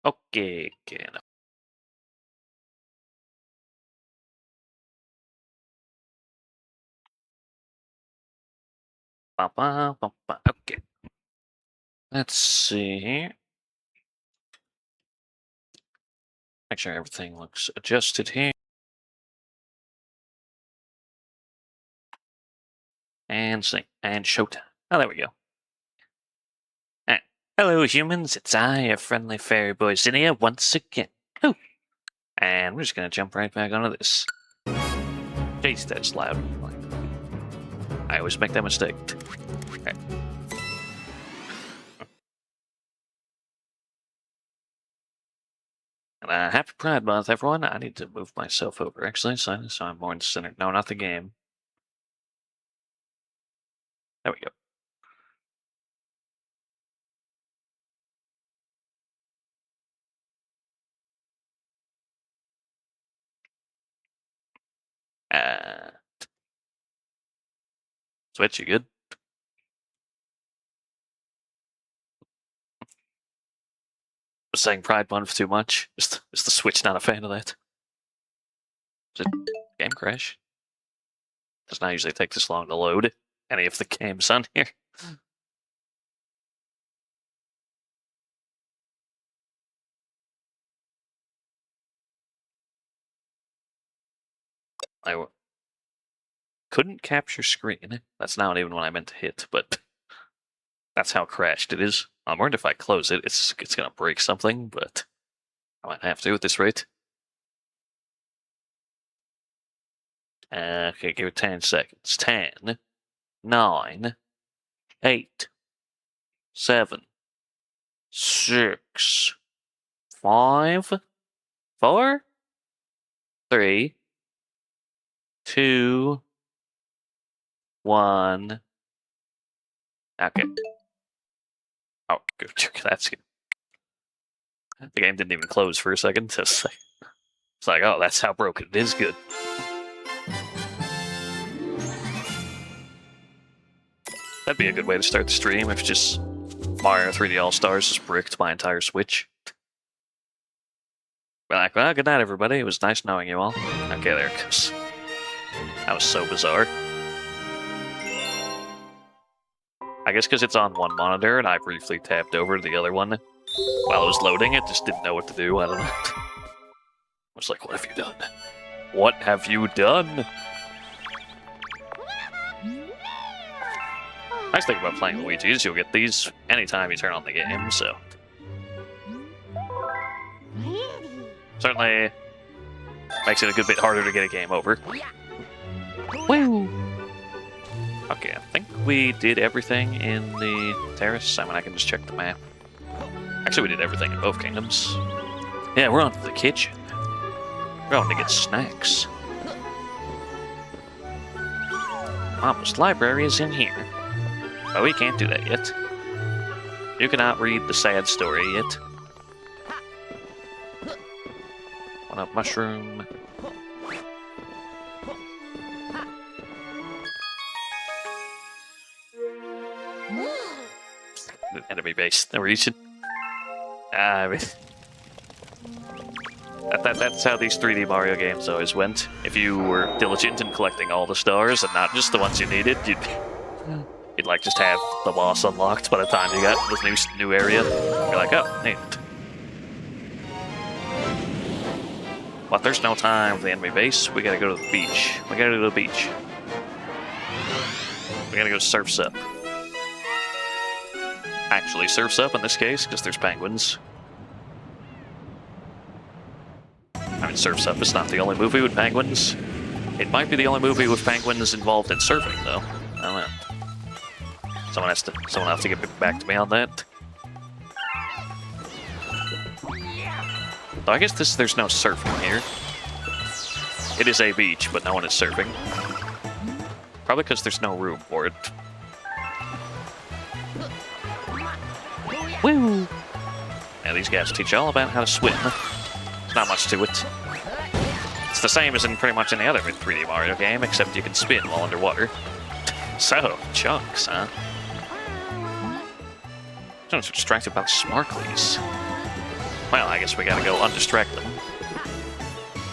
Okay, okay. Okay. Let's see. Make sure everything looks adjusted here. And sing. And showtime. Oh, there we go. Alright. Hello, humans. It's I, a friendly fairy boy, Zinnia, once again. Oh. And we're just gonna jump right back onto this. Jeez, that's loud. I always make that mistake. Right. And happy Pride Month, everyone. I need to move myself over, actually, so I'm more in the center. No, not the game. There we go. Switch, you good? Was saying Pride Month too much? Is the Switch not a fan of that? Is it game crash? Does not usually take this long to load any of the games on here. I couldn't capture screen. That's not even what I meant to hit, but that's how crashed it is. I'm worried if I close it, it's gonna break something, but I might have to at this rate. Okay, give it 10 seconds. 10, 9, 8, 7, 6, 5, 4, 3, 2, 1. Okay. Oh, good. That's good. The game didn't even close for a second. It's like, oh, that's how broken it is. Good. That'd be a good way to start the stream if just Mario 3D All-Stars just bricked my entire Switch. Be like, well, good night, everybody. It was nice knowing you all. Okay, there it goes. That was so bizarre. I guess because it's on one monitor and I briefly tapped over to the other one while it was loading, it just didn't know what to do. I don't know. I was like, what have you done? What have you done? Nice thing about playing Luigi is you'll get these anytime you turn on the game, so... Certainly makes it a good bit harder to get a game over. Woo! Okay, I think we did everything in the terrace. I mean, I can just check the map. Actually, we did everything in both kingdoms. Yeah, we're on to the kitchen. We're going to get snacks. Mama's library is in here. But we can't do that yet. You cannot read the sad story yet. One up mushroom. Enemy base, no region. I mean, that's how these 3D Mario games always went. If you were diligent in collecting all the stars and not just the ones you needed, you'd like just have the boss unlocked by the time you got this new area. You're like, oh, neat. But there's no time for the enemy base. We gotta go to the beach. We gotta go to the beach. We gotta go Surf's Up. Actually, Surf's Up in this case, because there's penguins. I mean, Surf's Up is not the only movie with penguins. It might be the only movie with penguins involved in surfing, though. I don't know. Someone has to get back to me on that. So I guess there's no surfing here. It is a beach, but no one is surfing. Probably because there's no room for it. Woo! Yeah, these guys teach you all about how to swim. There's not much to it. It's the same as in pretty much any other 3D Mario game, except you can spin while underwater. So, chunks, huh? I'm so distracted by the sparklies. Well, I guess we gotta go undistract them.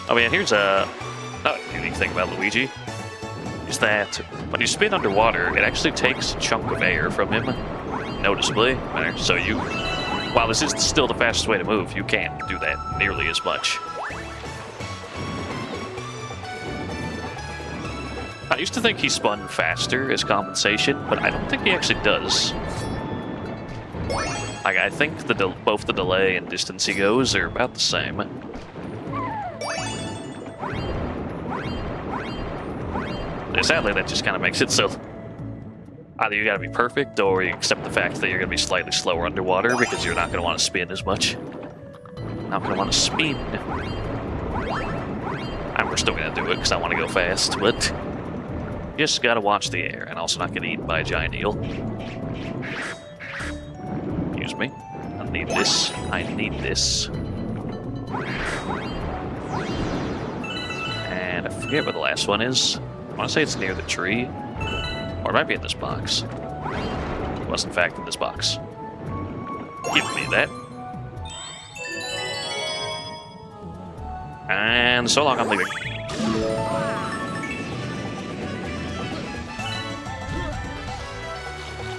Oh yeah, here's a unique thing about Luigi. Is that when you spin underwater, it actually takes a chunk of air from him. Noticeably. So while this is still the fastest way to move, you can't do that nearly as much. I used to think he spun faster as compensation, but I don't think he actually does. Like, I think both the delay and distance he goes are about the same. And sadly, that just kind of makes it so either you gotta be perfect, or you accept the fact that you're gonna be slightly slower underwater because you're not gonna want to spin as much. Not gonna want to spin. And we're still gonna do it because I want to go fast, but you just gotta watch the air and also not get eaten by a giant eel. Excuse me. I need this. I need this. And I forget where the last one is. I want to say it's near the tree. Or it might be in this box. It was, in fact, in this box. Give me that. And so long, I'm leaving.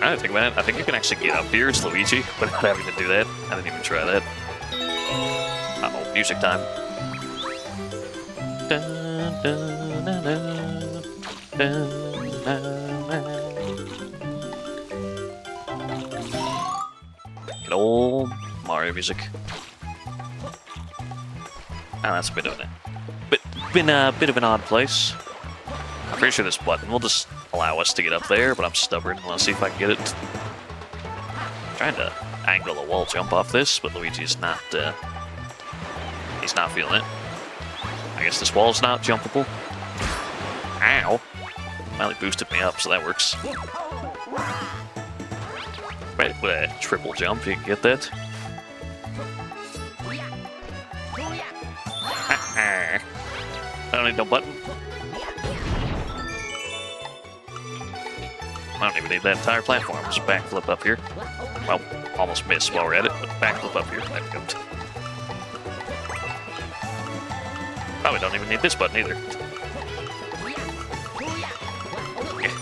I didn't think about it. I think you can actually get up here as Luigi without having to do that. I didn't even try that. Uh-oh, music time. Dun, dun, dun, dun, dun, dun. Good old Mario music. Oh, that's a bit of an odd place. I'm pretty sure this button will just allow us to get up there, but I'm stubborn. Let's see if I can get it. Trying to angle a wall jump off this, but Luigi's not, he's not feeling it. I guess this wall's not jumpable. Ow! Well, he boosted me up, so that works. Right, with a triple jump, you can get that. I don't need no button. I don't even need that entire platform. Just backflip up here. Well, almost missed while we're at it, but backflip up here. There we go. Probably don't even need this button either.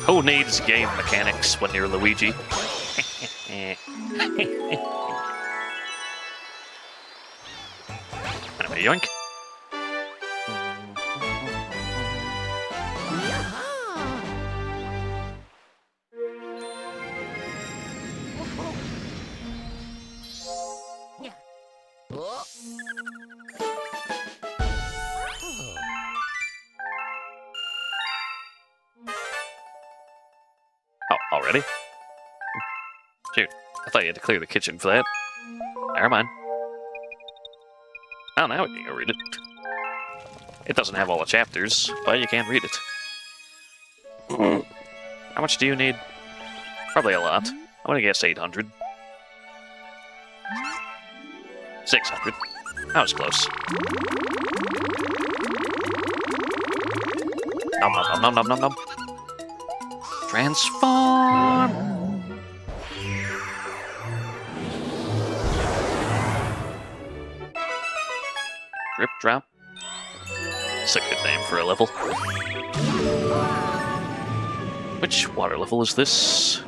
Who needs game mechanics when you're Luigi? Anyway, yoink. Oh, already? Shoot, I thought you had to clear the kitchen for that. Never mind. Oh, now we can go read it. It doesn't have all the chapters, but you can read it. How much do you need? Probably a lot. I'm gonna guess 800. 600. That was close. Nom nom nom nom nom nom. Transform! Drip drop. It's a good name for a level. Which water level is this?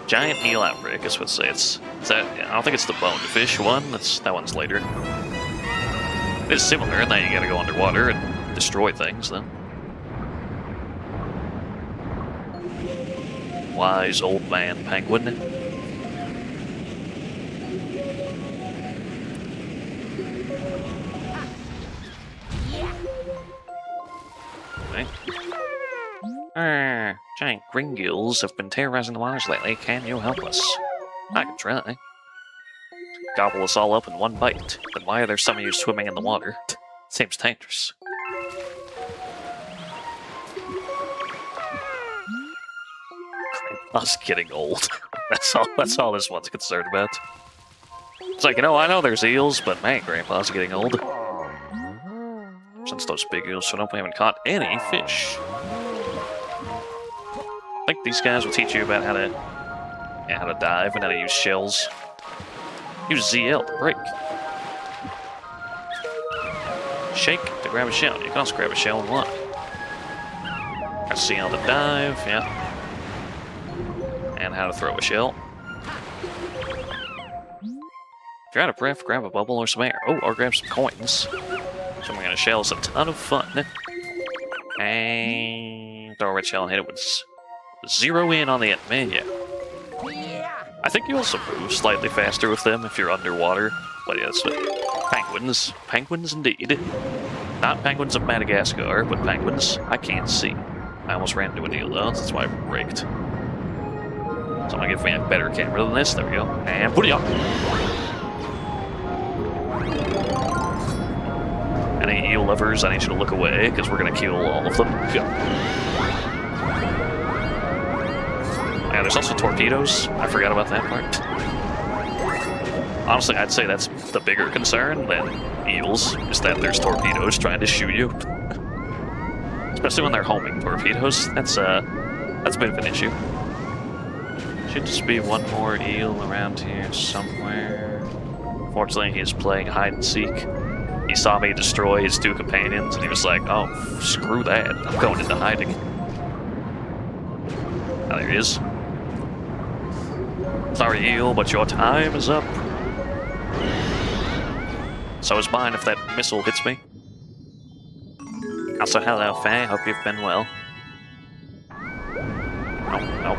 Giant eel outbreak, I guess what say it's. Is that? I don't think it's the bonefish one. That one's later. It's similar, and then you gotta go underwater and destroy things. Then. Wise old man penguin. Okay. Giant green gills have been terrorizing the waters lately. Can you help us? I can try. Gobble us all up in one bite. Then why are there some of you swimming in the water? Seems dangerous. Us getting old. That's all this one's concerned about. It's like, I know there's eels, but man, Grandpa's getting old. Since those big eels showed up, we haven't caught any fish. I think these guys will teach you about how to dive and how to use shells. Use ZL to break. Shake to grab a shell. You can also grab a shell in one. Got ZL to dive, yeah. And how to throw a shell. If you're out of breath, grab a bubble or some air. Oh, or grab some coins. Jumping on a shell is a ton of fun. And throw a red shell and hit it with zero in on the end. Man, yeah. I think you also move slightly faster with them if you're underwater. But yeah, that's penguins. Penguins indeed. Not penguins of Madagascar, but penguins I can't see. I almost ran into a deal though, that's why I braked. So I'm gonna give me a better camera than this. There we go. And put it up. Any eel lovers, I need you to look away, because we're gonna kill all of them. Yeah, there's also torpedoes. I forgot about that part. Honestly, I'd say that's the bigger concern than eels, is that there's torpedoes trying to shoot you. Especially when they're homing torpedoes. That's a bit of an issue. Should just be one more eel around here somewhere. Fortunately, he's playing hide and seek. He saw me destroy his two companions, and he was like, oh, screw that. I'm going into hiding. Oh, there he is. Sorry, eel, but your time is up. So is mine if that missile hits me. Also, hello, Fray. Hope you've been well. No.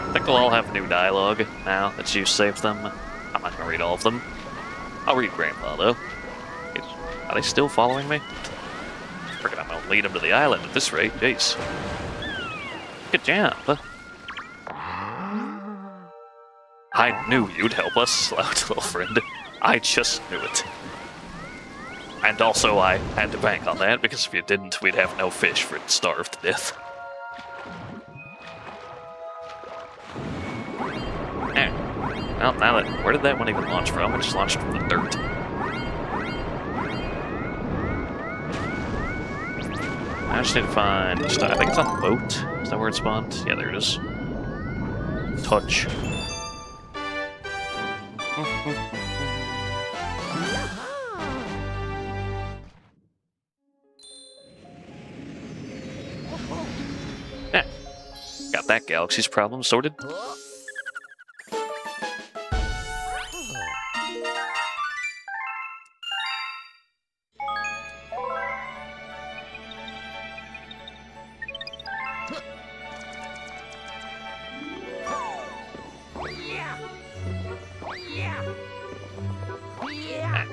I think they'll all have new dialogue now that you've saved them. I'm not going to read all of them. I'll read Grandpa, though. Are they still following me? Freaking, I'm gonna lead them to the island at this rate. Jeez. Good job. I knew you'd help us, slouch little friend. I just knew it. And also, I had to bank on that, because if you didn't, we'd have no fish for it to starve to death. Well, now that... Where did that one even launch from? It just launched from the dirt. I just need to find... I think it's on the boat. Is that where it spawned? Yeah, there it is. Touch. Yeah. Got that galaxy's problem sorted.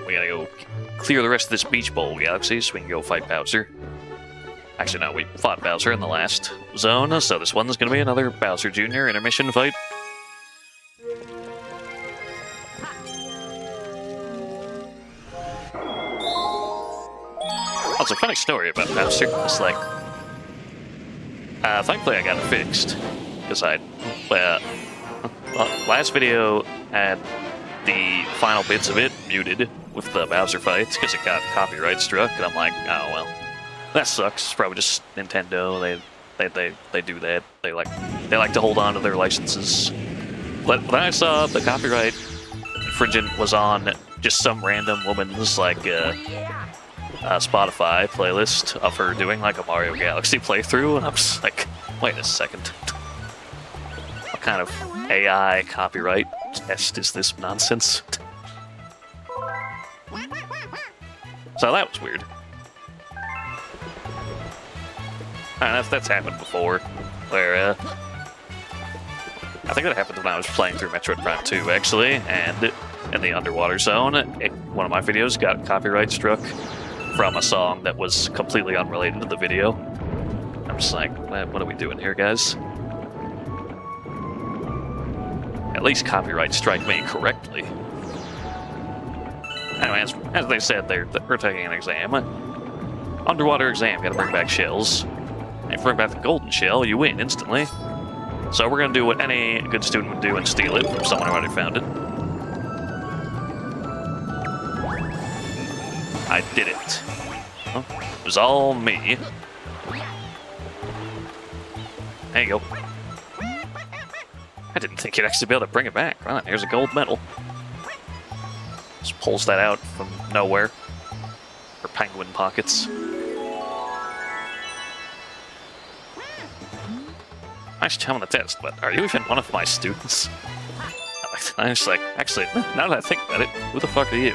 We gotta go clear the rest of this Beach Bowl galaxy so we can go fight Bowser. Actually, no, we fought Bowser in the last zone, so this one's gonna be another Bowser Jr. intermission fight. Oh, it's a funny story about Bowser. It's like, thankfully I got it fixed, because last video had the final bits of it muted with the Bowser fights because it got copyright struck, and I'm like, oh well, that sucks. It's probably just Nintendo. They do that. They like to hold on to their licenses. But when I saw the copyright infringement was on just some random woman's like Spotify playlist of her doing like a Mario Galaxy playthrough, and I'm just like, wait a second, what kind of AI copyright test is this nonsense? So that was weird. And that's happened before, where I think that happened when I was playing through Metroid Prime 2, actually, and in the underwater zone, one of my videos got copyright struck from a song that was completely unrelated to the video. I'm just like, what are we doing here, guys? At least copyright strike me correctly. Anyway, as they said, we're taking an exam. Underwater exam, gotta bring back shells. And if you bring back the golden shell, you win instantly. So we're gonna do what any good student would do and steal it from someone who already found it. I did it. Well, it was all me. There you go. I didn't think you'd actually be able to bring it back. Well, here's a gold medal. Just pulls that out from nowhere. Her penguin pockets. Nice job on the test, but are you even one of my students? I'm just like, actually, now that I think about it, who the fuck are you?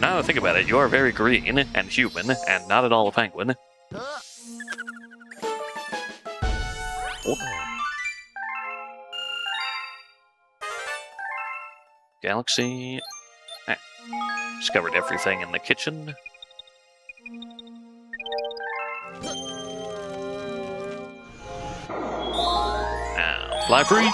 Now that I think about it, you are very green and human, and not at all a penguin. Oh. Galaxy. Discovered everything in the kitchen. Now, fly free!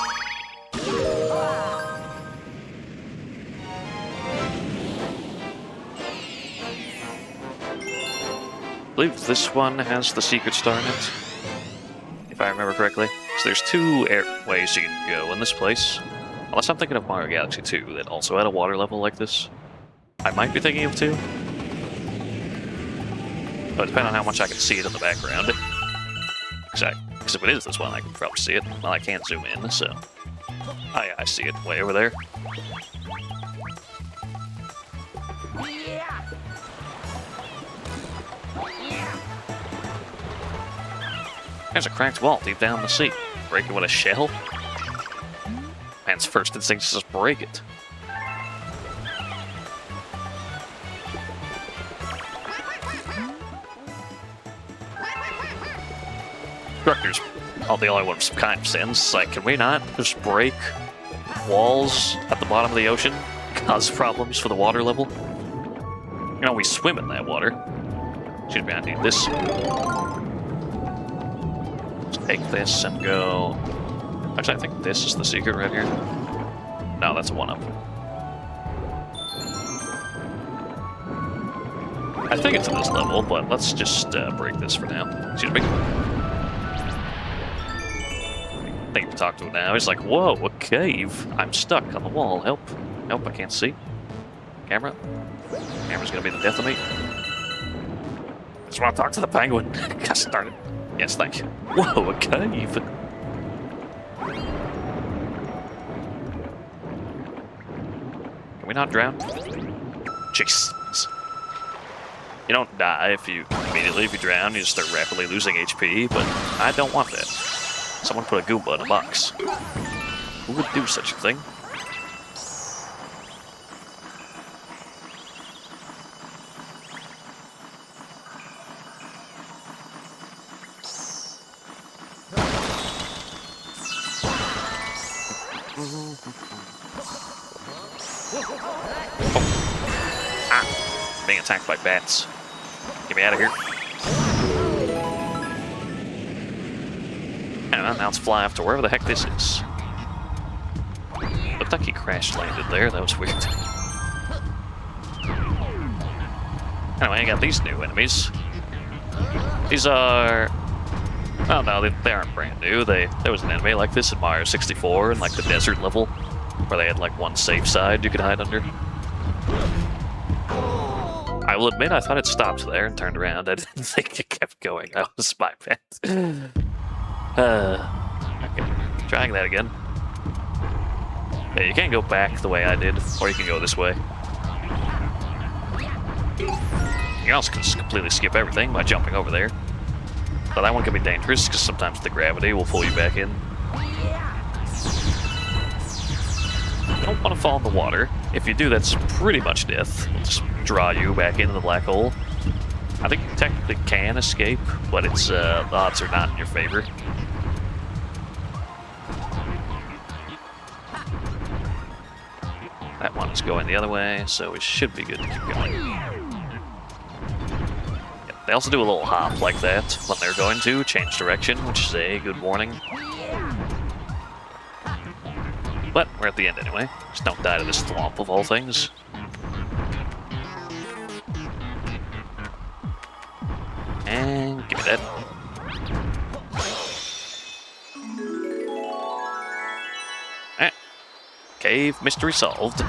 I believe this one has the secret star in it, if I remember correctly. So there's two ways you can go in this place. Unless I'm thinking of Mario Galaxy 2 that also had a water level like this. I might be thinking of 2. But depending on how much I can see it in the background. Because if it is this one, I can probably see it. Well, I can't zoom in, so... Oh yeah, I see it way over there. There's a cracked wall deep down in the sea. Break it with a shell? Man's first instinct is just break it. Structure's the only one with some kind of sense. Like, can we not just break walls at the bottom of the ocean? Cause problems for the water level? You know, we swim in that water. Excuse me, I need this. Let's take this and go... Actually, I think this is the secret right here. No, that's a one-up. I think it's at this level, but let's just break this for now. Excuse me. I think we talk to it now. He's like, whoa, a cave. I'm stuck on the wall. Help. Help, I can't see. Camera. Camera's gonna be the death of me. I just want to talk to the penguin. Got started. Yes, thank you. Whoa, a cave. Can we not drown? Jesus. You don't die if you drown, you just start rapidly losing HP, but I don't want that. Someone put a Goomba in a box. Who would do such a thing? Oh. Ah! Being attacked by bats. Get me out of here. And now let's fly off to wherever the heck this is. Looked like he crash landed there, that was weird. Anyway, I got these new enemies. These are... Oh no, they aren't brand new. There was an enemy like this in Mario 64 in like the desert level, where they had like one safe side you could hide under. I will admit I thought it stopped there and turned around. I didn't think it kept going. That was my bad. Okay, trying that again. Yeah, you can't go back the way I did, or you can go this way. You can also just completely skip everything by jumping over there. But that one can be dangerous, because sometimes the gravity will pull you back in. You don't want to fall in the water. If you do, that's pretty much death. It'll just draw you back into the black hole. I think you technically can escape, but it's the odds are not in your favor. That one is going the other way, so we should be good to keep going. Yep, they also do a little hop like that when they're going to change direction, which is a good warning. But we're at the end anyway. Just don't die to this thwomp of all things. And give me that. Alright. Cave mystery solved.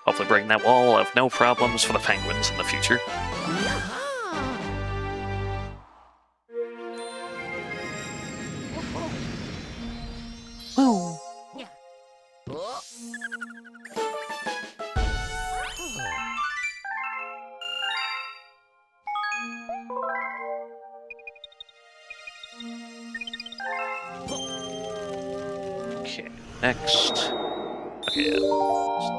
Hopefully breaking that wall will have no problems for the penguins in the future. Woo! Okay, next. Okay,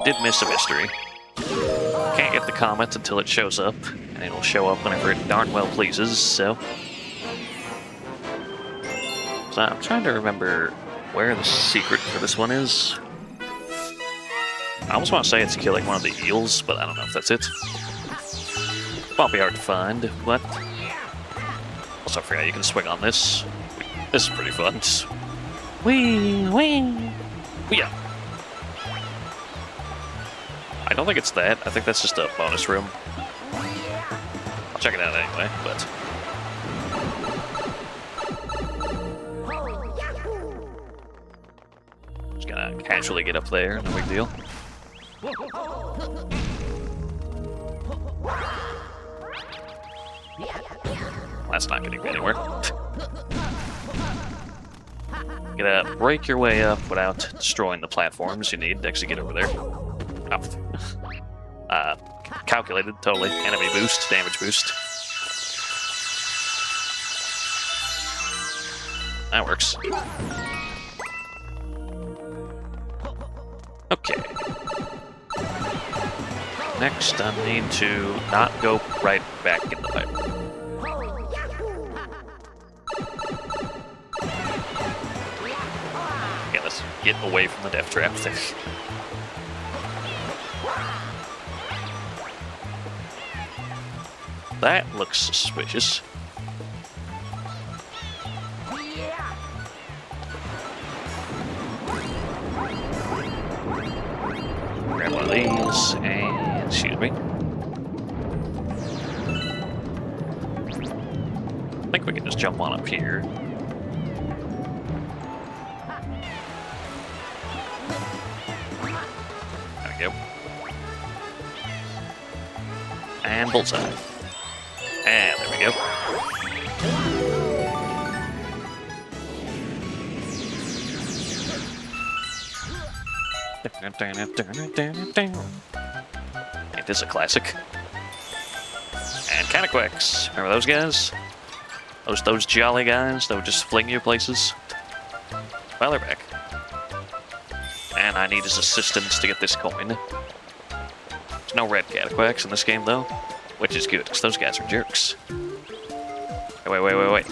did miss a mystery. Can't get the comet until it shows up, and it'll show up whenever it darn well pleases, so... So I'm trying to remember where the secret for this one is. I almost want to say it's killing one of the eels, but I don't know if that's it. Probably hard to find, but... Also, I forgot you can swing on this. This is pretty fun. Just... Wee, wee, yeah. I don't think it's that. I think that's just a bonus room. I'll check it out anyway, but... Just gonna casually get up there, no big deal. That's not getting me anywhere. You gotta break your way up without destroying the platforms you need to actually get over there. Oh. Calculated, totally. Enemy boost, damage boost. That works. Okay. Next, I need to not go right back in the pipe. get away from the death trap there. That looks suspicious. Grab one of these and shoot me. I think we can just jump on up here. There we go. And bullseye. And there we go. It is a classic. And Cataquex. Remember those guys? Those jolly guys that would just fling you places? Well, they're back. And I need his assistance to get this coin. There's no red Cataquex in this game, though. Which is good, because those guys are jerks. Wait.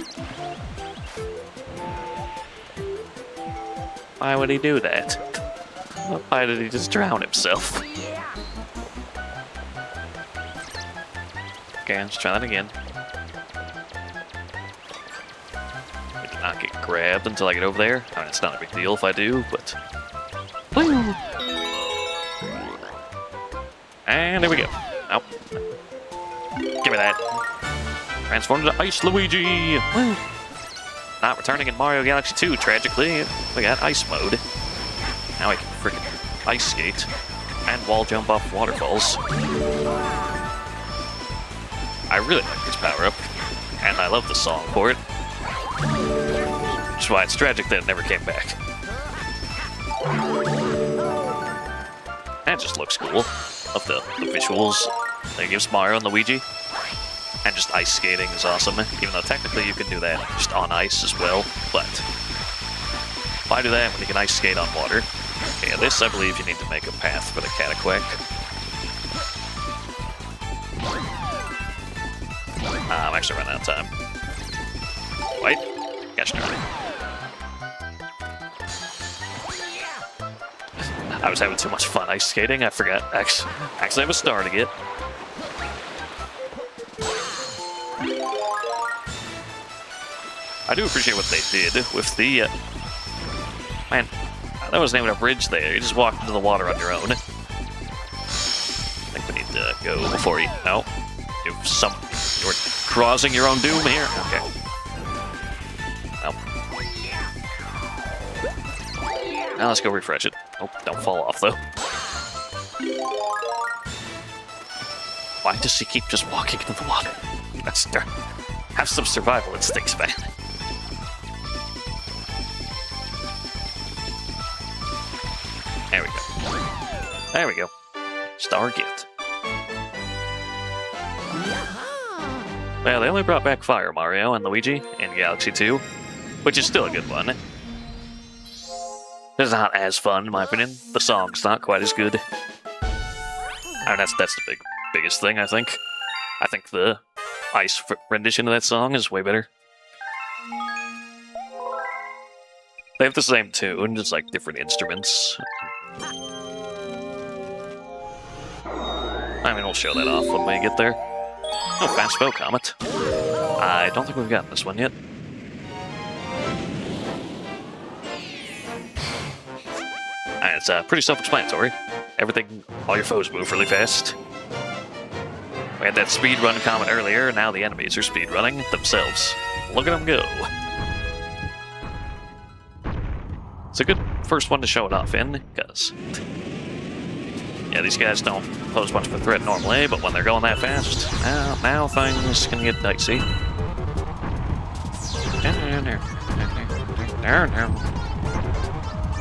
Why would he do that? Why did he just drown himself? Okay, let's try that again. I did not get grabbed until I get over there. I mean, it's not a big deal if I do, but... Woo! And there we go. Nope. Give me that. Transformed into Ice Luigi! Woo! Not returning in Mario Galaxy 2, tragically. We got Ice Mode. Now I can freaking ice skate and wall jump off waterfalls. I really like this power-up, and I love the song for it. Which is why it's tragic that it never came back. And it just looks cool, of the visuals that it gives Mario and Luigi. And just ice skating is awesome, even though technically you can do that just on ice as well, but why do that when you can ice skate on water? Yeah, this I believe you need to make a path for the Cataquex. I'm actually running out of time. Wait. Gosh darn it. I was having too much fun ice skating, I forgot. Actually I was starting it. I do appreciate what they did with the, man, that wasn't even a bridge there. You just walked into the water on your own. I think we need to go before you, no. You were causing your own doom here? Okay. No. Now let's go refresh it. Oh, don't fall off though. Why does he keep just walking into the water? Have some survival instincts, man. There we go. There we go. Star gift. Well, they only brought back Fire Mario and Luigi in Galaxy 2, which is still a good one. It's not as fun, in my opinion. The song's not quite as good. I mean, that's the biggest thing, I think. I think the ice rendition of that song is way better. They have the same tune, just like different instruments. I mean, we'll show that off when we get there. Oh, fast bow comet. I don't think we've gotten this one yet. And it's pretty self-explanatory. Everything, all your foes move really fast. We had that speedrun comment earlier, now the enemies are speedrunning themselves. Look at them go. It's a good first one to show it off in, because... yeah, these guys don't pose much of a threat normally, but when they're going that fast, now things can get dicey. I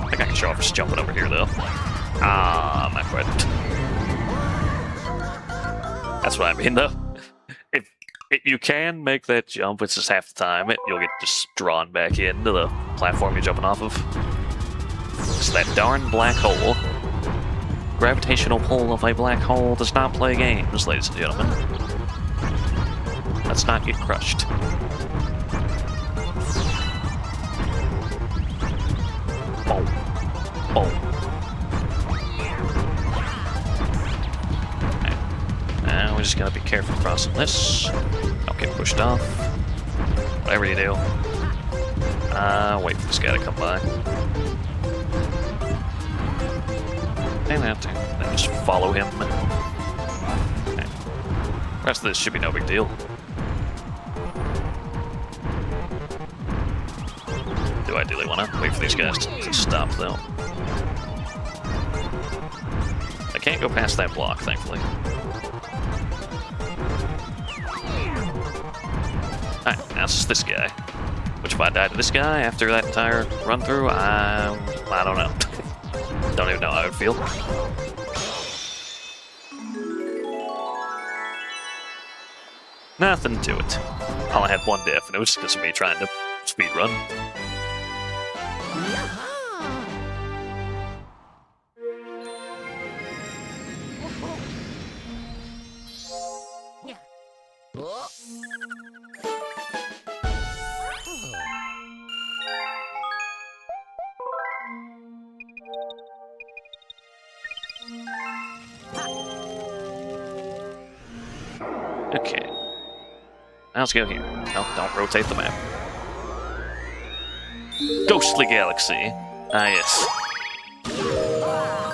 think I can show off just jumping over here, though. Ah, not quite. That's what I mean, though. If you can make that jump, it's just half the time, you'll get just drawn back into the platform you're jumping off of. It's that darn black hole. Gravitational pull of a black hole does not play games, ladies and gentlemen. Let's not get crushed. Boom. Oh. And we're just gonna be careful crossing this. Don't get pushed off. Whatever you do. Wait for this guy to come by. And then just follow him. Okay. The rest of this should be no big deal. Do I ideally want to wait for these guys to stop, though? I can't go past that block, thankfully. Alright, now it's just this guy. Which if I died to this guy after that entire run-through, I don't know. Don't even know how I would feel. Nothing to it. I only had one death, and it was just me trying to speedrun. Okay. Now let's go here. No, don't rotate the map. Ghostly Galaxy. Ah, yes.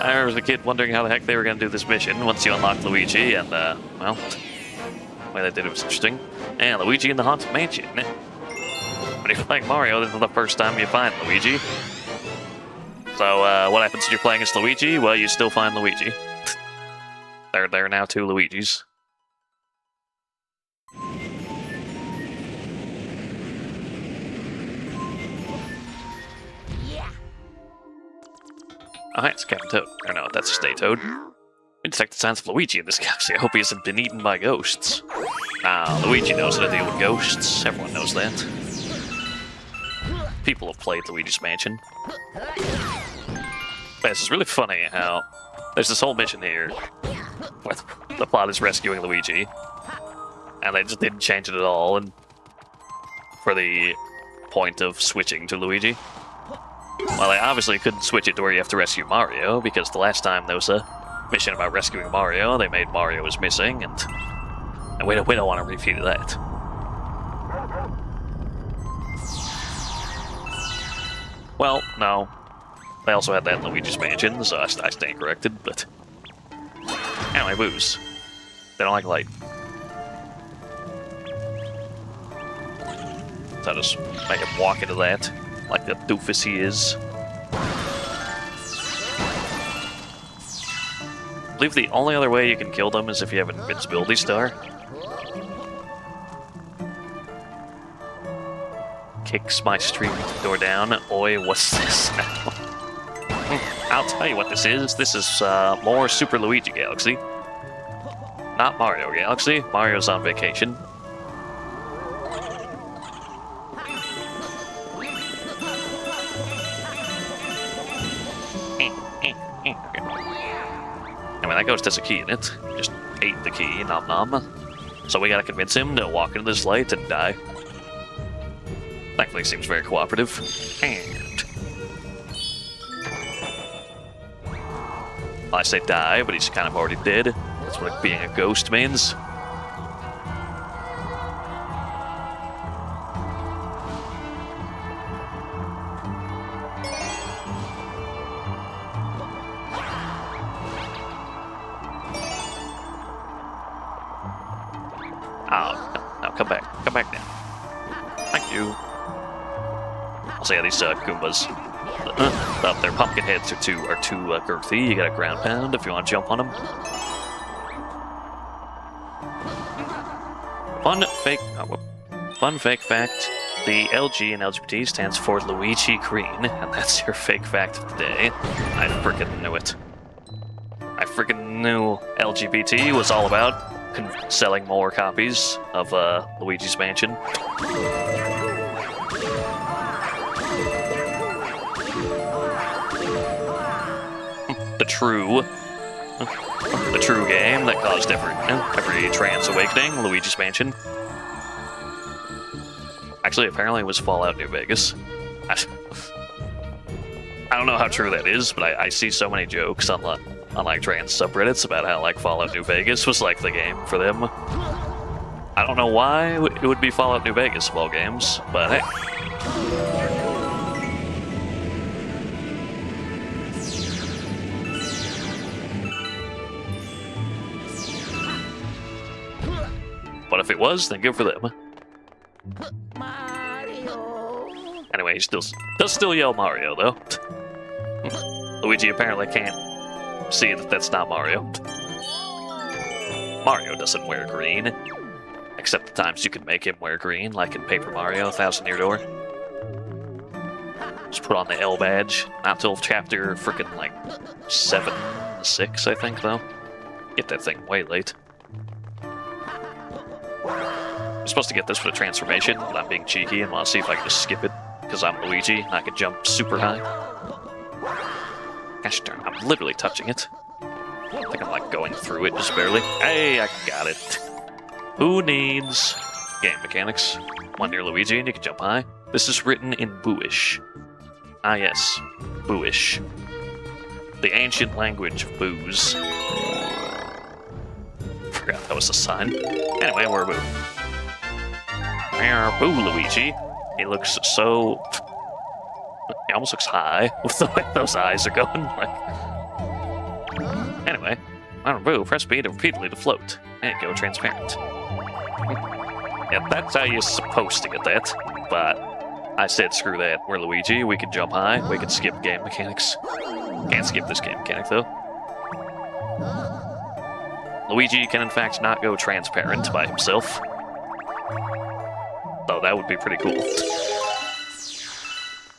I was a kid wondering how the heck they were going to do this mission once you unlock Luigi, and, well, the way they did it was interesting. And Luigi in the Haunted Mansion. When you're playing Mario, this is the first time you find Luigi. So, what happens when you're playing as Luigi? Well, you still find Luigi. There are now two Luigis. Oh, hey, it's Captain Toad. Or no, that's Stay Toad. We detected signs of Luigi in this galaxy. I hope he hasn't been eaten by ghosts. Luigi knows how to deal with ghosts. Everyone knows that. People have played Luigi's Mansion. But this is really funny how there's this whole mission here where the plot is rescuing Luigi, and they just didn't change it at all, and for the point of switching to Luigi. Well, they obviously couldn't switch it to where you have to rescue Mario, because the last time there was a mission about rescuing Mario, they made Mario was missing, and we don't want to repeat that. Well, no. They also had that in Luigi's Mansion, so I stand corrected, but... Anyway, booze. They don't like light. So I just make him walk into that, like the doofus he is. I believe the only other way you can kill them is if you have an invincibility star. Kicks my stream door down. Oi, what's this now? I'll tell you what this is. This is more Super Luigi Galaxy. Not Mario Galaxy. Mario's on vacation. Anyway, that ghost has a key in it. Just ate the key, nom nom. So we gotta convince him to walk into this light and die. Thankfully, he seems very cooperative. And... well, I say die, but he's kind of already dead. That's what being a ghost means. Oh, no, come back. Come back now. Thank you. So yeah, these Goombas, their pumpkin heads are too girthy. You got a ground pound if you want to jump on them. Fun fake fact: the LG in LGBT stands for Luigi Green, and that's your fake fact of the day. I freaking knew it. I freaking knew LGBT was all about selling more copies of Luigi's Mansion. The true game that caused every trans awakening, Luigi's Mansion. Actually, apparently it was Fallout New Vegas. I don't know how true that is, but I see so many jokes on like trans subreddits about how like Fallout New Vegas was like the game for them. I don't know why it would be Fallout New Vegas of all games, but hey. But if it was, then good for them. Mario. Anyway, he does still yell Mario, though. Luigi apparently can't see that that's not Mario. Mario doesn't wear green. Except the times you can make him wear green, like in Paper Mario, Thousand Year Door. Just put on the L badge. Not till chapter frickin' like 7, 6, I think, though. Get that thing way late. I'm supposed to get this for the transformation, but I'm being cheeky and want to see if I can just skip it, because I'm Luigi and I can jump super high. Gosh darn, I'm literally touching it. I think I'm like going through it just barely. Hey, I got it. Who needs game mechanics? One near Luigi and you can jump high. This is written in Booish. Ah yes, Booish. The ancient language of booze. Forgot that was a sign. Anyway, we're Boo. Boo Luigi. He looks so... He almost looks high with the way those eyes are going. Like... Anyway, Boo, press B to repeatedly to float. And go transparent. Yeah, that's how you're supposed to get that. But I said screw that. We're Luigi, we can jump high, we can skip game mechanics. Can't skip this game mechanic though. Luigi can in fact not go transparent by himself. Though that would be pretty cool.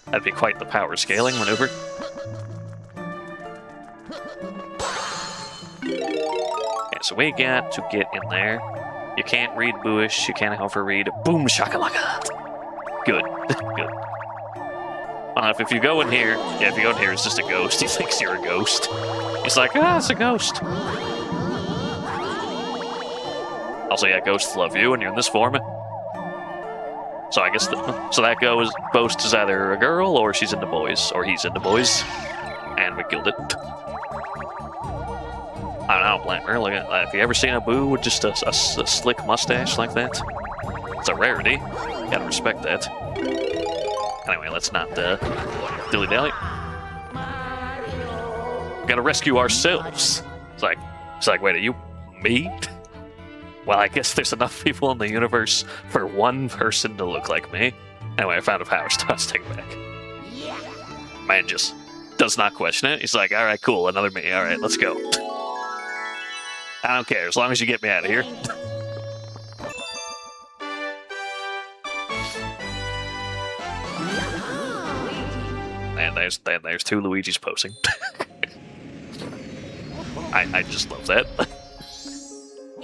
That'd be quite the power scaling maneuver. Okay, so we got to get in there. You can't read Booish, you can't however read Boom Shakalaka. Good, good. If you go in here, yeah, if you go in here, it's just a ghost. He thinks you're a ghost. He's like, ah, it's a ghost. Also, yeah, ghosts love you, and you're in this form. So I guess, so that goes, Ghost is either a girl, or she's into boys, or he's into boys. And we killed it. I don't blame her. Look at, have you ever seen a Boo with just a slick mustache like that? It's a rarity. You gotta respect that. Anyway, let's not dilly-dally. Gotta rescue ourselves. It's like, wait, are you me? Well, I guess there's enough people in the universe for one person to look like me. Anyway, I found a power star. Let's take it back. Man just does not question it. He's like, alright, cool, another me. Alright, let's go. I don't care, as long as you get me out of here. And there's two Luigis posing. I just love that.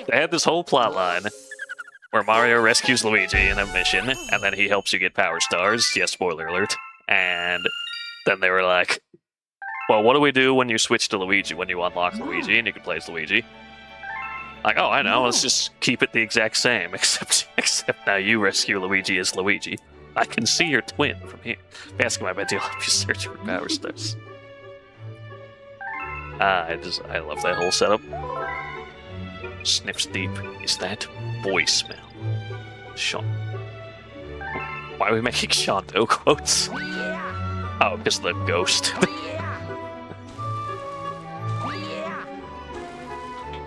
They had this whole plot line where Mario rescues Luigi in a mission, and then he helps you get power stars. Yes, spoiler alert. And then they were like, well, what do we do when you switch to Luigi, when you unlock Luigi and you can play as Luigi? Like, oh, I know, let's just keep it the exact same, except now you rescue Luigi as Luigi. I can see your twin from here. Asking my bed to help you search for power stars. I love that whole setup. Sniffs deep. Is that boy smell? Sean. Why are we making Shondo quotes? Oh, because the ghost.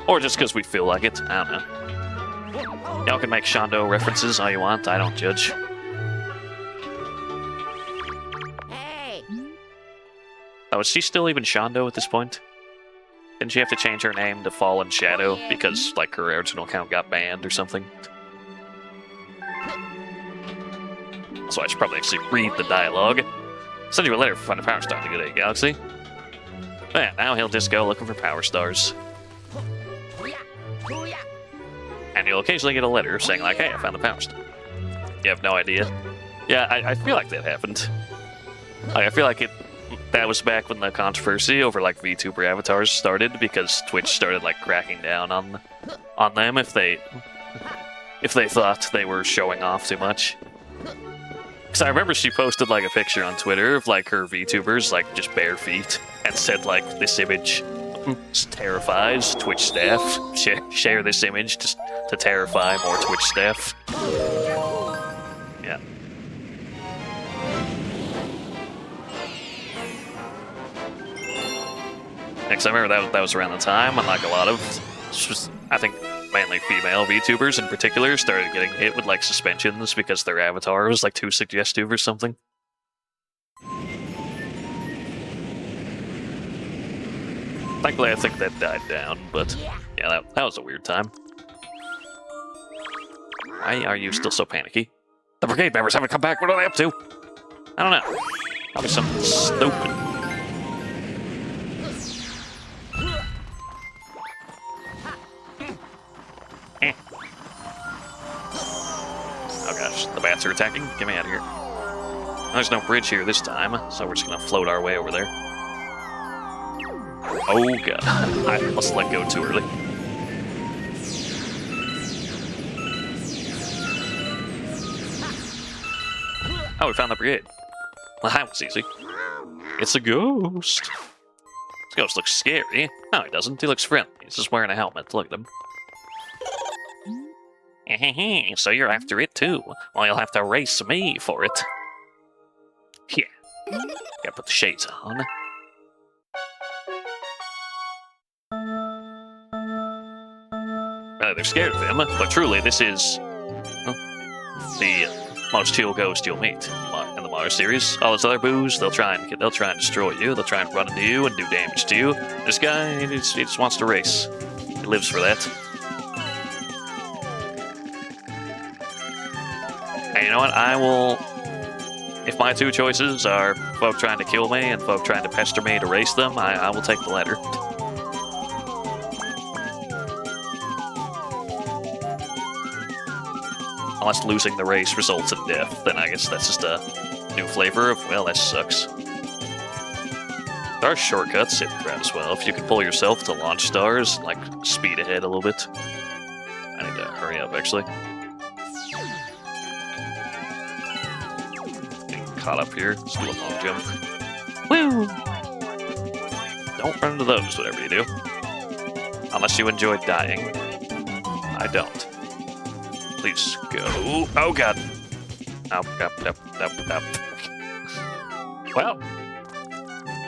Or just because we feel like it. I don't know. Y'all can make Shondo references all you want. I don't judge. Hey. Oh, is she still even Shondo at this point? Didn't she have to change her name to Fallen Shadow because, like, her original account got banned or something? So I should probably actually read the dialogue. Send you a letter for finding power star in the Good Day Galaxy. Yeah, now he'll just go looking for power stars. And you'll occasionally get a letter saying, like, hey, I found the power star. You have no idea. Yeah, I feel like that happened. Like, I feel like that was back when the controversy over, like, VTuber avatars started, because Twitch started, like, cracking down on them if they thought they were showing off too much. Because I remember she posted like a picture on Twitter of like her VTubers like just bare feet and said like this image terrifies Twitch staff. Share this image just to terrify more Twitch staff. Yeah. Because I remember that was around the time when like a lot of, I think mainly female VTubers in particular, started getting hit with like suspensions because their avatar was like too suggestive or something. Thankfully, I think that died down, but yeah, that was a weird time. Why are you still so panicky? The brigade members haven't come back. What are they up to? I don't know. Probably something stupid. Oh gosh, the bats are attacking? Get me out of here. There's no bridge here this time, so we're just gonna float our way over there. Oh god, I must let go too early. Oh, we found the brigade. Well, that was easy. It's a ghost. This ghost looks scary. No, he doesn't. He looks friendly. He's just wearing a helmet. Look at him. So you're after it too? Well, you'll have to race me for it. Yeah. Gotta put the shades on. They're scared of him, but truly, this is the most chill ghost you'll meet in the Mars series. All those other boos, they'll try and destroy you. They'll try and run into you and do damage to you. This guy, he just wants to race. He lives for that. And you know what? I will. If my two choices are folk trying to kill me and folk trying to pester me to race them, I will take the latter. Unless losing the race results in death, then I guess that's just a new flavor of, well, that sucks. There are shortcuts in that as well. If you can pull yourself to launch stars, like speed ahead a little bit. I need to hurry up, actually. Getting caught up here. Let's do a long jump. Woo! Don't run into those, whatever you do. Unless you enjoy dying. I don't. Please go. Oh god. Up. Well,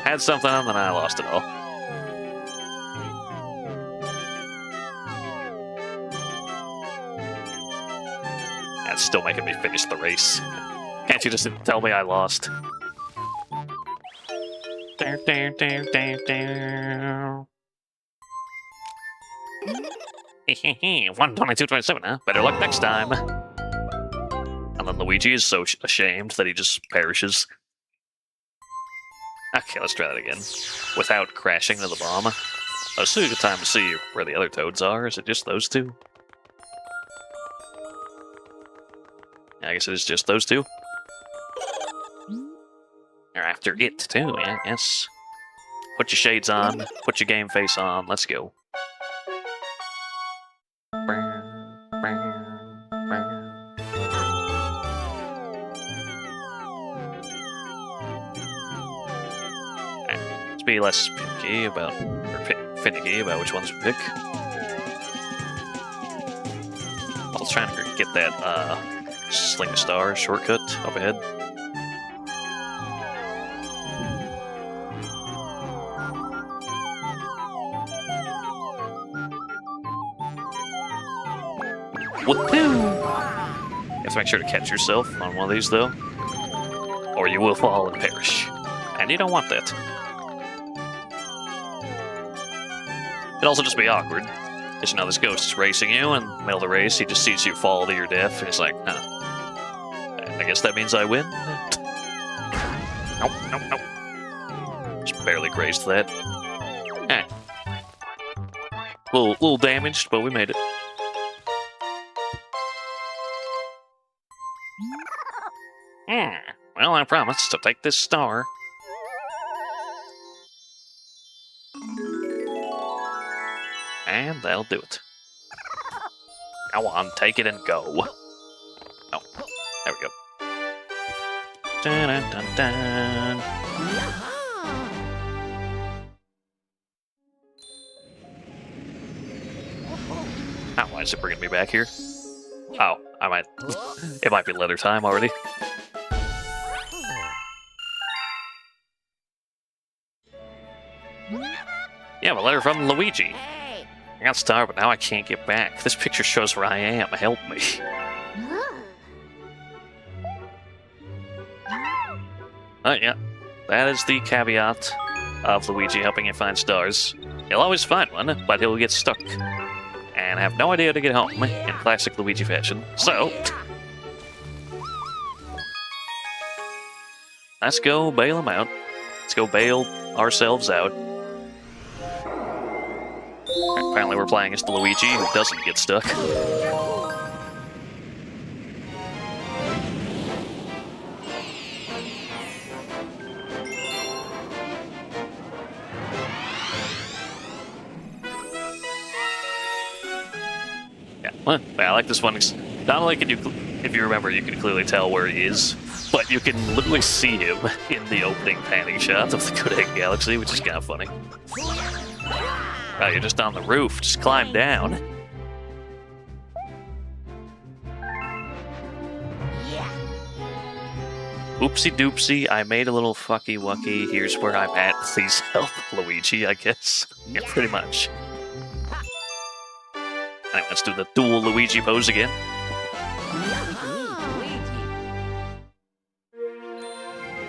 had something and then I lost it all. That's still making me finish the race. Can't you just tell me I lost? 122.27, huh? Better luck next time. And then Luigi is so ashamed that he just perishes. Okay, let's try that again. Without crashing to the bomb. Oh, it's a good time to see where the other toads are. Is it just those two? Yeah, I guess it is just those two. They're after it, too, yeah, yes. Put your shades on. Put your game face on. Let's go. Let's be less finicky about which ones we pick. I'll try and get that Sling Star shortcut up ahead. Woohoo! You have to make sure to catch yourself on one of these, though, or you will fall and perish. And you don't want that. It'd also just be awkward. Because, you know, this ghost is racing you, and in the middle of the race, he just sees you fall to your death, and he's like, huh. I guess that means I win? Nope. Just barely grazed that. Eh. Little damaged, but we made it. Well, I promised to take this star. And that'll do it. Go on, take it and go. Oh, there we go. Dun, dun, dun, dun. Oh, why is it bringing me back here? Oh, I might. It might be leather time already. Yeah, a letter from Luigi. Hey. I got started, but now I can't get back. This picture shows where I am. Help me. Oh, yeah. That is the caveat of Luigi helping you find stars. He'll always find one, but he'll get stuck. And have no idea how to get home, in classic Luigi fashion. So, let's go bail him out. Let's go bail ourselves out. Apparently we're playing as the Luigi who doesn't get stuck. Yeah, well, I like this one. Not only can you, if you remember, you can clearly tell where he is, but you can literally see him in the opening panning shot of the Good Egg Galaxy, which is kind of funny. Oh, you're just on the roof. Just climb down. Oopsie doopsie, I made a little fucky wucky. Here's where I'm at. Please help, Luigi, I guess. Yeah, pretty much. Anyway, let's do the dual Luigi pose again.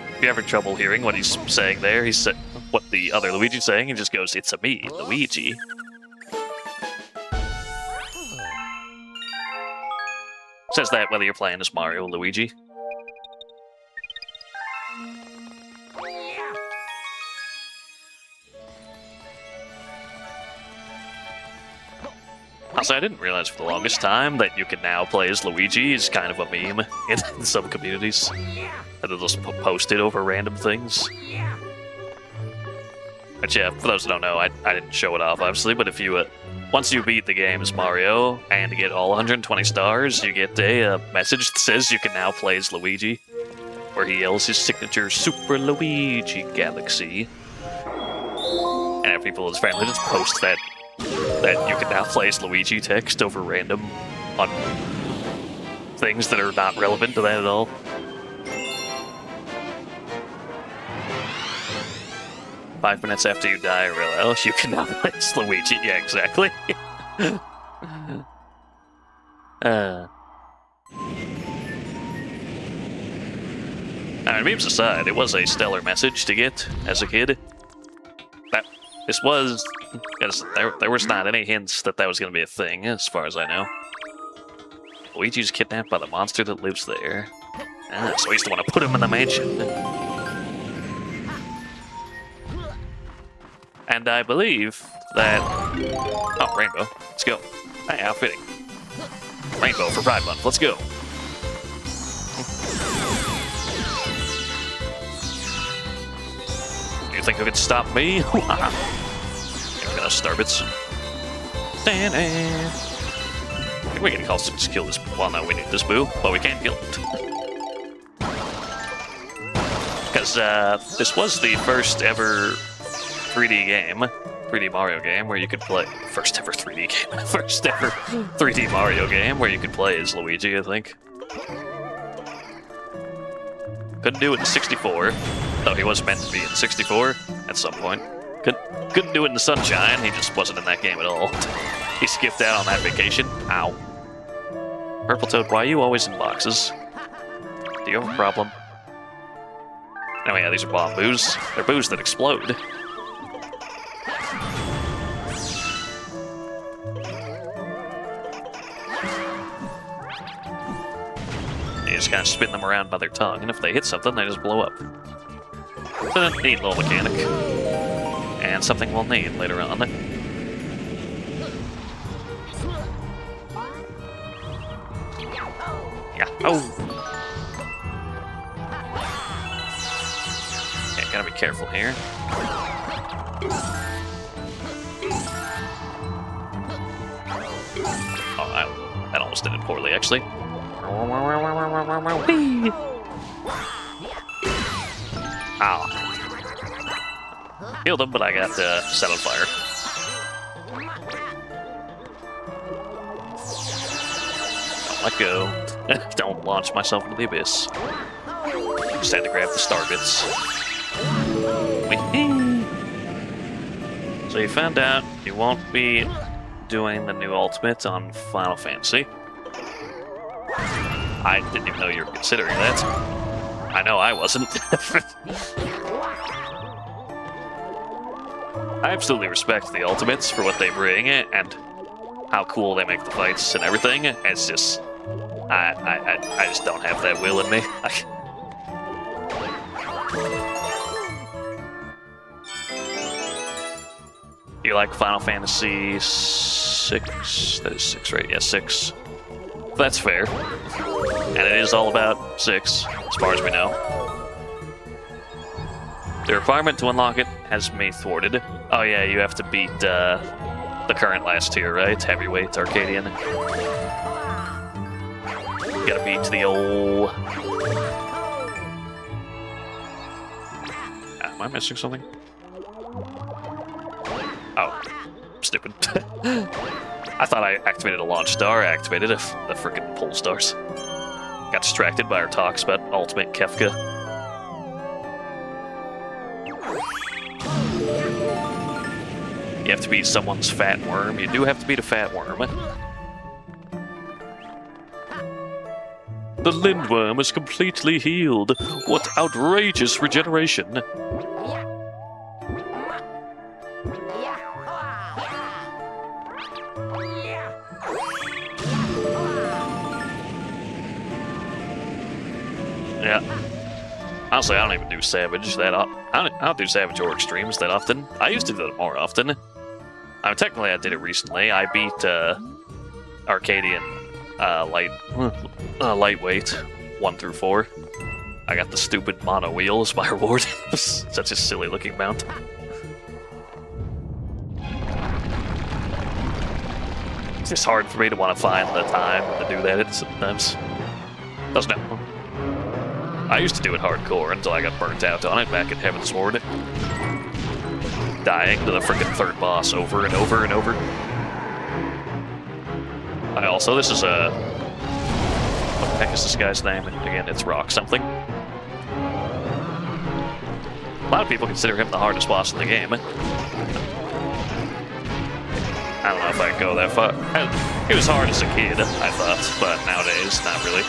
If you're having trouble hearing what he's saying there, he's what the other Luigi's saying, he just goes, "It's a me, Luigi." Says that whether you're playing as Mario or Luigi. Also, I didn't realize for the longest time that you can now play as Luigi is kind of a meme in some communities. That they'll just post it over random things. But yeah, for those who don't know, I didn't show it off, obviously, but if you, once you beat the game as Mario and get all 120 stars, you get a message that says you can now play as Luigi, where he yells his signature Super Luigi Galaxy. And if people in his family just post that you can now play as Luigi text over random on things that are not relevant to that at all. "5 minutes after you die, Rillo, you can now play as Luigi." Yeah, exactly. Alright, memes aside, it was a stellar message to get as a kid. This was... There was not any hints that was going to be a thing, as far as I know. Luigi's kidnapped by the monster that lives there. So he's the one to put him in the mansion. And I believe that... Oh, Rainbow. Let's go. Hey, how fitting. Rainbow for Pride Month. Let's go. You think you can stop me? You're gonna Starbits. I think we can just kill this. Well, no, we need this boo, but we can't kill it. Because this was the first ever 3D game, 3D Mario game, where you could play... First ever 3D game. First ever 3D Mario game where you could play as Luigi, I think. Couldn't do it in 64, though he was meant to be in 64 at some point. Couldn't do it in the Sunshine, he just wasn't in that game at all. He skipped out on that vacation. Ow. Purple Toad, why are you always in boxes? Do you have a problem? Oh yeah, these are bomb boos. They're boos that explode. You just kind of spin them around by their tongue, and if they hit something, they just blow up. It's a neat little mechanic. And something we'll need later on. Yeah. Oh! Yeah, gotta be careful here. Oh, that almost ended poorly, actually. Ow. Killed him, but I got set on fire. Don't let go. Don't launch myself into the abyss. Just had to grab the star bits. So you found out you won't be doing the new ultimate on Final Fantasy. I didn't even know you were considering that. I know I wasn't. I absolutely respect the ultimates for what they bring and how cool they make the fights and everything. It's just, I just don't have that will in me. You like Final Fantasy VI? That is 6, right? Yeah, 6. That's fair. And it is all about 6, as far as we know. The requirement to unlock it has me thwarted. Oh yeah, you have to beat the current last tier, right? Heavyweight Arcadian. You gotta beat the old... Am I missing something? Oh, stupid. I thought I activated a launch star. I activated the freaking pole stars. Got distracted by our talks about Ultimate Kefka. You have to beat someone's fat worm. You do have to beat a fat worm. The lindworm is completely healed. What outrageous regeneration. Yeah. Honestly, I don't even do Savage that often. I don't do Savage or Extremes that often. I used to do it more often. I mean, technically, I did it recently. I beat Arcadian Lightweight 1 through 4. I got the stupid mono wheel as my reward. Such a silly looking mount. It's just hard for me to want to find the time to do that sometimes. Doesn't it? I used to do it hardcore until I got burnt out on it back in Heaven's Ward. Dying to the freaking third boss over and over and over. I also, this is a... What the heck is this guy's name? Again, it's Rock something. A lot of people consider him the hardest boss in the game. I don't know if I can go that far. He was hard as a kid, I thought, but nowadays, not really.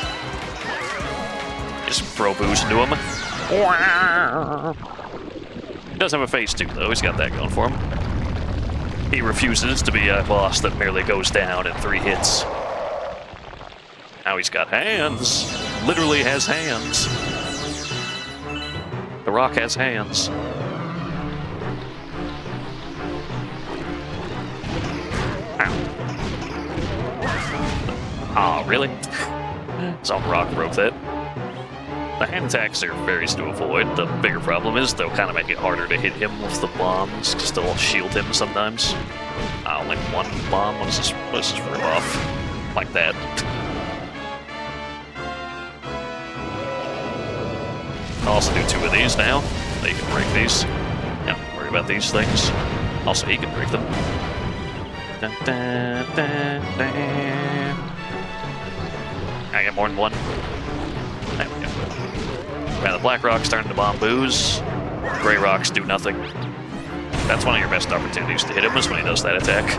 Just throw booze into him. He does have a face too, though. He's got that going for him. He refuses to be a boss that merely goes down in 3 hits. Now he's got hands. Literally has hands. The Rock has hands. Ow. Aw, really? Some Rock broke that. The hand attacks are very easy to avoid. The bigger problem is they'll kind of make it harder to hit him with the bombs, because they'll shield him sometimes. Only one bomb. What is this rip off? Like that. I'll also do 2 of these now. They can break these. Yeah, don't worry about these things. Also, he can break them. Dun, dun, dun, dun. I get more than one. There we go. Yeah, the black rocks turn into bamboos. Gray rocks do nothing. That's one of your best opportunities to hit him, is when he does that attack.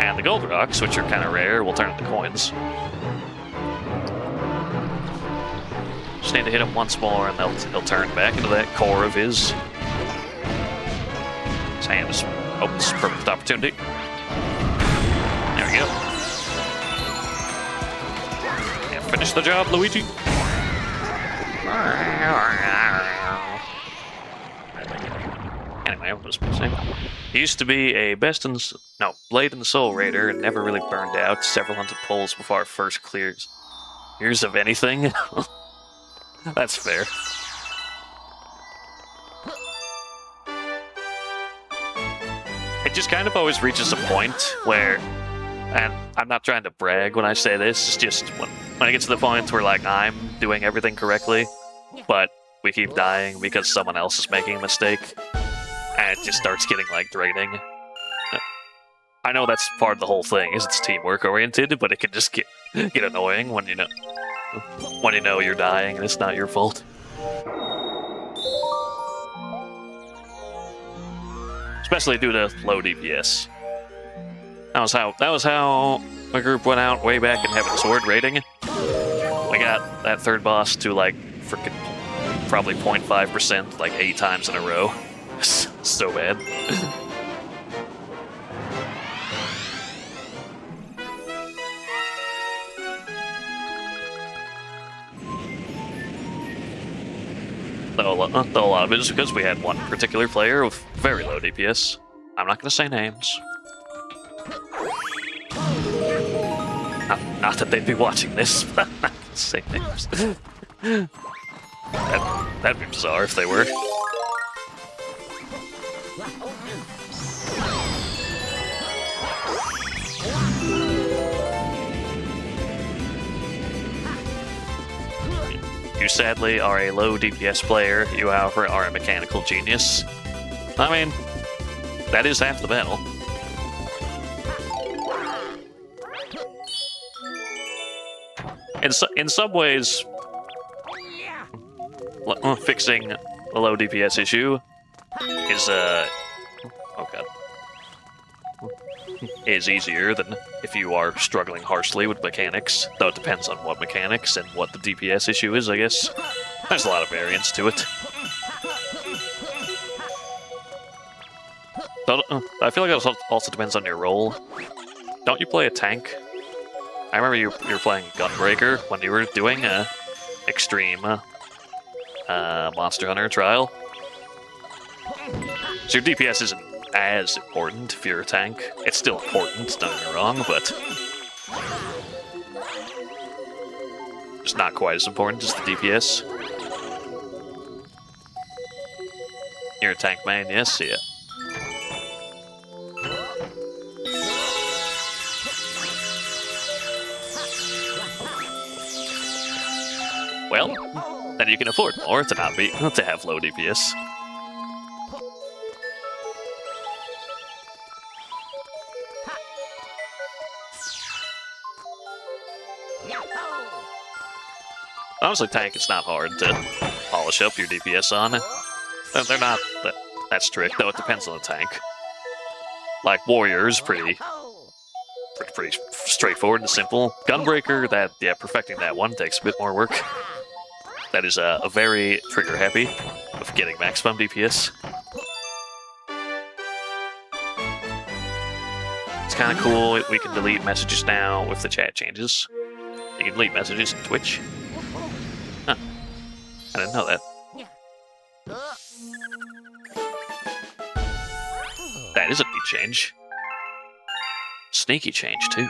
And the gold rocks, which are kind of rare, will turn into coins. Just need to hit him once more, and he'll turn back into that core of his. His hand is... Oh, this is a perfect opportunity. There we go. Yeah, finish the job, Luigi. Anyway, what was I saying? He used to be a Blade in the Soul Raider, and never really burned out. Several hundred pulls before our first clears. Years of anything? That's fair. It just kind of always reaches a point where, and I'm not trying to brag when I say this, it's just when I get to the point where, like, I'm doing everything correctly, but we keep dying because someone else is making a mistake, and it just starts getting, like, draining. I know that's part of the whole thing, is it's teamwork oriented, but it can just get annoying when you know you're dying and it's not your fault. Especially due to low DPS. That was how my group went out way back in Heaven's Sword rating. We got that third boss to, like, freaking probably 0.5%, like 8 times in a row. So bad. Though a lot of it is because we had one particular player with very low DPS. I'm not going to say names. Not that they'd be watching this, but I'm not going to say names. That'd be bizarre if they were. You sadly are a low DPS player. You, however, are a mechanical genius. I mean, that is half the battle. In some ways, fixing a low DPS issue is is easier than if you are struggling harshly with mechanics, though it depends on what mechanics and what the DPS issue is, I guess. There's a lot of variance to it. I feel like it also depends on your role. Don't you play a tank? I remember you were playing Gunbreaker when you were doing a extreme Monster Hunter trial. So your DPS isn't as important if you're a tank. It's still important, don't get me wrong, but it's not quite as important as the DPS. You're a tank main, yes? Yeah. Well, then you can afford more to have low DPS. Honestly, tank, it's not hard to polish up your DPS on. They're not that strict, though it depends on the tank. Like, Warrior's pretty straightforward and simple. Gunbreaker, perfecting that one takes a bit more work. That is a very trigger-happy of getting maximum DPS. It's kind of cool, we can delete messages now with the chat changes. You can delete messages in Twitch. Huh. I didn't know that. That is a neat change. Sneaky change, too.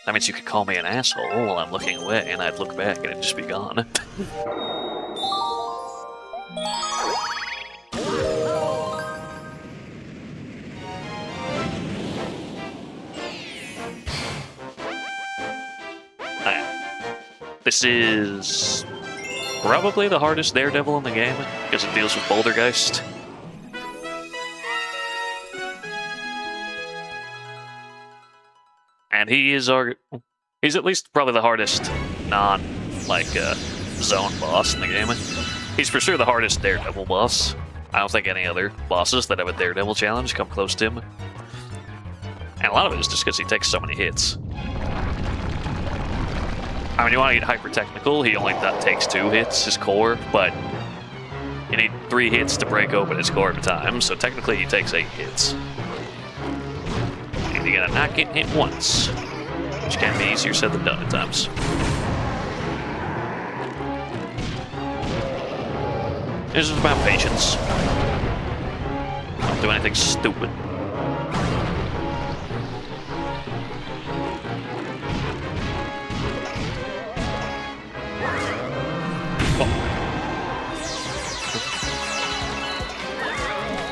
That means you could call me an asshole while I'm looking away, and I'd look back and it'd just be gone. This is probably the hardest Daredevil in the game, because it deals with Bouldergeist. And he's at least probably the hardest zone boss in the game. He's for sure the hardest Daredevil boss. I don't think any other bosses that have a Daredevil challenge come close to him. And a lot of it is just because he takes so many hits. I mean, you want to get hyper-technical, he only takes 2 hits, his core, but you need 3 hits to break open his core at a time, so technically he takes 8 hits. And you gotta not get hit once, which can be easier said than done at times. This is about patience. Don't do anything stupid.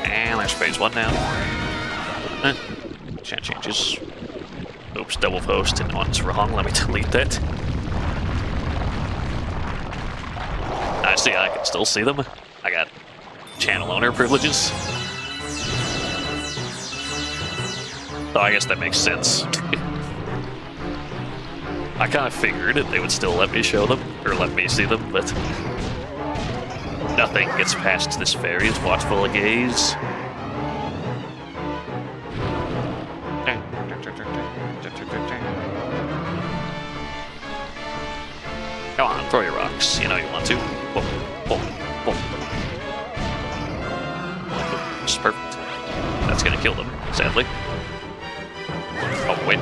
And there's phase 1 now. Chat changes. Oops, double post and one's wrong. Let me delete that. I see, I can still see them. I got channel owner privileges. So I guess that makes sense. I kind of figured they would still let me show them, or let me see them, but nothing gets past this fairy's watchful gaze. Come on, throw your rocks. You know you want to. Boom, boom, boom. It's perfect. That's gonna kill them, sadly. Oh, wait.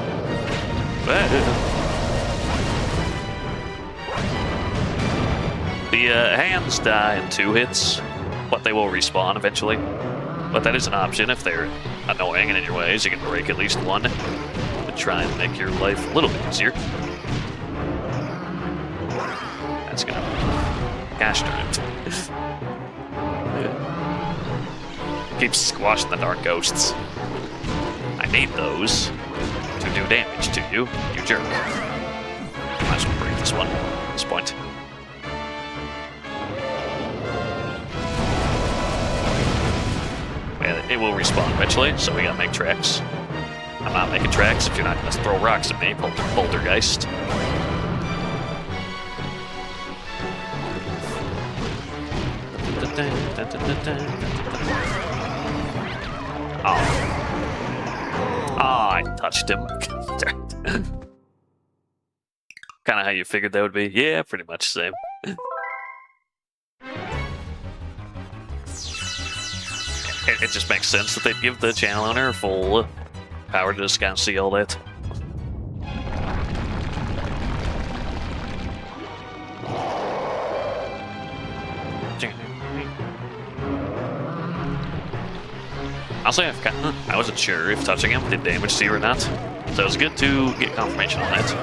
The hands die in 2 hits, but they will respawn eventually. But that is an option if they're annoying and in your ways. You can break at least one to try and make your life a little bit easier. That's gonna... Gosh darn it. Keep squashing the dark ghosts. I need those to do damage to you, you jerk. Might as well break this one at this point. Yeah, it will respawn eventually, so we gotta make tracks. I'm not making tracks if you're not gonna throw rocks at me, poltergeist. Oh. Oh, I touched him. Kind of how you figured that would be. Yeah, pretty much the same. It just makes sense that they'd give the channel owner full power to just kind of see all that. I'll say I wasn't sure if touching him did damage to you or not, so it was good to get confirmation on that.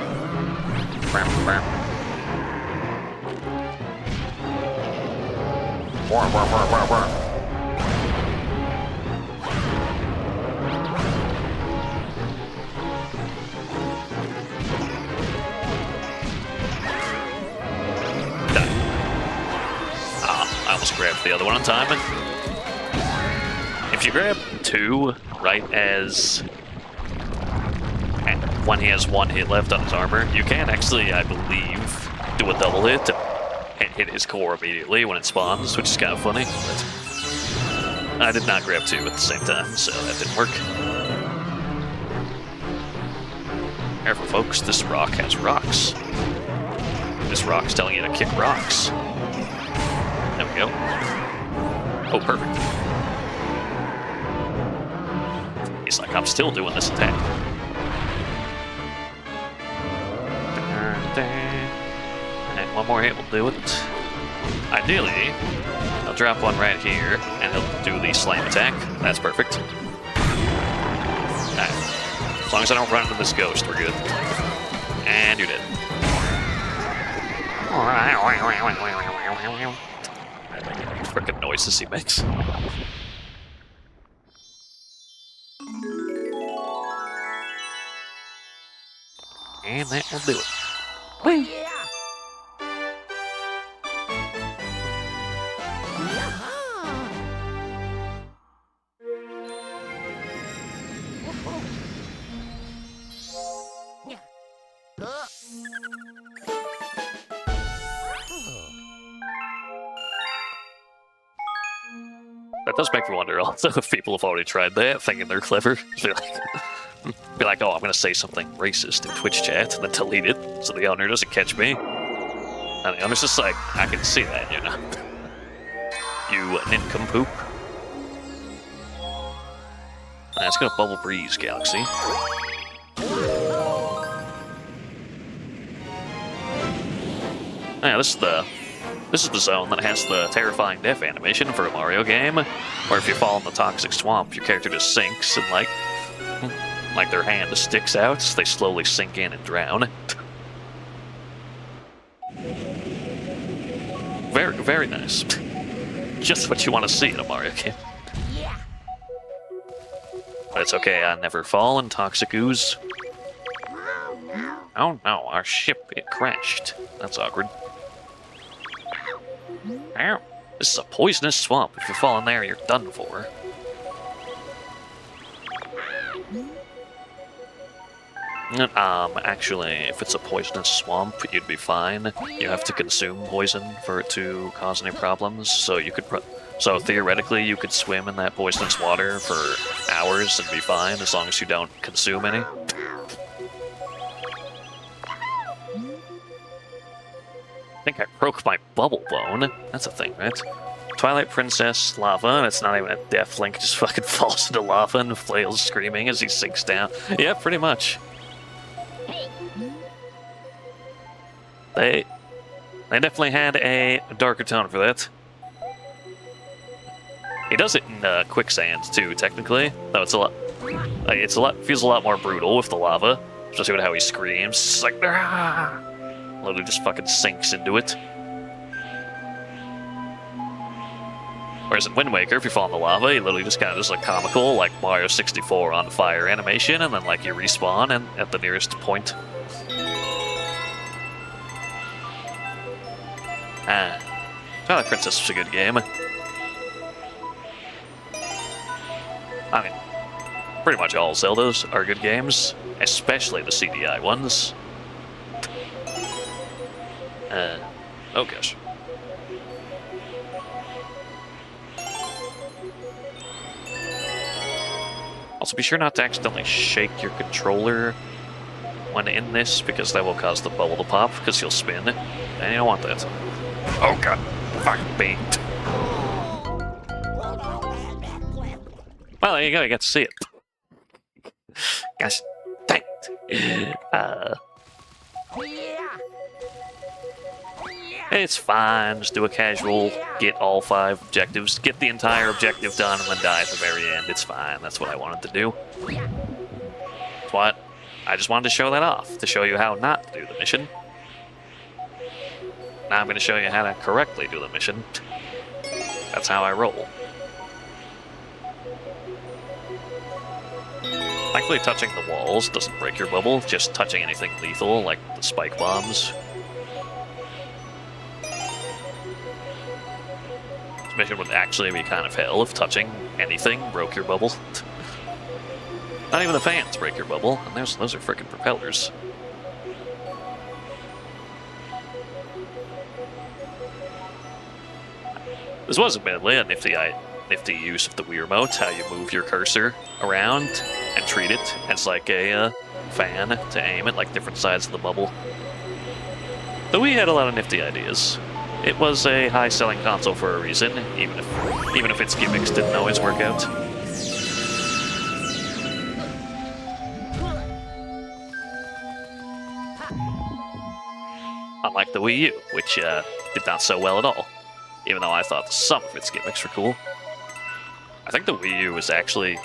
I almost grabbed the other one on time. If you grab 2 right as when he has 1 hit left on his armor, you can actually, I believe, do a double hit and hit his core immediately when it spawns, which is kind of funny. But I did not grab 2 at the same time, so that didn't work. Careful, folks, this rock has rocks. This rock's telling you to kick rocks. There we go. Oh, perfect. He's like, I'm still doing this attack. And one more hit will do it. Ideally, I'll drop one right here, and he'll do the slam attack. That's perfect. Alright. As long as I don't run into this ghost, we're good. And you're dead. Frickin' noises he makes. And that will do it. Whee! Yeah. That does make me wonder also if people have already tried that, thinking they're clever. Be like, oh, I'm gonna say something racist in Twitch chat, and then delete it, so the owner doesn't catch me. And the owner's just like, I can see that, you know. You nincompoop. Let's go Bubble Breeze Galaxy. Yeah, this is the zone that has the terrifying death animation for a Mario game, where if you fall in the toxic swamp, your character just sinks and like their hand sticks out, so they slowly sink in and drown. Very, very nice. Just what you want to see in a Mario game. Yeah. But it's okay, I never fall in toxic ooze. Oh no, our ship, it crashed. That's awkward. Ow. This is a poisonous swamp. If you fall in there, you're done for. Actually, if it's a poisonous swamp, you'd be fine. You have to consume poison for it to cause any problems, so you could so theoretically you could swim in that poisonous water for hours and be fine as long as you don't consume any. I think I broke my bubble bone. That's a thing, right? Twilight Princess, lava, and it's not even a death. Link just fucking falls into lava and flails screaming as he sinks down. Yeah, pretty much. They definitely had a darker tone for that. He does it in quicksand too, technically. Though it's a lot, feels a lot more brutal with the lava, especially with how he screams. It's like, ah! Literally just fucking sinks into it. Whereas in Wind Waker, if you fall in the lava, you literally just kind of does a comical, like Mario 64 on fire animation, and then like you respawn and at the nearest point. Twilight Princess was a good game. I mean, pretty much all Zeldas are good games, especially the CDI ones. Oh gosh. Also, be sure not to accidentally shake your controller when in this, because that will cause the bubble to pop, because you'll spin, and you don't want that. Oh god, fucking bait. Well, there you go, you got to see it. Gosh, dang it. It's fine, just do a casual, get all 5 objectives, get the entire objective done, and then die at the very end. It's fine, that's what I wanted to do. That's what I just wanted to show that off, to show you how not to do the mission. Now I'm going to show you how to correctly do the mission. That's how I roll. Thankfully, touching the walls doesn't break your bubble, just touching anything lethal, like the spike bombs. This mission would actually be kind of hell if touching anything broke your bubble. Not even the fans break your bubble, and those are frickin' propellers. This was admittedly a nifty use of the Wii Remote, how you move your cursor around and treat it as like a fan to aim at like different sides of the bubble. The Wii had a lot of nifty ideas. It was a high-selling console for a reason, even if its gimmicks didn't always work out. Unlike the Wii U, which did not so well at all, even though I thought some of its gimmicks were cool. I think the Wii U was actually,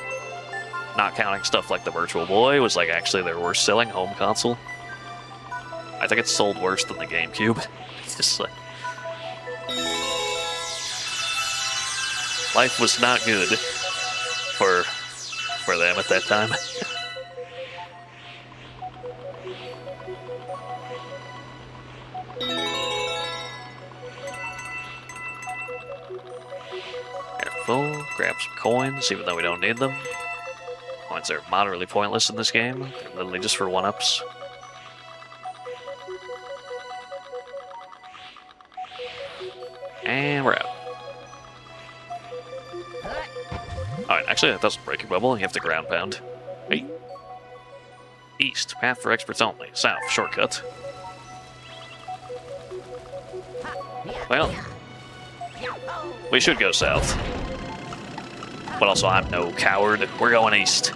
not counting stuff like the Virtual Boy, was like actually their worst selling home console. I think it sold worse than the GameCube. It's just like, life was not good for them at that time. Careful, grab some coins, even though we don't need them. Coins are moderately pointless in this game. They're literally just for one-ups. And we're out. Alright, actually that doesn't break your bubble, you have to ground pound. Hey. East, path for experts only. South, shortcut. Well, we should go south. But also, I'm no coward. We're going east.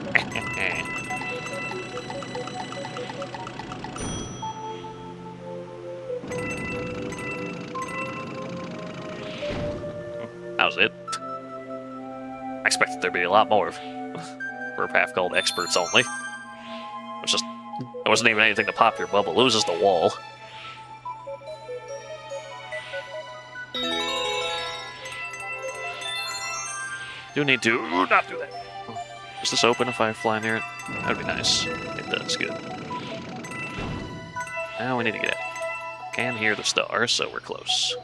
That was it. I expected there'd be a lot more for a path called Experts Only. It was just, there wasn't even anything to pop your bubble, it was just a wall. Do need to not do that. Does this open if I fly near it? That'd be nice. It does, good. Now we need to get out. Can hear the stars, so we're close.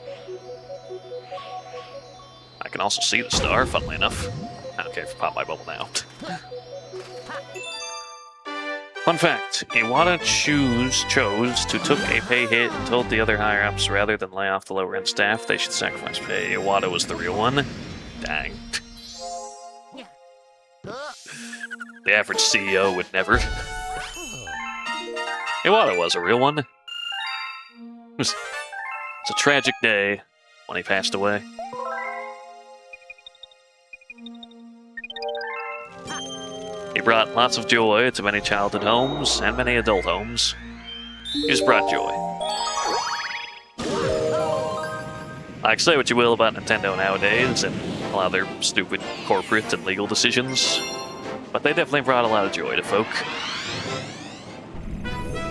can also see the star, funnily enough. I don't care if I pop my bubble now. Fun fact, Iwata chose to took a pay hit and told the other higher-ups rather than lay off the lower-end staff, they should sacrifice pay. Iwata was the real one. Dang. The average CEO would never. Iwata was a real one. It's a tragic day when he passed away. He brought lots of joy to many childhood homes and many adult homes. He just brought joy. Like, say what you will about Nintendo nowadays and a lot of their stupid corporate and legal decisions, but they definitely brought a lot of joy to folk.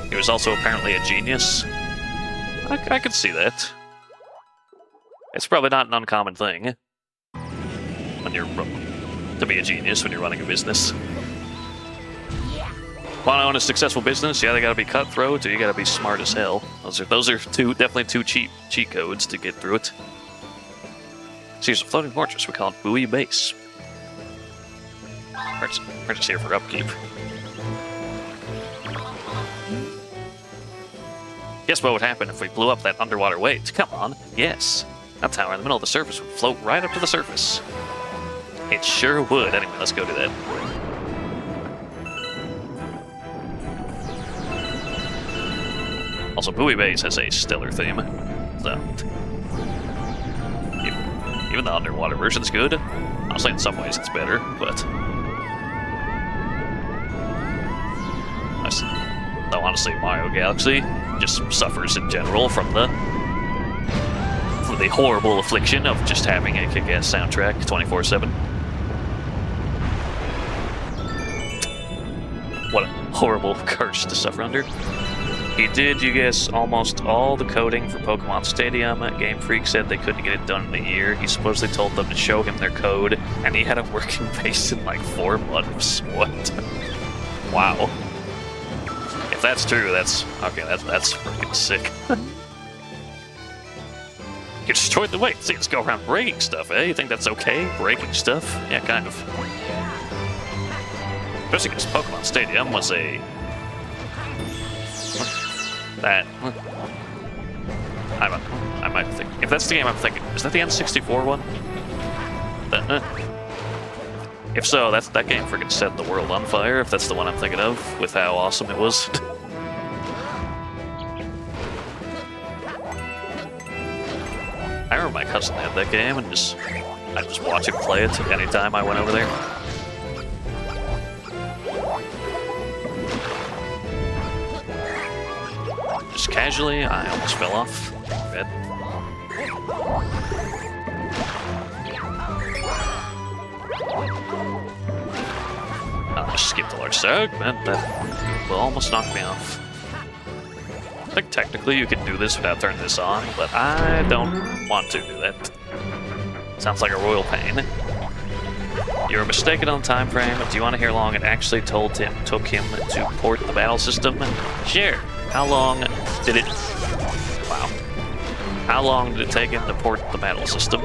He was also apparently a genius. I could see that. It's probably not an uncommon thing when you're to be a genius when you're running a business. Want to own a successful business? You either gotta be cutthroat or you gotta be smart as hell. Those are definitely two cheat codes to get through it. So here's a floating fortress. We call it Buoy Base. We're just here for upkeep. Guess what would happen if we blew up that underwater weight? Come on, yes. That tower in the middle of the surface would float right up to the surface. It sure would. Anyway, let's go do that. Also, Buoy Base has a stellar theme. So, even the underwater version's good. Honestly, in some ways it's better, but though honestly, Mario Galaxy just suffers in general from the horrible affliction of just having a kick-ass soundtrack 24/7. What a horrible curse to suffer under. He did, you guess, almost all the coding for Pokemon Stadium. Game Freak said they couldn't get it done in a year. He supposedly told them to show him their code, and he had a working base in like 4 months. What? Wow. If that's true, that's freaking sick. You destroyed the weight. See, let's go around breaking stuff, eh? You think that's okay? Breaking stuff? Yeah, kind of. Especially because Pokemon Stadium was a... That... I might think... If that's the game I'm thinking... Is that the N64 one? If so, that game freaking set the world on fire, if that's the one I'm thinking of, with how awesome it was. I remember my cousin had that game, and I'd just watch him play it anytime I went over there. Just casually, I almost fell off. Bed. I skipped a large segment, that will almost knock me off. I think technically you can do this without turning this on, but I don't want to do that. Sounds like a royal pain. You were mistaken on the time frame, but do you want to hear how long it actually took him to port the battle system? Sure. How long did it... Wow. How long did it take him to port the battle system?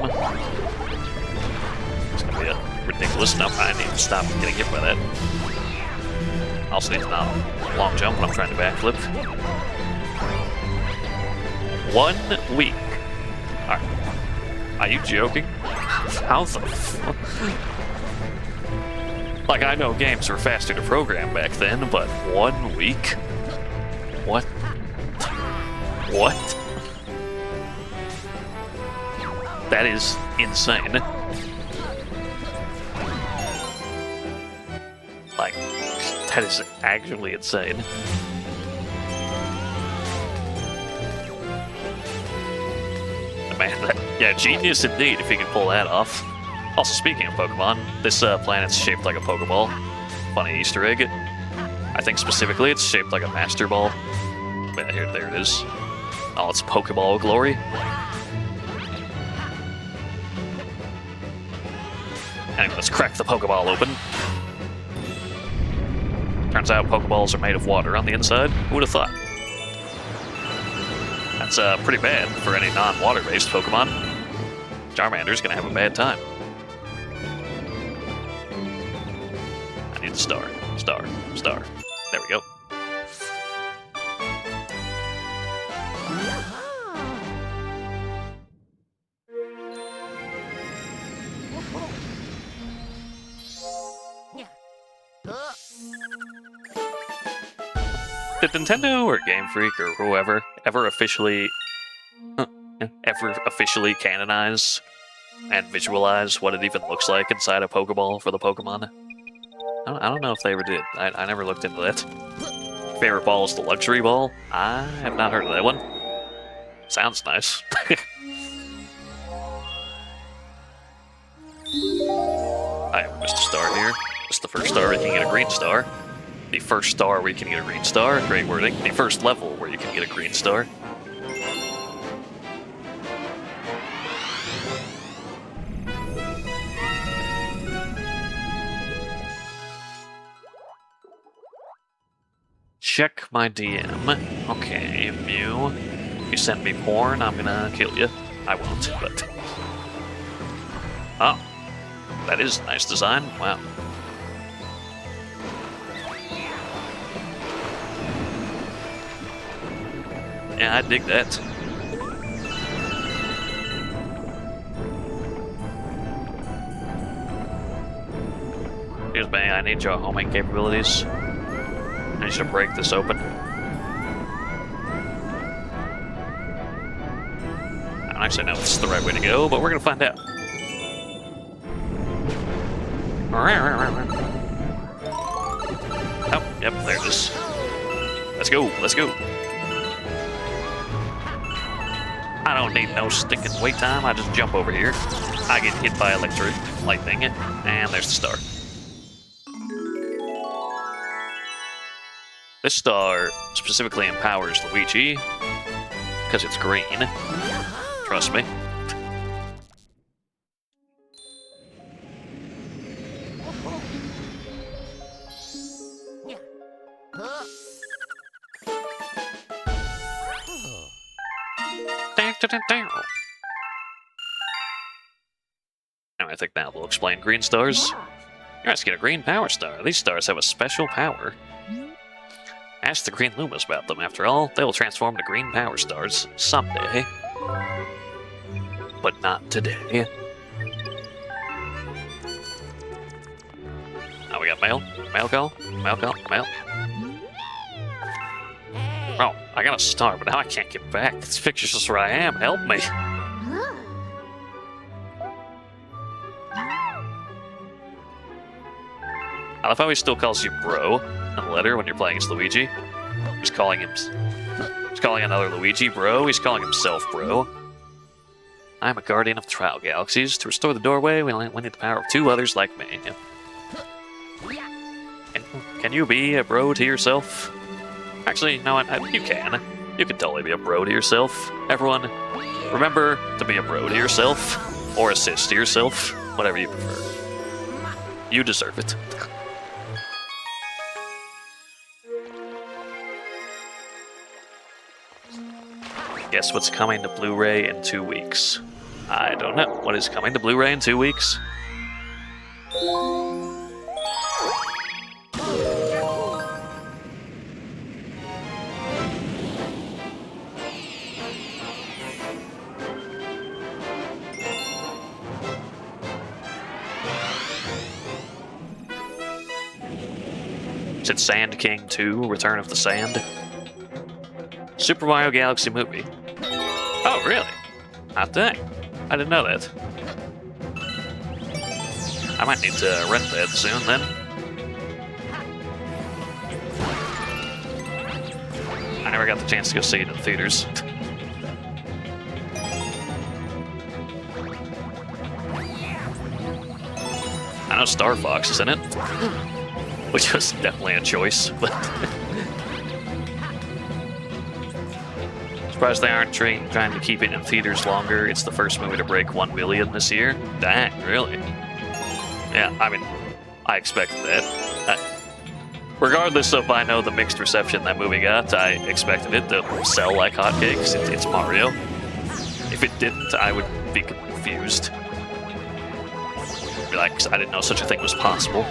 It's gonna be a ridiculous enough. I need to stop getting hit by that. Also need to not long jump when I'm trying to backflip. 1 week. Are you joking? How the fuck? Like, I know games were faster to program back then, but 1 week? What? What? That is insane. Like, that is actually insane. Man, yeah, genius indeed if he can pull that off. Also, speaking of Pokemon, this planet's shaped like a Pokeball. Funny Easter egg. I think specifically it's shaped like a Master Ball. Yeah, there it is. Oh, it's Pokeball glory. Anyway, let's crack the Pokeball open. Turns out Pokeballs are made of water on the inside. Who would have thought? That's pretty bad for any non-water-based Pokemon. Charmander's gonna have a bad time. I need a star. Star. Star. There we go. Did Nintendo or Game Freak or whoever ever officially canonize and visualize what it even looks like inside a Pokeball for the Pokemon? I don't know if they ever did. I never looked into that. Favorite ball is the Luxury Ball? I have not heard of that one. Sounds nice. I have missed a star here. It's the first star where you can get a green star. The first star where you can get a green star. Great wording. The first level where you can get a green star. Check my DM. Okay, Mew. You send me porn, I'm gonna kill you. I won't, but... Oh. That is a nice design. Wow. Yeah, I dig that. Excuse me, I need your homing capabilities. I need you to break this open. I don't actually know if this is the right way to go, but we're gonna find out. Oh, yep, there it is. Let's go, let's go. I don't need no stinking wait time, I just jump over here. I get hit by electric lightning, and there's the star. This star specifically empowers Luigi, because it's green. Trust me. And I think now we'll explain green stars. You're asking a green power star. These stars have a special power. Ask the green Lumas about them. After all, they will transform to green power stars someday. But not today. Oh, we got mail? Mail call? Mail call? Mail? Oh, I got a star, but now I can't get back. This picture's just where I am. Help me. I love how he still calls you bro in the letter when you're playing as Luigi. He's calling another Luigi bro. He's calling himself bro. I'm a guardian of the Trial Galaxies. To restore the doorway, we need the power of two others like me. Can you be a bro to yourself? Actually, no, you can. You can totally be a bro to yourself. Everyone, remember to be a bro to yourself, or a sis to yourself, whatever you prefer. You deserve it. Guess what's coming to Blu-ray in 2 weeks? I don't know. What is coming to Blu-ray in 2 weeks? Is it Sand King 2, Return of the Sand? Super Mario Galaxy movie. Oh, really? Ah, dang. I didn't know that. I might need to rent that soon, then. I never got the chance to go see it in theaters. I know Star Fox is in it, which was definitely a choice, but... Surprised they aren't trying to keep it in theaters longer. It's the first movie to break 1 billion this year. Dang, really? Yeah, I mean, I expected that. Regardless of, I know, the mixed reception that movie got, I expected it to sell like hotcakes. It's Mario. If it didn't, I would be confused. Be like, 'cause I didn't know such a thing was possible.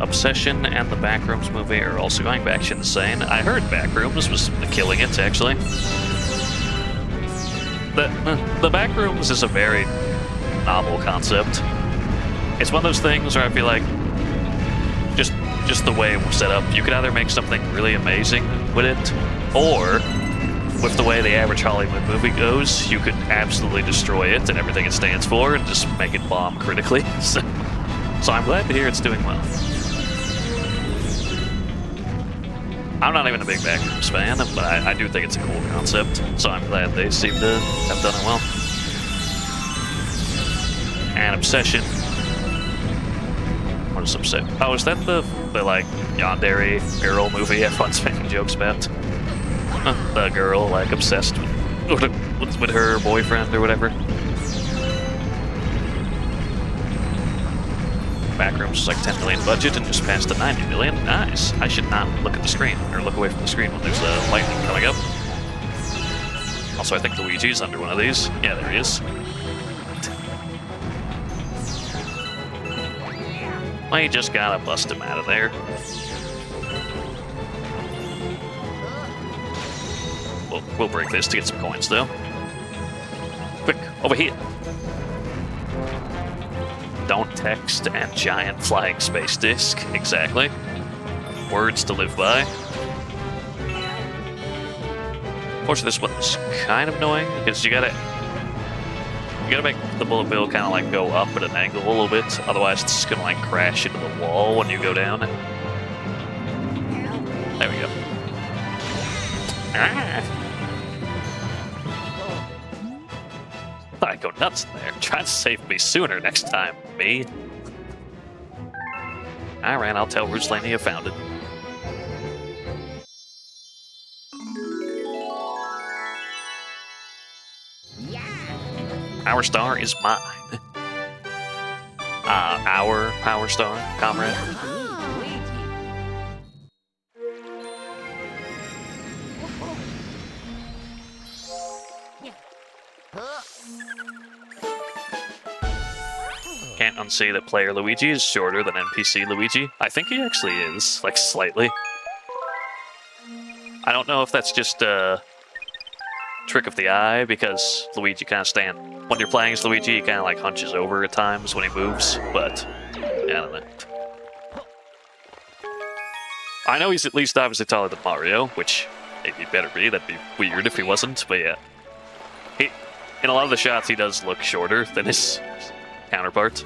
Obsession and the Backrooms movie are also going back insane. I heard Backrooms was killing it, actually. The Backrooms is a very novel concept. It's one of those things where I feel like just the way it was set up, you could either make something really amazing with it, or with the way the average Hollywood movie goes, you could absolutely destroy it and everything it stands for and just make it bomb critically. So I'm glad to hear it's doing well. I'm not even a big Backrooms fan, but I do think it's a cool concept, so I'm glad they seem to have done it well. And Obsession. What is Obsession? Oh, is that the like, yandere girl movie everyone's making jokes about? The girl, like, obsessed with her boyfriend or whatever. Backrooms is like 10 million budget and just passed the 90 million. Nice. I should not look at the screen, or look away from the screen when there's lightning coming up. Also, I think Luigi's under one of these. Yeah, there he is. Well, you just gotta bust him out of there. We'll break this to get some coins, though. Quick, over here. Don't text and giant flying space disc. Exactly. Words to live by. Unfortunately, this one's kind of annoying because you gotta make the bullet bill kind of like go up at an angle a little bit. Otherwise, it's just gonna like crash into the wall when you go down. There we go. Ah. I go nuts in there. Try to save me sooner next time, me. Alright, I'll tell Ruslaney you found it. Our star is mine. Our power star, comrade. Can't unsee that player Luigi is shorter than NPC Luigi. I think he actually is, like, slightly. I don't know if that's just a trick of the eye, because Luigi kind of when you're playing as Luigi, he kind of like hunches over at times when he moves, but yeah, I don't know. I know he's at least obviously taller than Mario, which he better be. That'd be weird if he wasn't, but yeah. In a lot of the shots, he does look shorter than his counterpart.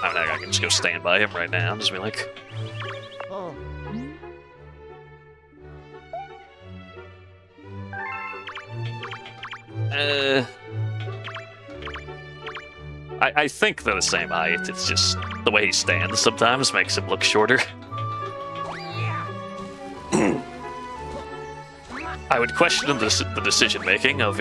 I mean, I can just go stand by him right now and just be like... Oh. I think they're the same height, it's just the way he stands sometimes makes him look shorter. I would question the decision-making of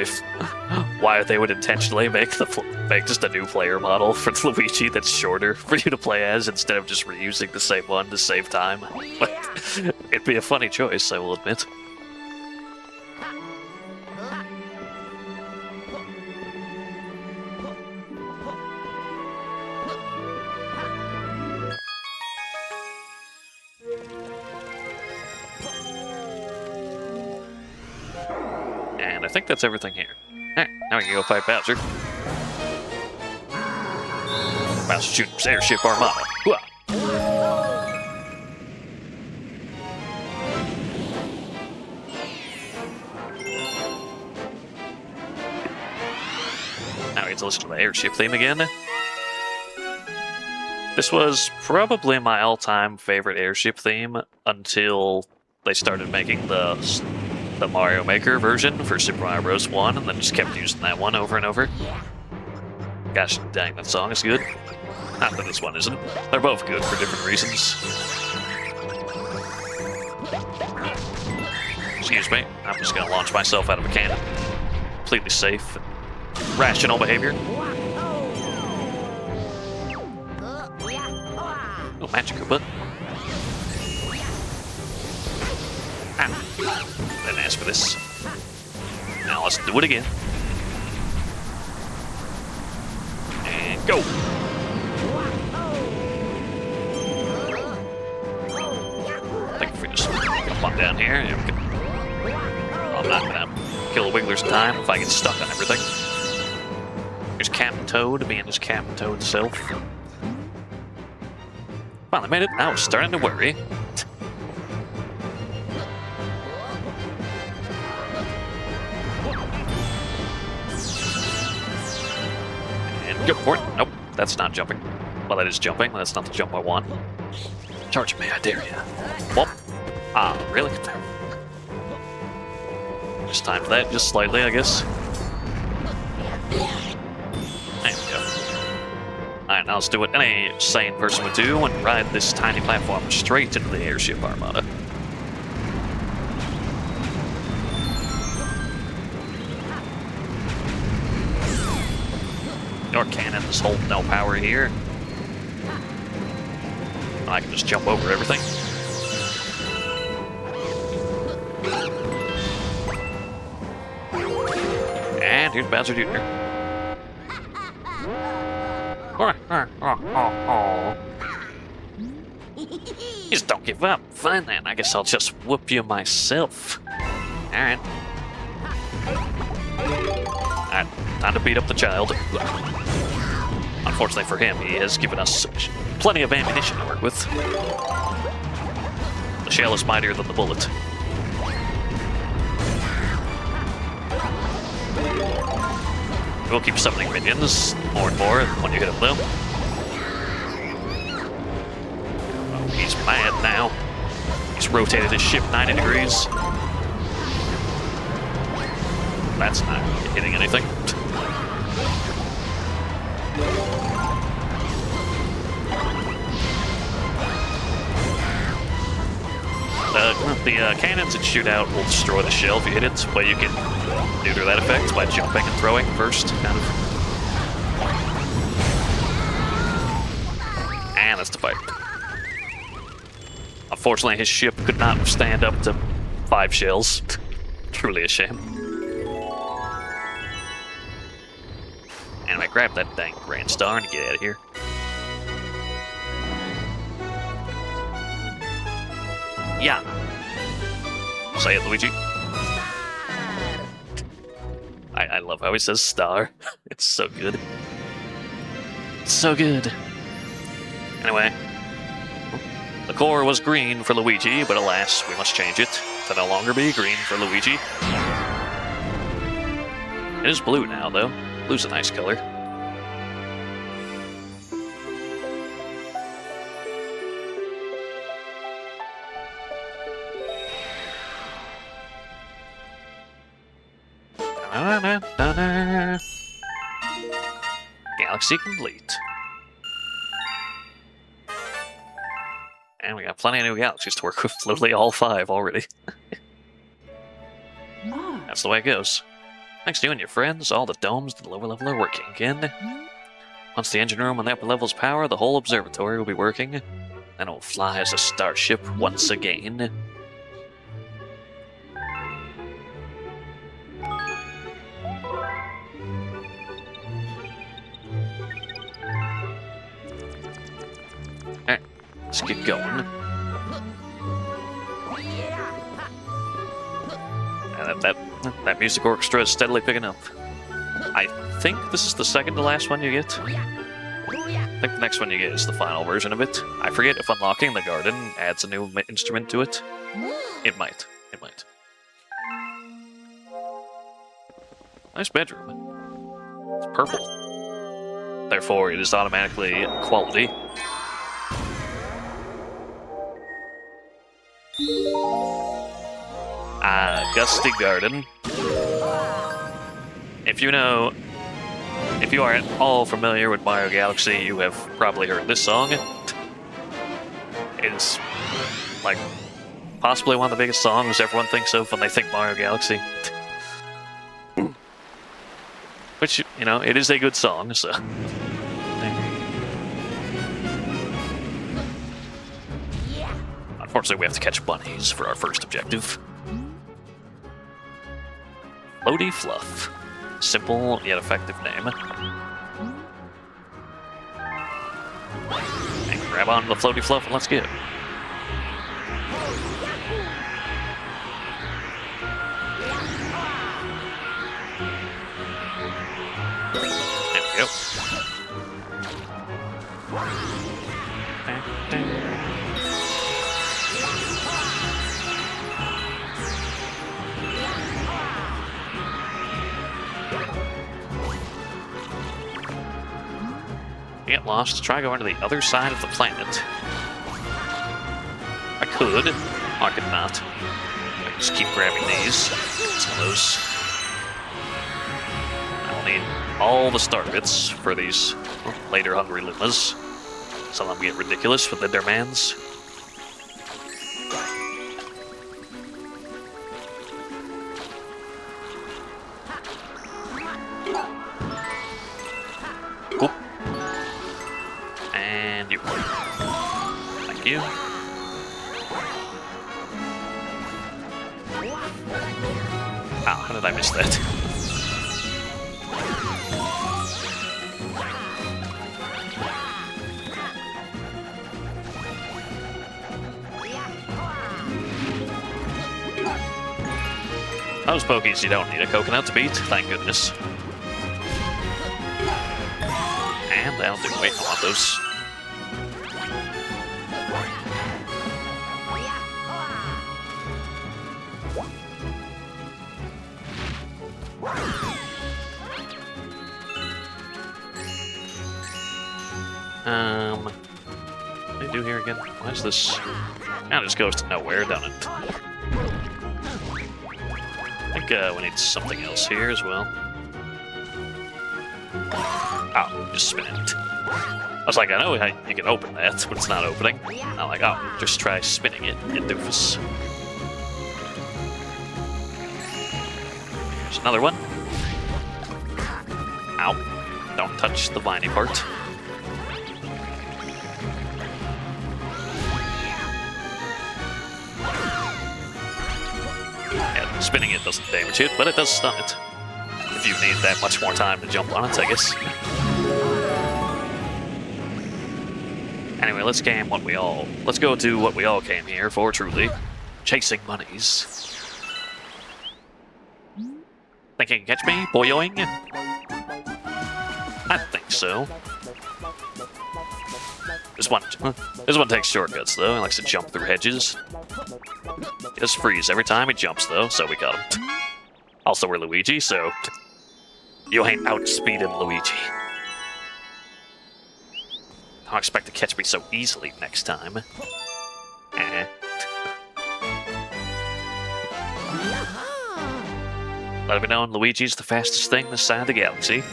why they would intentionally make just a new player model for Luigi that's shorter for you to play as instead of just reusing the same one to save time. But it'd be a funny choice, I will admit. And I think that's everything here. Alright, now we can go fight Bowser. Bowser shooting his airship armada. Hooah! Now we get to listen to the airship theme again. This was probably my all-time favorite airship theme until they started making the Mario Maker version for Super Mario Bros. 1, and then just kept using that one over and over. Gosh dang, that song is good. Not that this one isn't. They're both good for different reasons. Excuse me, I'm just gonna launch myself out of a cannon. Completely safe and rational behavior. Oh, Magic Koopa. Ah, didn't ask for this. Now let's do it again. And go! I think if we just jump on down here, and we can... I'm not gonna kill the Wiggler's time if I get stuck on everything. Here's Captain Toad being his Captain Toad self. Finally made it. Now we're starting to worry. And go for it. Nope, that's not jumping. Well, that is jumping. That's not the jump I want. Charge me, I dare you. Whoop. Ah, really? Just time for that, just slightly, I guess. There we go. Alright, now let's do what any sane person would do and ride this tiny platform straight into the airship armada. Your cannons hold no power here. I can just jump over everything. And here's Bowser Jr. Just don't give up. Fine then, I guess I'll just whoop you myself. Alright. Alright, time to beat up the child. Unfortunately for him, he has given us plenty of ammunition to work with. The shell is mightier than the bullet. We'll keep summoning minions more and more when you hit them, though. Oh, he's mad now. He's rotated his ship 90 degrees. That's not hitting anything. The cannons that shoot out will destroy the shell if you hit it, but you can neuter that effect by jumping and throwing first, kind of. And that's the fight. Unfortunately, his ship could not stand up to 5 shells. Truly a shame. Anyway, grab that dang Grand Star and get out of here. Yeah. Say it, Luigi. I love how he says star. It's so good. So good. Anyway. The core was green for Luigi, but alas, we must change it to no longer be green for Luigi. It is blue now, though. Blue's a nice color. Galaxy complete. And we got plenty of new galaxies to work with, literally all 5 already. That's the way it goes. Thanks to you and your friends, all the domes to the lower level are working again. Once the engine room on the upper level's power, the whole observatory will be working. Then it will fly as a starship once again. Alright, let's get going. And that music orchestra is steadily picking up. I think this is the second to last one you get. I think the next one you get is the final version of it. I forget if unlocking the garden adds a new instrument to it. It might. It might. Nice bedroom. It's purple. Therefore, it is automatically quality. Gusty Garden. If you are at all familiar with Mario Galaxy, you have probably heard this song. It's like possibly one of the biggest songs everyone thinks of when they think Mario Galaxy. Which, you know, it is a good song, so. Unfortunately, we have to catch bunnies for our first objective. Floaty Fluff. Simple yet effective name. And grab onto the Floaty Fluff and let's go. There we go. Get lost, try going to the other side of the planet. I could, or I could not. I can just keep grabbing these. Some of those. I'll need all the star bits for these later hungry Lumas. Some of them get ridiculous with their demands. Cool. And you. Thank you. Wow, how did I miss that? Those pokies, you don't need a coconut to beat, thank goodness. And that'll do. Wait, I want those. What do they do here again? Why is this? Now it just goes to nowhere, doesn't it? I think we need something else here as well. Oh, just spin it. I was like, I know you can open that, but it's not opening. I'm like, oh, just try spinning it, you doofus. There's another one. Ow. Don't touch the viney part. Yeah, spinning it doesn't damage it, but it does stun it. If you need that much more time to jump on it, I guess. Anyway, let's go to what we all came here for, truly. Chasing bunnies. Think you can catch me, boyoing? I think so. This one takes shortcuts, though. He likes to jump through hedges. He does freeze every time he jumps, though, so we got him. Also, we're Luigi, so you ain't outspeeding Luigi. Don't expect to catch me so easily next time. Let it be known, Luigi's the fastest thing this side of the galaxy.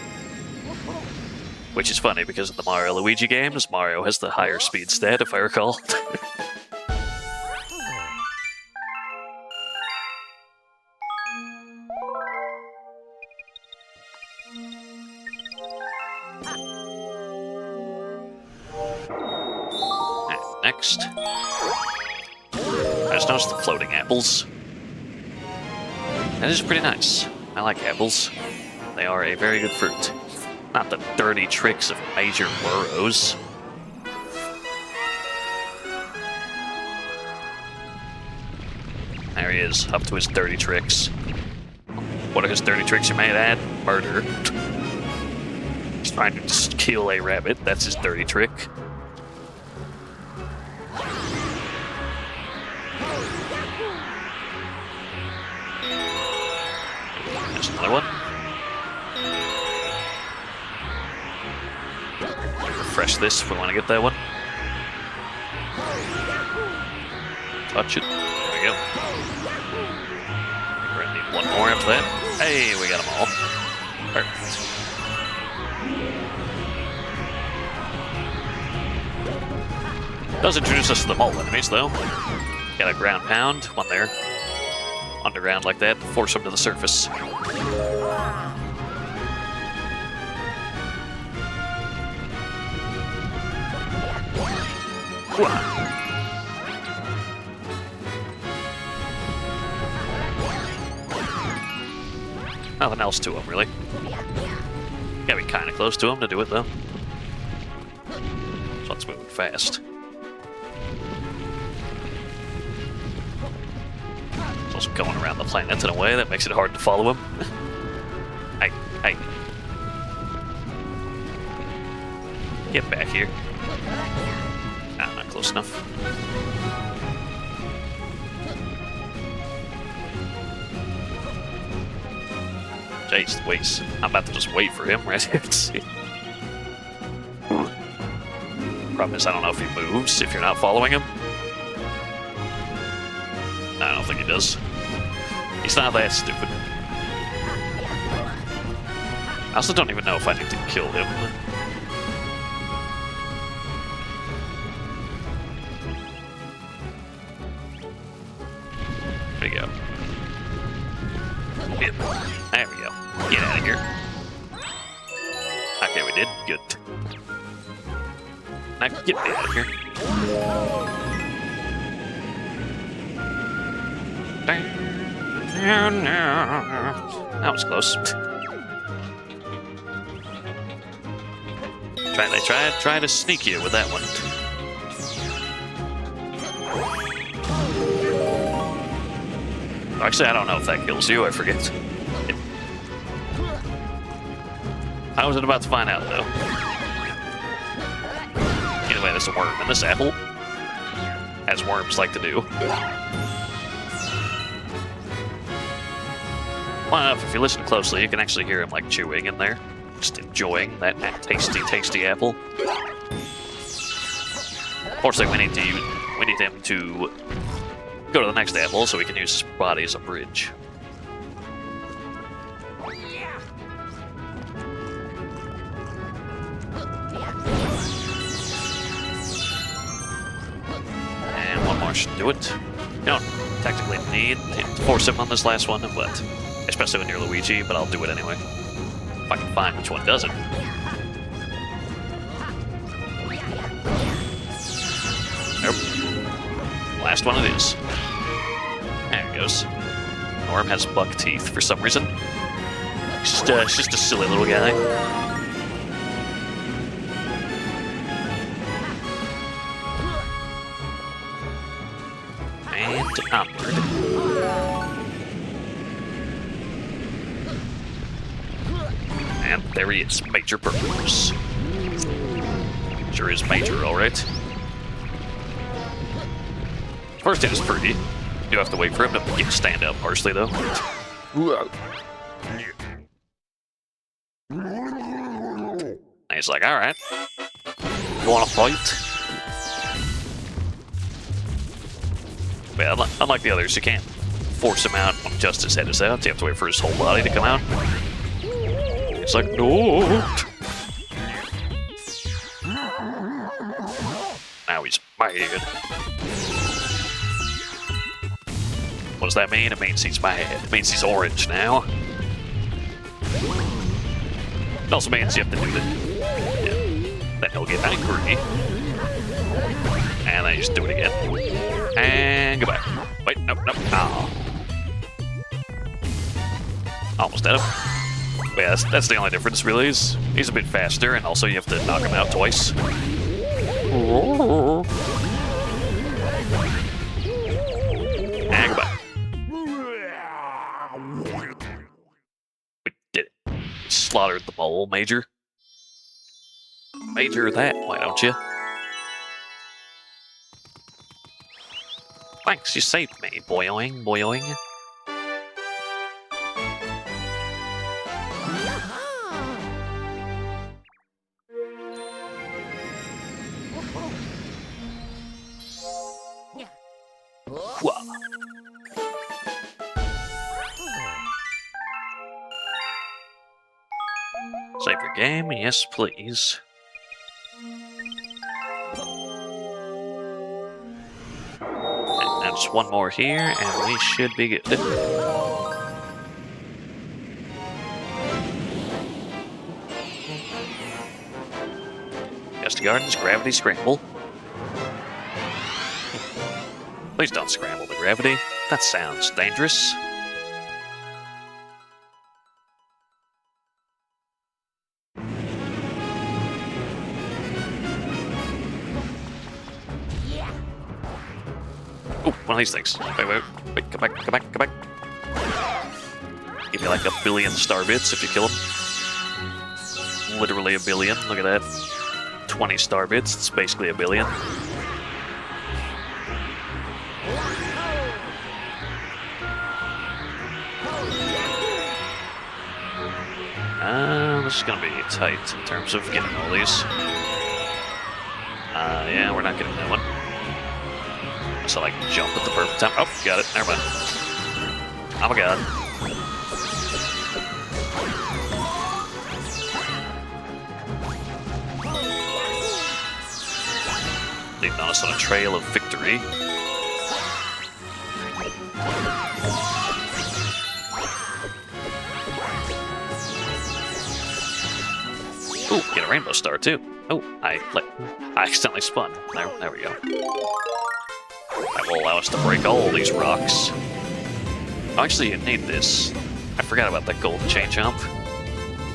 Which is funny, because in the Mario Luigi games, Mario has the higher speed stat, if I recall. And next. I just noticed the floating apples. That is pretty nice. I like apples. They are a very good fruit. Not the dirty tricks of Major Burrows. There he is, up to his dirty tricks. What are his dirty tricks, you may add? Murder. He's trying to just kill a rabbit. That's his dirty trick. There's another one. Refresh this if we want to get that one. Touch it. There we go. We're gonna need one more after that. Hey, we got them all. Perfect. Does introduce us to the mole enemies, though. Got a ground pound when they're underground like that, force them to the surface. Nothing else to him, really. Gotta be kind of close to him to do it, though. So let's move fast. It's also going around the planet in a way that makes it hard to follow him. Hey, hey. Get back here. Nah, not close enough. Jeez, wait. I'm about to just wait for him right here. Problem is, I don't know if he moves if you're not following him. I don't think he does. He's not that stupid. I also don't even know if I need to kill him. There you go. Yep. There we go. Get out of here. Okay, we did. Good. Now get me out of here. That was close. Try to sneak you with that one. Actually, I don't know if that kills you. I forget. I wasn't about to find out, though. Anyway, there's a worm in this apple, as worms like to do. Well enough, if you listen closely, you can actually hear him like chewing in there, just enjoying that tasty, tasty apple. Fortunately, we need him to go to the next apple so we can use his body as a bridge. And one more should do it. You don't technically need to force him on this last one, but especially when you're Luigi, but I'll do it anyway. If I can find which one doesn't. Nope. Last one it is. There it goes. Worm has buck teeth for some reason. It's just a silly little guy. And onward. And there he is, Major Purpose. Sure is major, alright. First hit is pretty. You do have to wait for him to get stand up partially, though. And he's like, alright. You wanna fight? But yeah, unlike the others, you can't force him out when just his head is out. You have to wait for his whole body to come out. It's like, no! Now he's mad. What does that mean? It means he's mad. It means he's orange now. It also means you have to do the... Yeah. Then he'll get angry. And then you just do it again. And goodbye. Wait, nope. Oh. Almost at him. But yeah, that's the only difference, really. He's a bit faster, and also you have to knock him out twice. And goodbye. We did it. Slaughtered the mole, Major. Major that, why don't you? Thanks, you saved me, boyoing, boyoing. Save your game, yes please. And just one more here, and we should be good. Gusty Gardens, Gravity Scramble. Please don't scramble the gravity. That sounds dangerous. one of these things. Wait, come back, come back, come back. Give me like 1 billion star bits if you kill him. Literally 1 billion, look at that. 20 star bits, it's basically 1 billion. This is gonna be tight in terms of getting all these. Yeah, we're not getting that one. So I can jump at the perfect time. Oh, got it. Never mind. Oh my god. Leading us on a trail of victory. Ooh, get a rainbow star too. Oh, I accidentally spun. There we go. That will allow us to break all these rocks. Oh, actually, you need this. I forgot about that golden chain jump.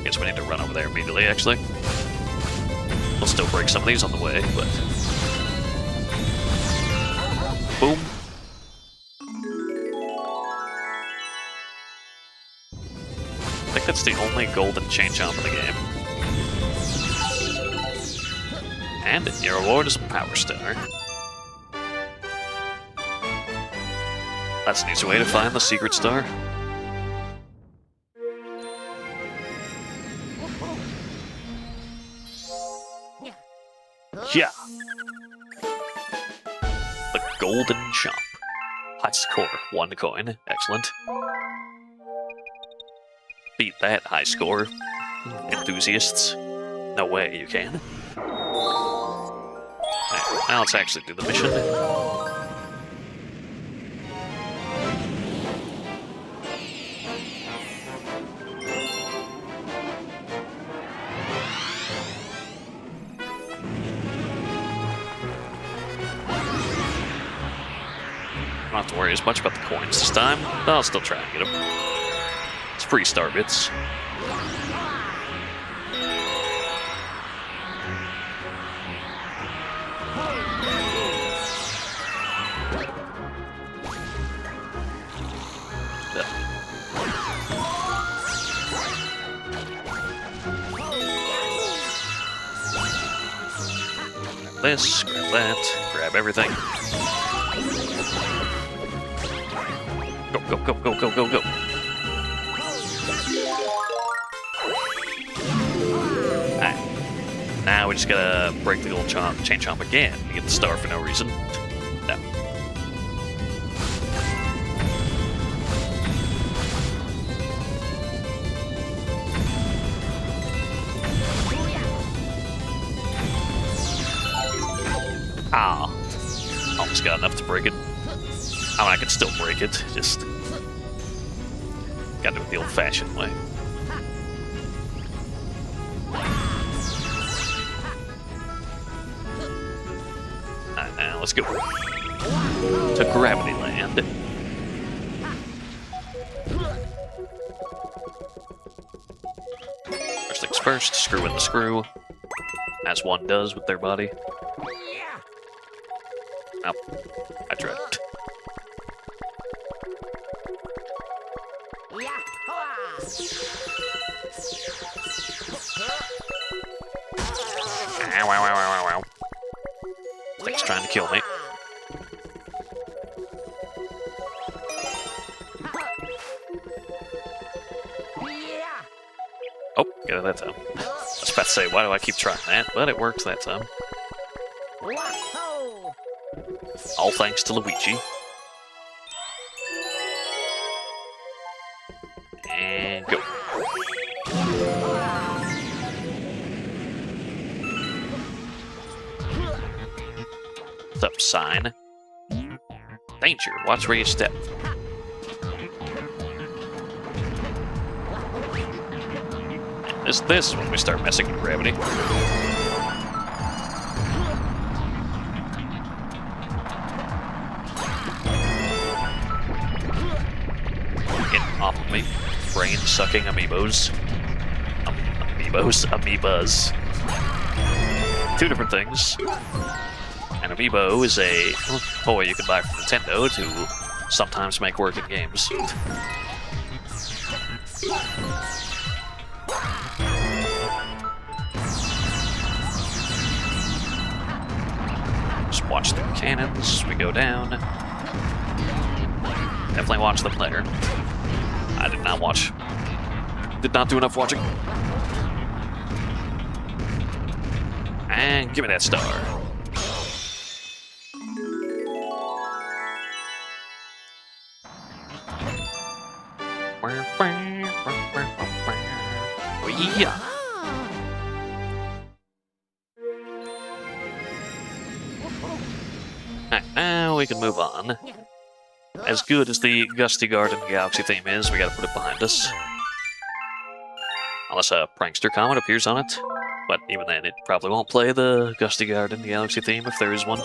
Guess we need to run over there immediately, actually. We'll still break some of these on the way, but... Boom. I think that's the only golden chain jump in the game. And your reward is a power star. That's an easy way to find the secret star. Yeah. The golden jump. High score, 1 coin. Excellent. Beat that high score, enthusiasts. No way you can. Right, now let's actually do the mission. Don't have to worry as much about the coins this time, but I'll still try and get them. It's free star bits. Grab this, grab that, grab everything. Go, go, go, go, go, go, go. Alright. Now we just gotta break the gold chain chomp again to get the star for no reason. No. Ah. Almost got enough to break it. I mean, I can still break it, just gotta do it the old-fashioned way. Alright, now let's go to Gravity Land. First things first, screw in the screw, as one does with their body. Oh, I dread it. Ow, ow, ow, ow, ow. Thing's trying to kill me. Oh, got it that time. I was about to say, why do I keep trying that? But it works that time. All thanks to Luigi. And go. What's up, sign? Danger, watch where you step. This is when we start messing with gravity. Get off of me. Brain-sucking amiibos. Amoebas. Two different things. An amiibo is a toy you can buy from Nintendo to sometimes make work in games. Just watch the cannons as we go down. Definitely watch them later. I did not watch. Did not do enough watching. And give me that star. Oh, yeah. Alright, now we can move on. As good as the Gusty Garden Galaxy theme is, we gotta put it behind us. Unless a prankster comet appears on it. But even then, it probably won't play the Gusty Garden Galaxy theme if there is one.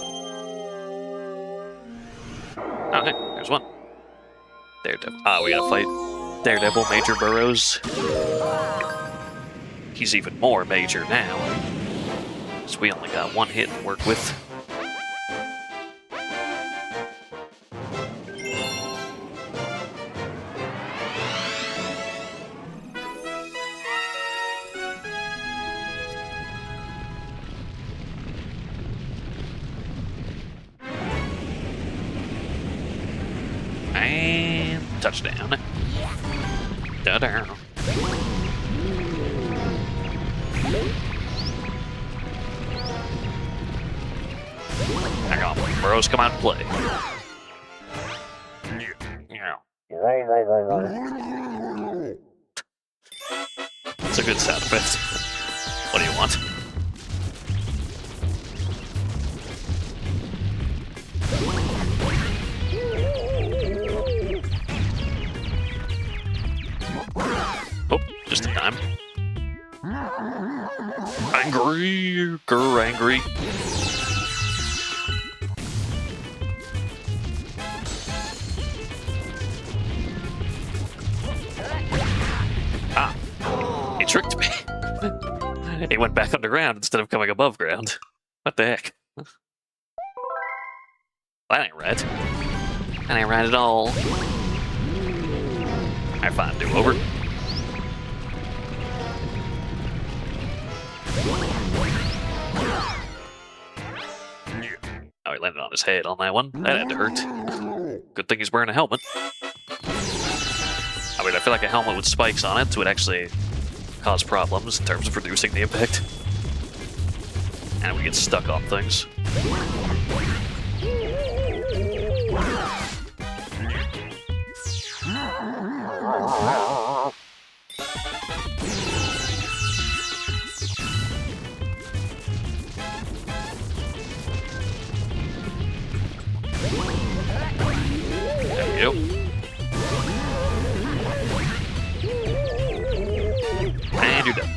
Oh, hey, there's one. Daredevil. Ah, we gotta fight Daredevil Major Burrows. He's even more major now. So we only got one hit to work with. And touchdown. Da-da. Hang on, Burrows, come out and play. It's a good sound effect. What do you want? Oh, just in time. Angry, grr, angry. Ah, he tricked me. He went back underground instead of coming above ground. What the heck? That ain't right. That ain't right at all. I find do over. Oh, he landed on his head on that one. That had to hurt. Good thing he's wearing a helmet. I mean, I feel like a helmet with spikes on it would actually cause problems in terms of reducing the impact. And we get stuck on things. There we go. And you're done.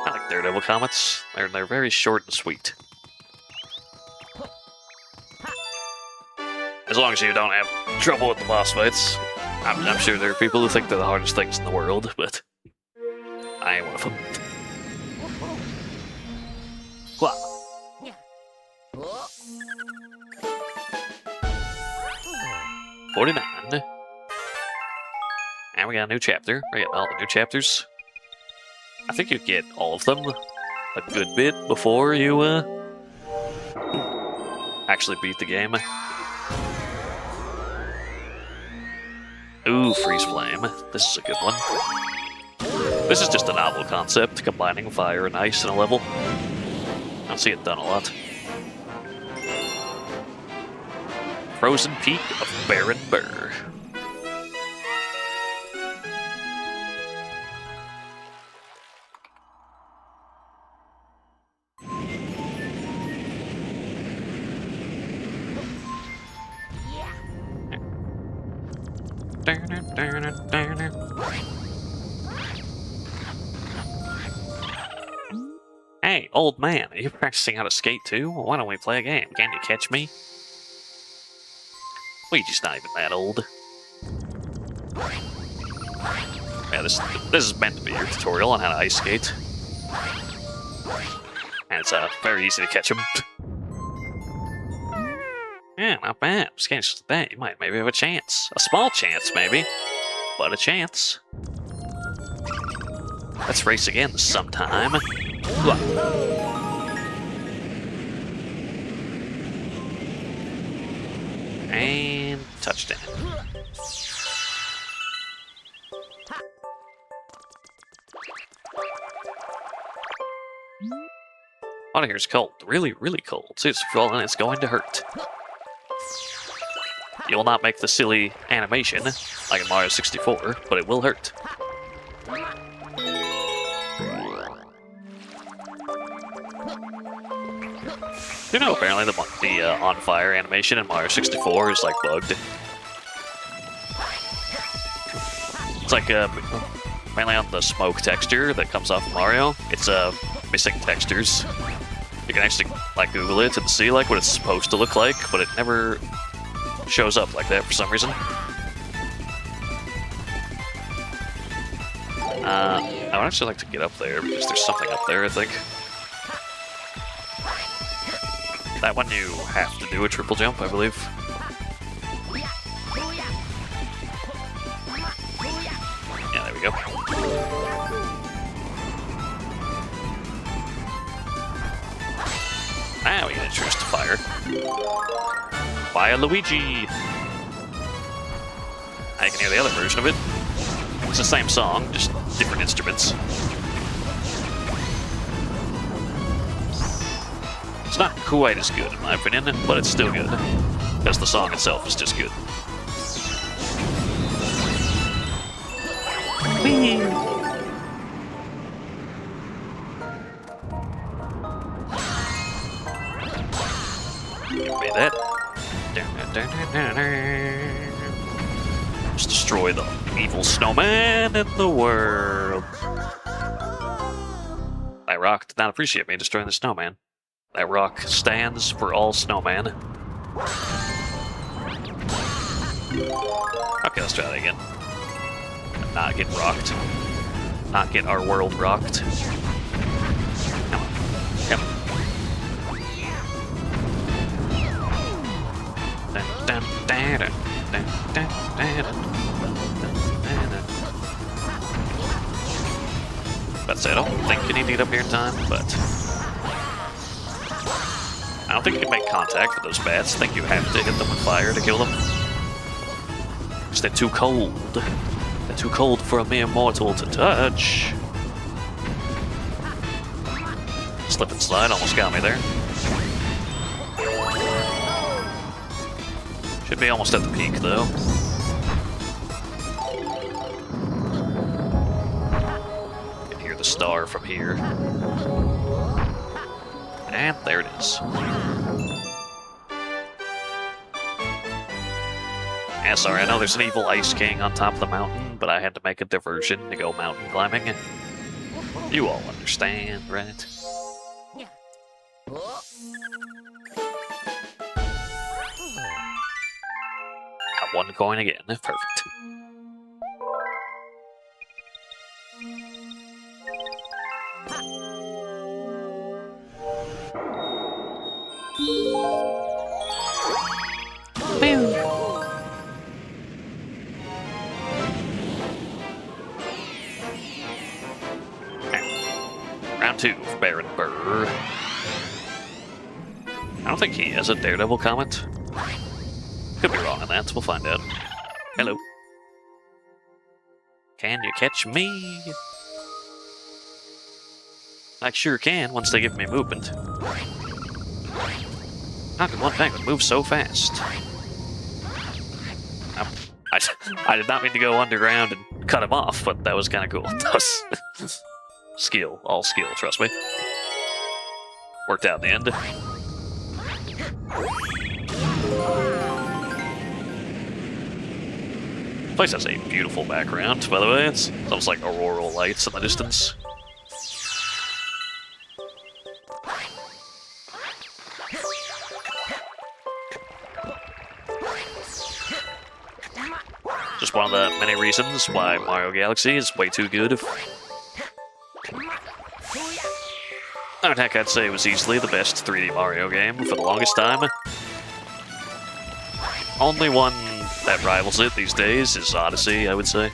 I like Daredevil comets. They're very short and sweet. As long as you don't have trouble with the boss fights. I'm sure there are people who think they're the hardest things in the world, but I ain't one of them. Wow. 49. And we got a new chapter. We're getting all the new chapters. I think you get all of them a good bit before you actually beat the game. Ooh, freeze flame. This is a good one. This is just a novel concept, combining fire and ice in a level. I don't see it done a lot. Frozen Peak of Baron Burr. Hey, old man, are you practicing how to skate too? Well, why don't we play a game? Can you catch me? Luigi's not even that old. Yeah, this is meant to be your tutorial on how to ice skate. And it's very easy to catch them. Yeah, not bad. Skating just that, you might maybe have a chance. A small chance, maybe. But a chance. Let's race again sometime. And touchdown. Water here is cold. Really, really cold. So it's falling, it's going to hurt. You will not make the silly animation like in Mario 64, but it will hurt. You know, apparently the on fire animation in Mario 64 is like bugged. It's like mainly on the smoke texture that comes off Mario. It's missing textures. You can actually like Google it and see like what it's supposed to look like, but it never shows up like that for some reason. I would actually like to get up there because there's something up there, I think. That one you have to do a triple jump, I believe. Yeah, there we go. Now we get introduced to fire. By a Luigi! I can hear the other version of it. It's the same song, just different instruments. It's not quite as good in my opinion, but it's still good. Because the song itself is just good. Whee! Give me that. Just destroy the evil snowman in the world. That rock did not appreciate me destroying the snowman. That rock stands for all snowman. Okay, let's try that again. Not get rocked. Not get our world rocked. Come on. Come on. Dun, dun, dun, dun, dun, dun, dun, dun, dun. That's it. I don't think you need to get up here in time, but I don't think you can make contact with those bats. I think you have to hit them with fire to kill them. Because they're too cold. They're too cold for a mere mortal to touch. Slip and slide almost got me there. Should be almost at the peak, though. Can hear the star from here. And there it is. Yeah, sorry, I know there's an evil Ice King on top of the mountain, but I had to make a diversion to go mountain climbing. You all understand, right? Got one coin again. Perfect. Round 2 for Baron Burr. I don't think he has a Daredevil comment. Could be wrong on that, we'll find out. Hello. Can you catch me? I sure can, once they give me movement. How could one penguin move so fast? I did not mean to go underground and cut him off, but that was kind of cool. That was skill, all skill, trust me. Worked out in the end. The place has a beautiful background, by the way. It's almost like auroral lights in the distance. Just one of the many reasons why Mario Galaxy is way too good. Oh, heck, I'd say it was easily the best 3D Mario game for the longest time. Only one that rivals it these days is Odyssey, I would say.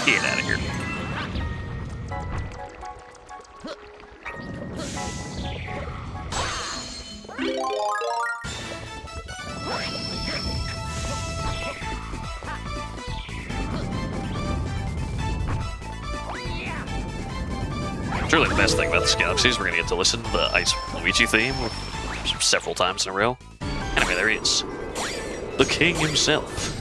Get out of here. Truly the best thing about this galaxy is we're gonna get to listen to the Ice Luigi theme several times in a row. Anyway, there he is. The king himself.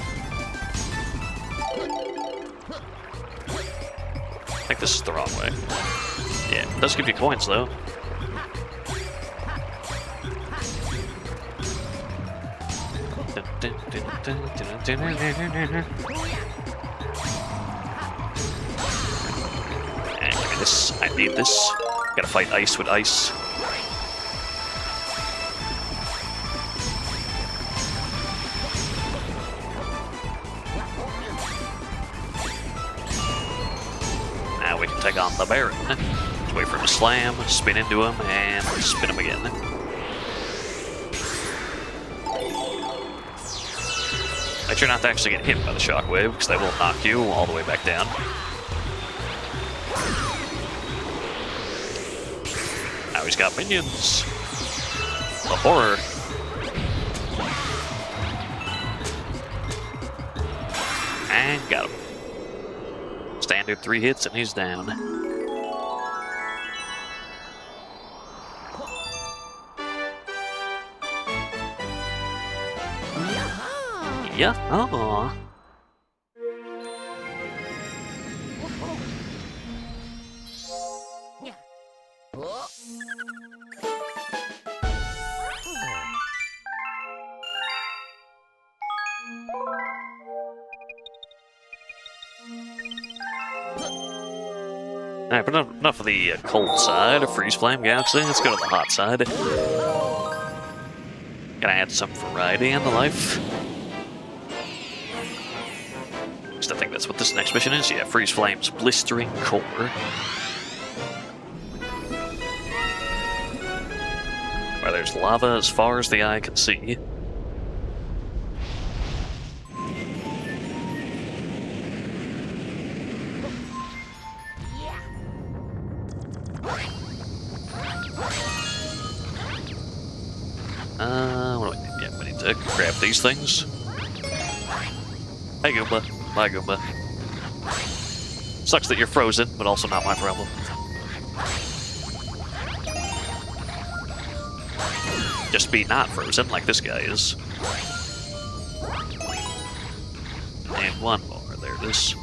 I think this is the wrong way. Yeah, it does give you coins though. And give me this. I need this. Gotta fight ice with ice. Now we can take on the Baron. Just wait for him to slam, spin into him, and spin him again. Make sure not to actually get hit by the shockwave, because that will knock you all the way back down. Now he's got minions. The horror. And got him. Standard 3 hits and he's down. Yeah. Oh. Alright, but enough of the cold side of Freeze Flame Galaxy. Let's go to the hot side. Gotta add some variety in the life. At least I think that's what this next mission is. Yeah, Freeze Flame's Blistering Core. Where there's lava as far as the eye can see. What do we need? Yeah, we need to grab these things. Hey, Goomba. Bye, Goomba. Sucks that you're frozen, but also not my problem. Just be not frozen, like this guy is. And one more. There it is.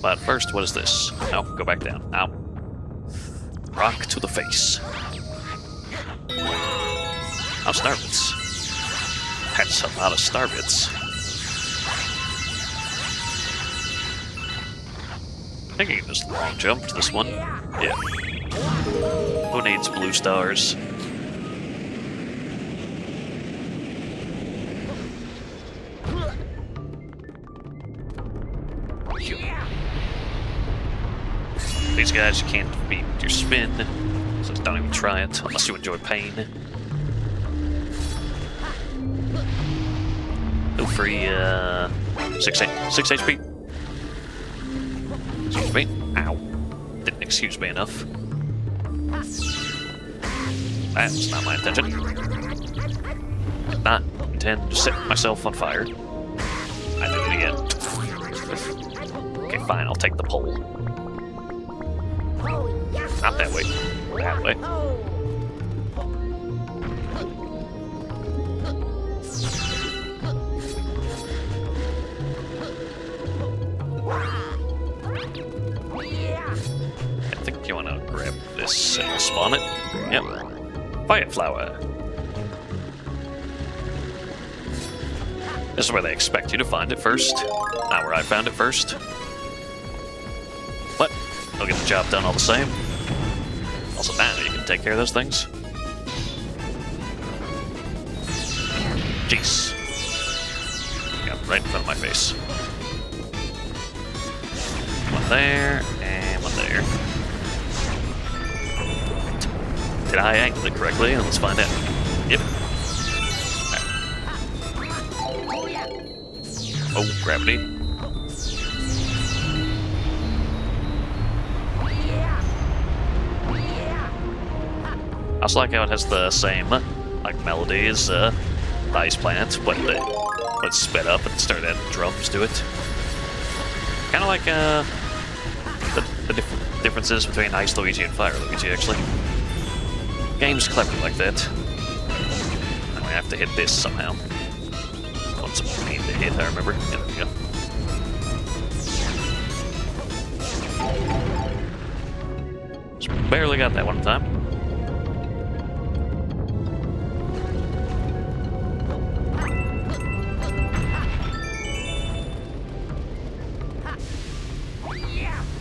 But first, what is this? No, go back down. Ow. Rock to the face. Oh, Starbits. That's a lot of Starbits. I think you can just long jump to this one. Yeah. Who needs blue stars? These guys you can't beat your spin, so don't even try it unless you enjoy pain. No free 6 HP. Excuse me. Ow. Didn't excuse me enough. That's not my intention. Did not intend to set myself on fire. I did it again. Okay, fine, I'll take the pole. Not that way. That way. I think you want to grab this and spawn it. Yep. Fire flower. This is where they expect you to find it first. Not where I found it first. But they'll get the job done all the same. Also, now you can take care of those things. Jeez. Got right in front of my face. One there, and one there. Did I angle it correctly? Let's find out. Yep. Oh, gravity. I also like how it has the same like melody as Ice Planet, but it's sped up and started adding drums to it. Kind of like the differences between Ice Luigi and Fire Luigi, actually. Game's clever like that. And we have to hit this somehow. What's a pain to hit, I remember. Yeah, there we go. Just barely got that one time.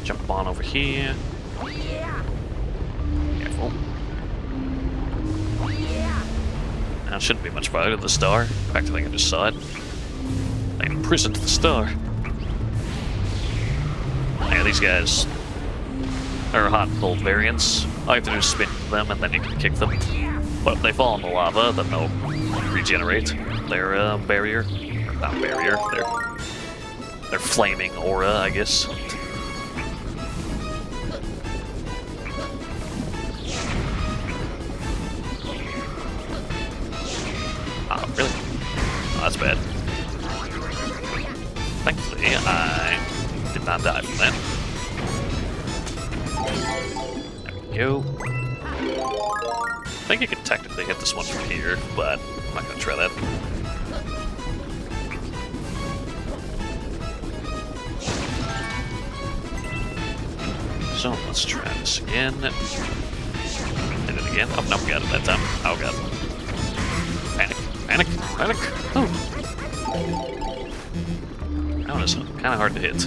Jump on over here. Careful. Now it shouldn't be much farther to the star. In fact, I think I just saw it. I imprisoned the star. Yeah, these guys are hot and cold variants. All you have to do is spin them and then you can kick them. But if they fall in the lava, then they'll regenerate their barrier. Or not barrier, their flaming aura, I guess. Oh, really? Oh, that's bad. Thankfully, I did not die from that. There we go. I think you can technically hit this one from here, but I'm not going to try that. So, let's try this again. Hit it again. Oh, no, got it that time. Oh, god. Panic. Panic! Panic! Oh! That one is kind of hard to hit.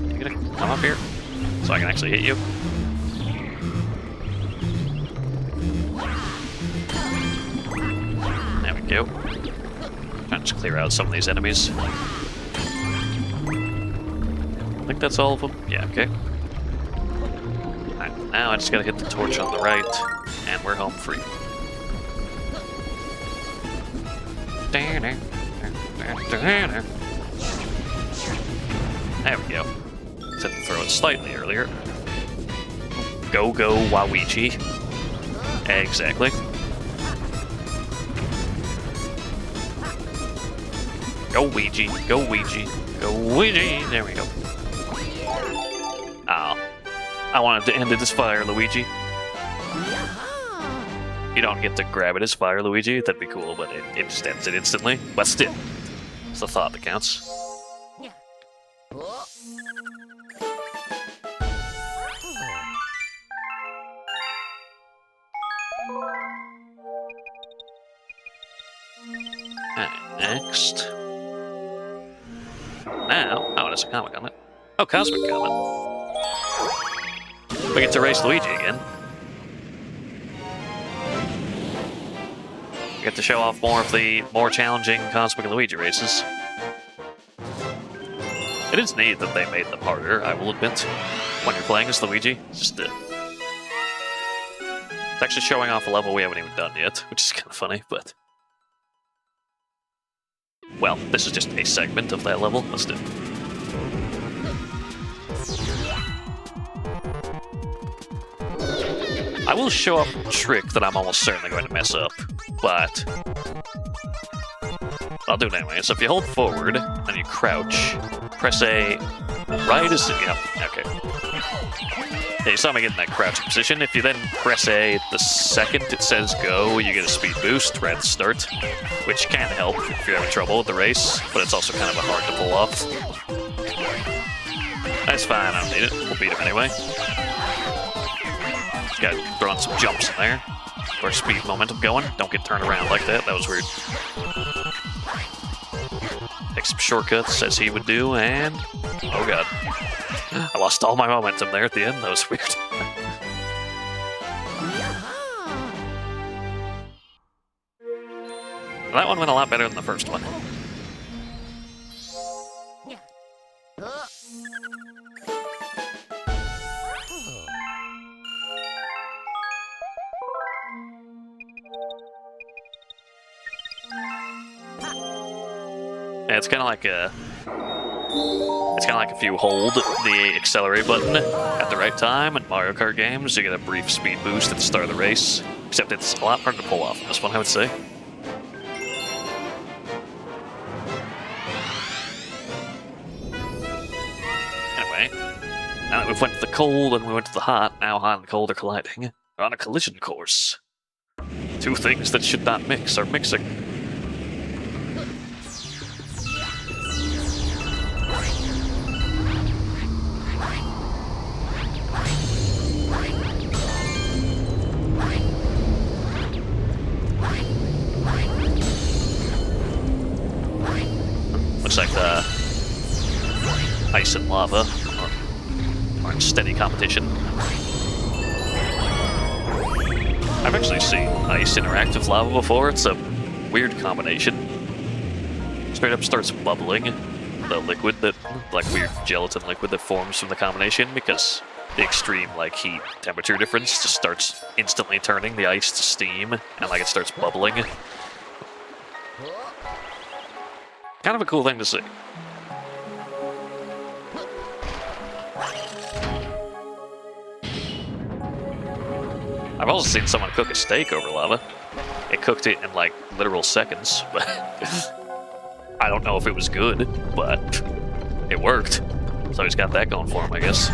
You gonna come up here so I can actually hit you? There we go. Trying to just clear out some of these enemies. I think that's all of them. Yeah, okay. Alright, now I just gotta hit the torch on the right. And we're home free. There we go. Just had to throw it slightly earlier. Go, Waluigi. Exactly. Go, Ouija. Go, Ouija. Go, Ouija. There we go. Oh. I wanted to end it as Fire Luigi. You don't get to grab it as Fire Luigi, that'd be cool, but it just ends it instantly. But still, it's the thought that counts. Alright, next. Now, oh, there's a comic on it. Oh, Cosmic Comet. We get to race Luigi again. We get to show off more of the more challenging Cosmic Luigi races. It is neat that they made them harder, I will admit, when you're playing as Luigi. It's just it's actually showing off a level we haven't even done yet, which is kind of funny, but... Well, this is just a segment of that level. Let's do it. I will show off a trick that I'm almost certainly going to mess up, but I'll do it anyway. So if you hold forward and you crouch, press A right as yeah, okay. Yeah, you saw me get in that crouching position. If you then press A the second it says go, you get a speed boost right at the start, which can help if you're having trouble with the race, but it's also kind of hard to pull off. That's fine, I don't need it. We'll beat him anyway. Got throwing some jumps in there. Or speed momentum going. Don't get turned around like that. That was weird. Take some shortcuts as he would do, and oh god. I lost all my momentum there at the end. That was weird. That one went a lot better than the first one. Yeah, it's kind of like if you hold the accelerate button at the right time in Mario Kart games, you get a brief speed boost at the start of the race. Except it's a lot harder to pull off in this one, I would say. Anyway, now that we've went to the cold and we went to the hot, now hot and cold are colliding. We're on a collision course. Two things that should not mix are mixing. Looks like the ice and lava are in steady competition. I've actually seen ice interact with lava before. It's a weird combination. Straight up starts bubbling, the liquid that, like weird gelatin liquid that forms from the combination, because the extreme like heat temperature difference just starts instantly turning the ice to steam, and like it starts bubbling. Kind of a cool thing to see. I've also seen someone cook a steak over lava. It cooked it in like literal seconds, but I don't know if it was good, but it worked. So he's got that going for him, I guess.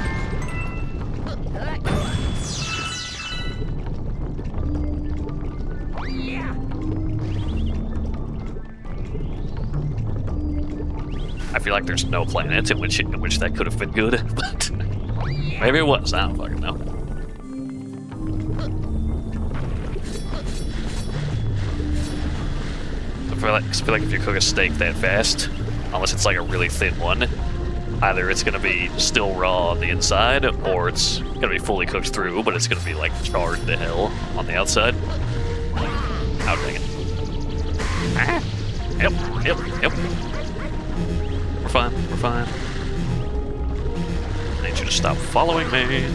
I feel like there's no planet in which that could have been good, but maybe it was. I don't fucking know. I feel like if you cook a steak that fast, unless it's like a really thin one, either it's gonna be still raw on the inside, or it's gonna be fully cooked through, but it's gonna be like charred to hell on the outside. Oh, dang it. Ah. Yep. We're fine. I need you to stop following me.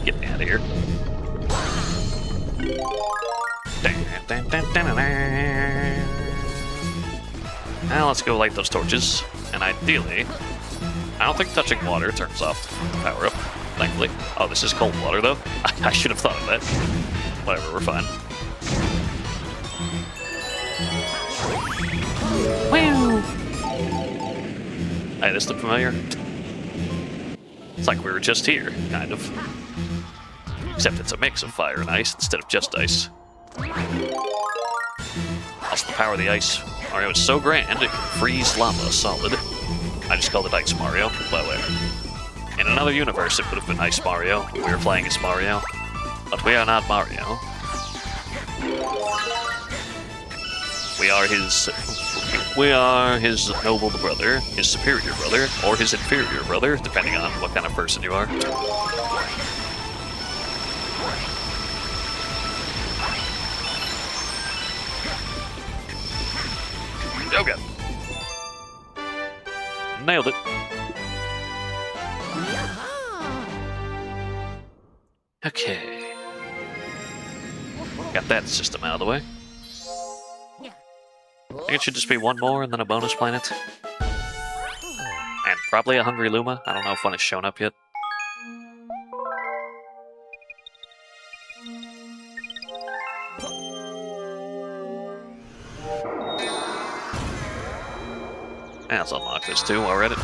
Get me out of here. Now let's go light those torches. And ideally, I don't think touching water turns off the power up, thankfully. Oh, this is cold water though. I should have thought of that. Whatever, we're fine. Wow. Hey, this look familiar? It's like we were just here, kind of. Except it's a mix of fire and ice instead of just ice. Also, the power of the ice Mario is so grand it can freeze lava solid. I just called it Ice Mario, by the way. In another universe, it would have been Ice Mario. We were playing as Mario. But we are not Mario. We are his noble brother, his superior brother, or his inferior brother, depending on what kind of person you are. Oh god. Nailed it. Okay. Got that system out of the way. I think it should just be one more and then a bonus planet. And probably a Hungry Luma. I don't know if one has shown up yet. Yeah, let's unlock this too while we're at it.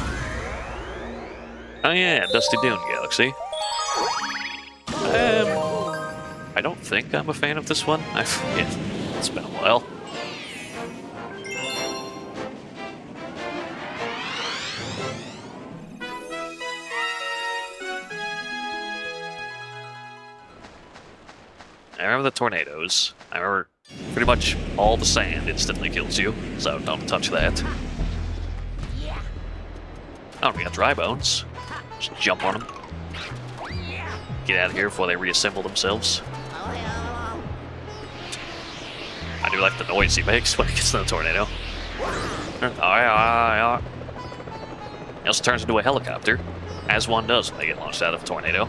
Oh yeah, Dusty Dune Galaxy. I don't think I'm a fan of this one. It's been a while. I remember the tornadoes. I remember pretty much all the sand instantly kills you, so don't touch that. Oh, we got dry bones. Just jump on them. Get out of here before they reassemble themselves. I do like the noise he makes when he gets in the tornado. He also turns into a helicopter, as one does when they get launched out of a tornado.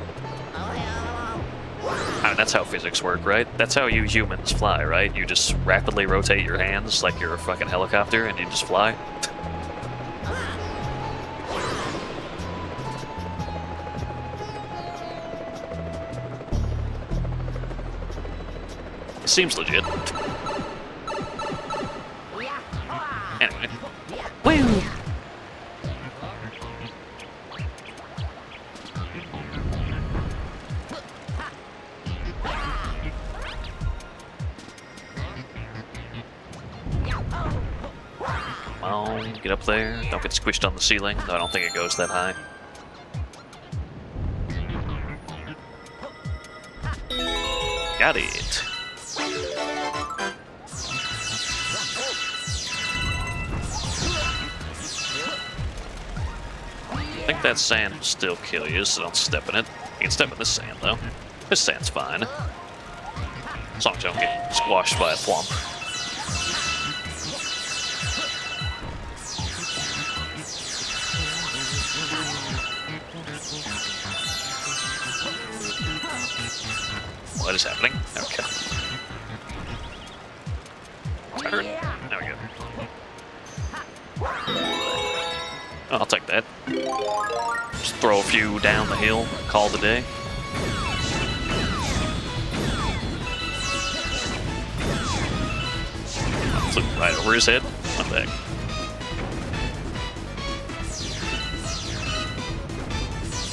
I mean, that's how physics work, right? That's how you humans fly, right? You just rapidly rotate your hands like you're a fucking helicopter and you just fly. Seems legit. Anyway. Woo! Come on, get up there. Don't get squished on the ceiling, though I don't think it goes that high. Got it. I think that sand will still kill you, so don't step in it. You can step in this sand, though. This sand's fine. As long as you don't get squashed by a plump. What is happening? Okay. Turn. There we go. Oh, I'll take that. Just throw a few down the hill, call it a day. Flew right over his head. What the heck?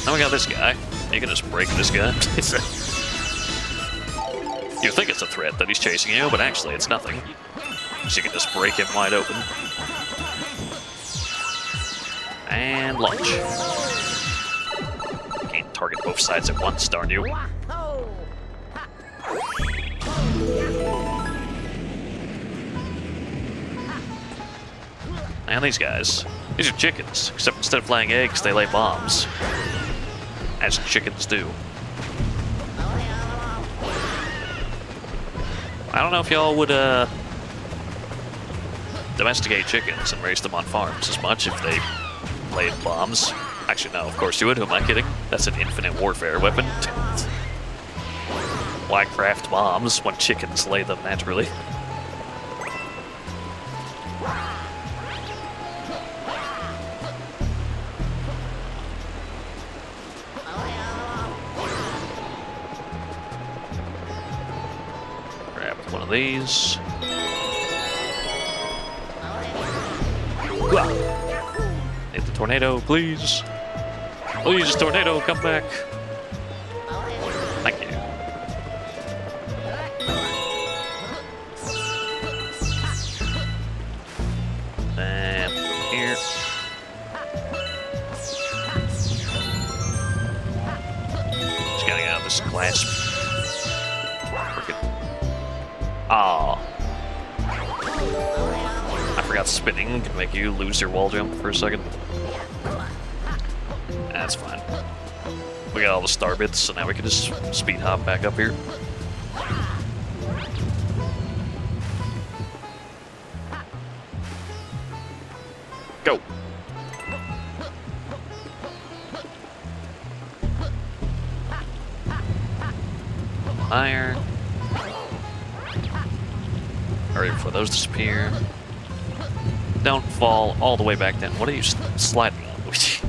Now we got this guy. You can just break this guy. You think it's a threat that he's chasing you, but actually it's nothing. So you can just break him wide open. And launch. Can't target both sides at once, darn you. And these guys. These are chickens, except instead of laying eggs, they lay bombs. As chickens do. I don't know if y'all would, domesticate chickens and raise them on farms as much if they laid bombs. Actually, no, of course you would. Who am I kidding? That's an infinite warfare weapon. Why craft bombs when chickens lay them naturally? Grab one of these. Hit the tornado, please. Please, tornado, come back. Thank you. And here. Just getting out of this glass. Aw. I forgot spinning can make you lose your wall jump for a second. That's fine. We got all the star bits, so now we can just speed hop back up here. Go! Higher. Hurry before those disappear. Don't fall all the way back down. What are you sliding on, Luigi?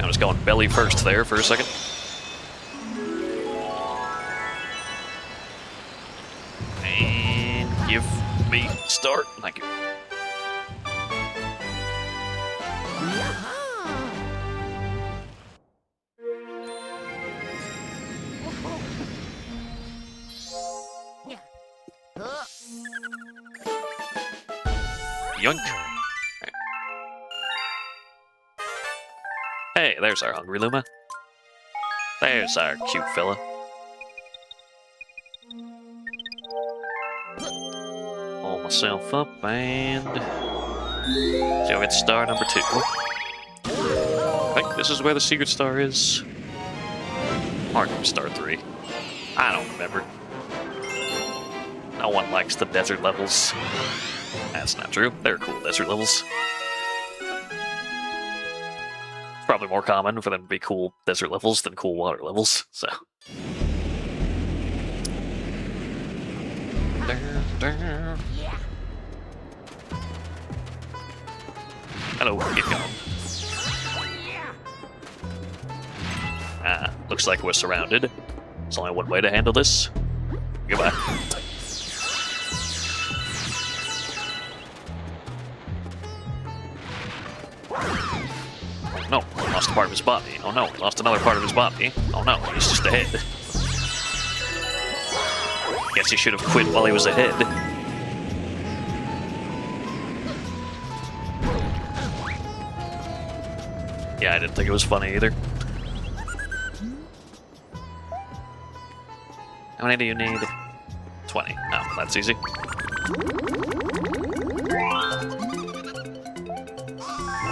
I was going belly first there for a second. And give me start. Thank you. Yoink. Right. Hey, there's our hungry Luma. There's our cute fella. pull myself up and see, I'll get star number 2. I think this is where the secret star is. Or star 3. I don't remember. No one likes the desert levels. That's not true. They're cool desert levels. It's probably more common for them to be cool desert levels than cool water levels, so. Hello, get going. Looks like we're surrounded. There's only one way to handle this. Goodbye. No, lost a part of his body. Oh no, lost another part of his body. Oh no, he's just ahead. Guess he should have quit while he was ahead. Yeah, I didn't think it was funny either. How many do you need? 20. Oh, that's easy.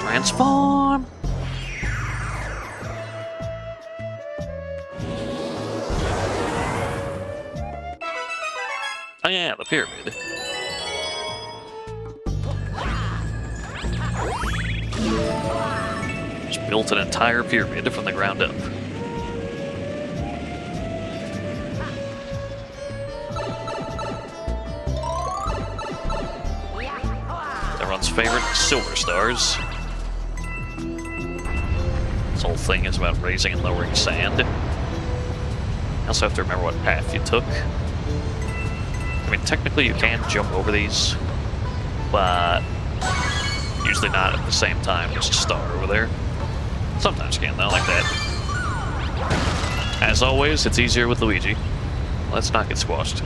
Transform! Oh yeah, the pyramid. Just built an entire pyramid from the ground up. Everyone's favorite, silver stars. This whole thing is about raising and lowering sand. You also have to remember what path you took. I mean, technically you can jump over these, but usually not at the same time. There's a star over there. Sometimes you can, though, like that. As always, it's easier with Luigi. Let's not get squashed.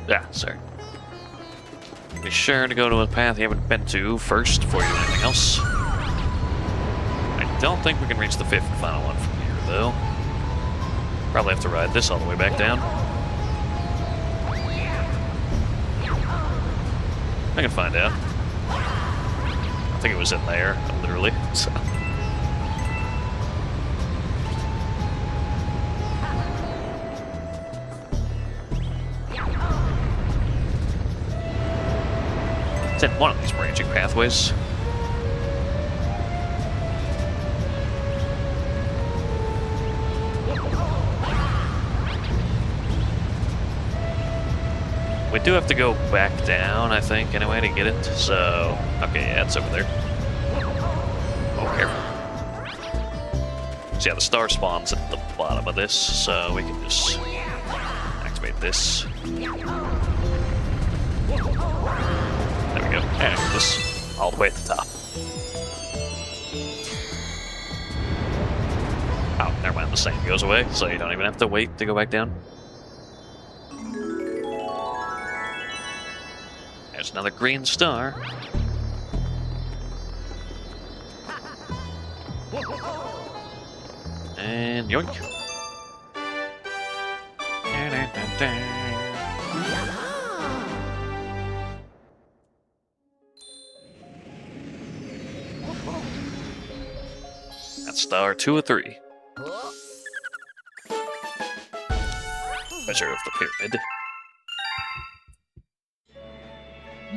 Yeah, sorry. Be sure to go to a path you haven't been to first before you do anything else. I don't think we can reach the 5th and final one from here, though. Probably have to ride this all the way back down. I can find out. I think it was in there, literally. So. It's in one of these branching pathways. We do have to go back down, I think, anyway, to get it. So, okay, yeah, it's over there. Oh, careful. So yeah, the star spawns at the bottom of this, so we can just activate this. There we go. And this all the way at the top. Oh, never mind, the sand goes away, so you don't even have to wait to go back down. There's another green star. And yoink. That's star 2 of 3. Measure of the pyramid. I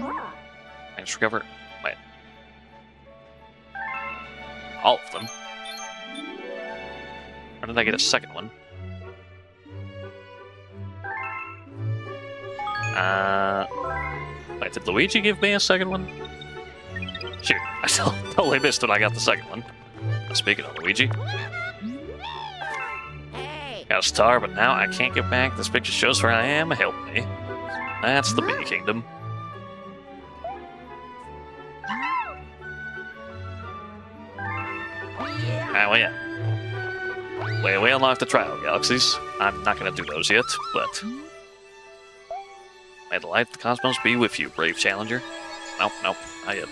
just recover. Wait. All of them. Or did I get a second one? Wait, did Luigi give me a second one? Shoot, I totally missed when I got the second one. Speaking of Luigi. Hey. Got a star, but now I can't get back. This picture shows where I am. Help me. That's the Bee Kingdom. Ah, well, yeah. We unlocked the Trial Galaxies. I'm not going to do those yet, but... May the light of the cosmos be with you, brave challenger. Nope, not yet.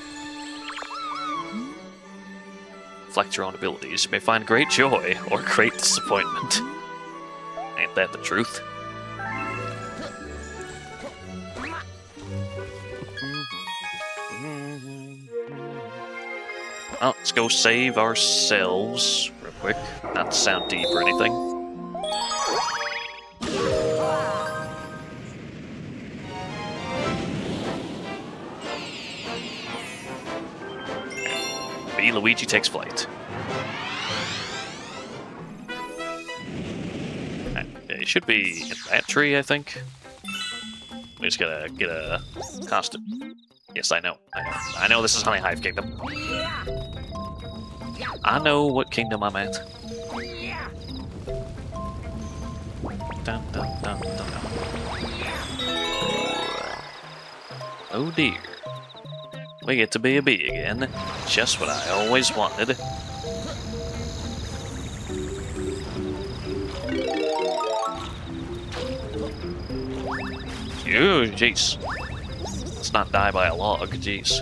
Reflect your own abilities. You may find great joy or great disappointment. Ain't that the truth? Well, let's go save ourselves real quick. Not to sound deep or anything. B. Luigi takes flight. It should be in that tree, I think. We just gotta get a constant. Yes, I know. I know this is Honey Hive Kingdom. I know what kingdom I'm at. Dun, dun, dun, dun, dun. Oh dear. We get to be a bee again. Just what I always wanted. Ew, jeez. Let's not die by a log, jeez.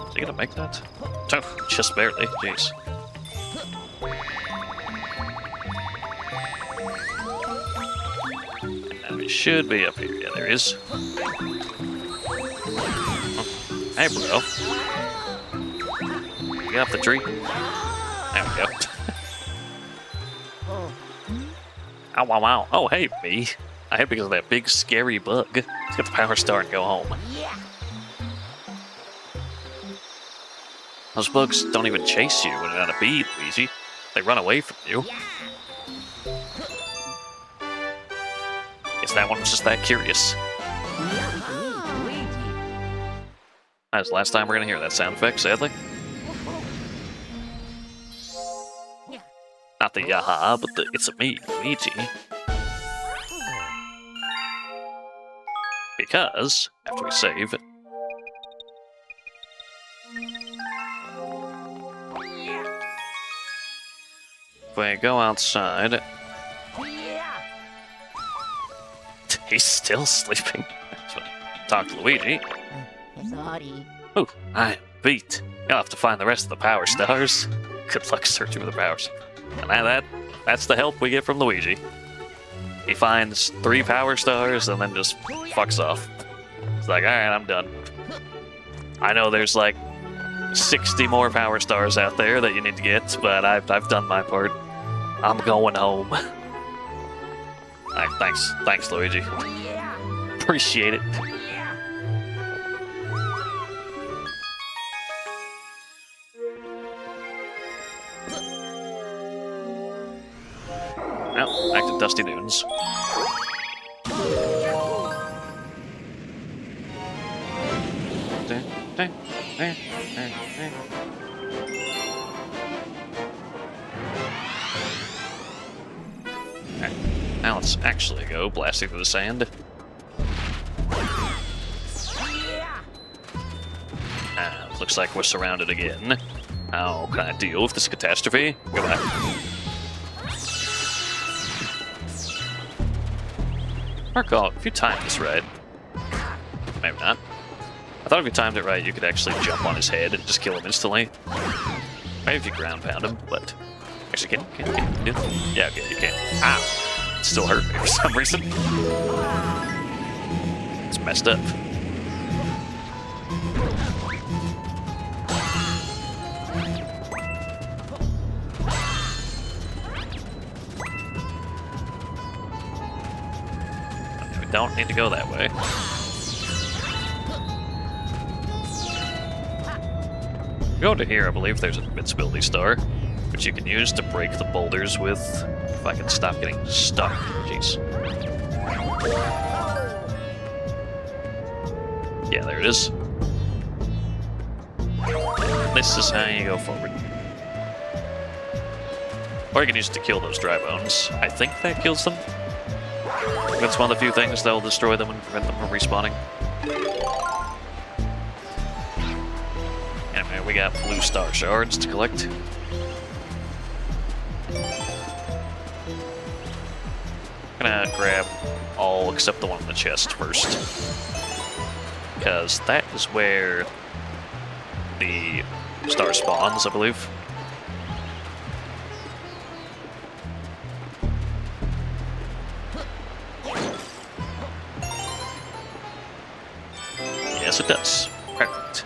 Is he gonna make that? Oh, just barely, jeez. And it should be up here. Yeah, there he is. Oh. Hey, bro. Get off the tree. There we go. Ow, wow, wow. Oh, hey, me. I hit because of that big, scary bug. Let's get the power star and go home. Those bugs don't even chase you when you're on a bee, Luigi. They run away from you. Guess that one was just that curious. That was the last time we're gonna hear that sound effect, sadly. Not the yaha, but the it's a me, Luigi. Because, after we save, if we go outside, he's still sleeping. So, talk to Luigi. Sorry. Oh, I'm beat. You'll have to find the rest of the power stars. Good luck searching for the powers. And that's the help we get from Luigi. He finds 3 power stars and then just fucks off. It's like, alright, I'm done. I know there's like 60 more power stars out there that you need to get, but I've done my part. I'm going home. Alright, thanks, Luigi. Appreciate it. Well, back to Dusty Dunes. Alright, now let's actually go blasting through the sand. Looks like we're surrounded again. How can I deal with this catastrophe? Goodbye. Marco, if you timed this right, maybe not. I thought if you timed it right, you could actually jump on his head and just kill him instantly. Maybe if you ground pound him, but actually, can you do it? Yeah, okay, you can. Ah, it still hurt me for some reason. It's messed up. Don't need to go that way. Go to here, I believe there's an invincibility star, which you can use to break the boulders with, if I can stop getting stuck. Jeez. Yeah, there it is. This is how you go forward. Or you can use it to kill those dry bones. I think that kills them. That's one of the few things that will destroy them and prevent them from respawning. Anyway, we got blue star shards to collect. I'm gonna grab all except the one in the chest first. because that is where the star spawns, I believe. Yes, it does. Perfect.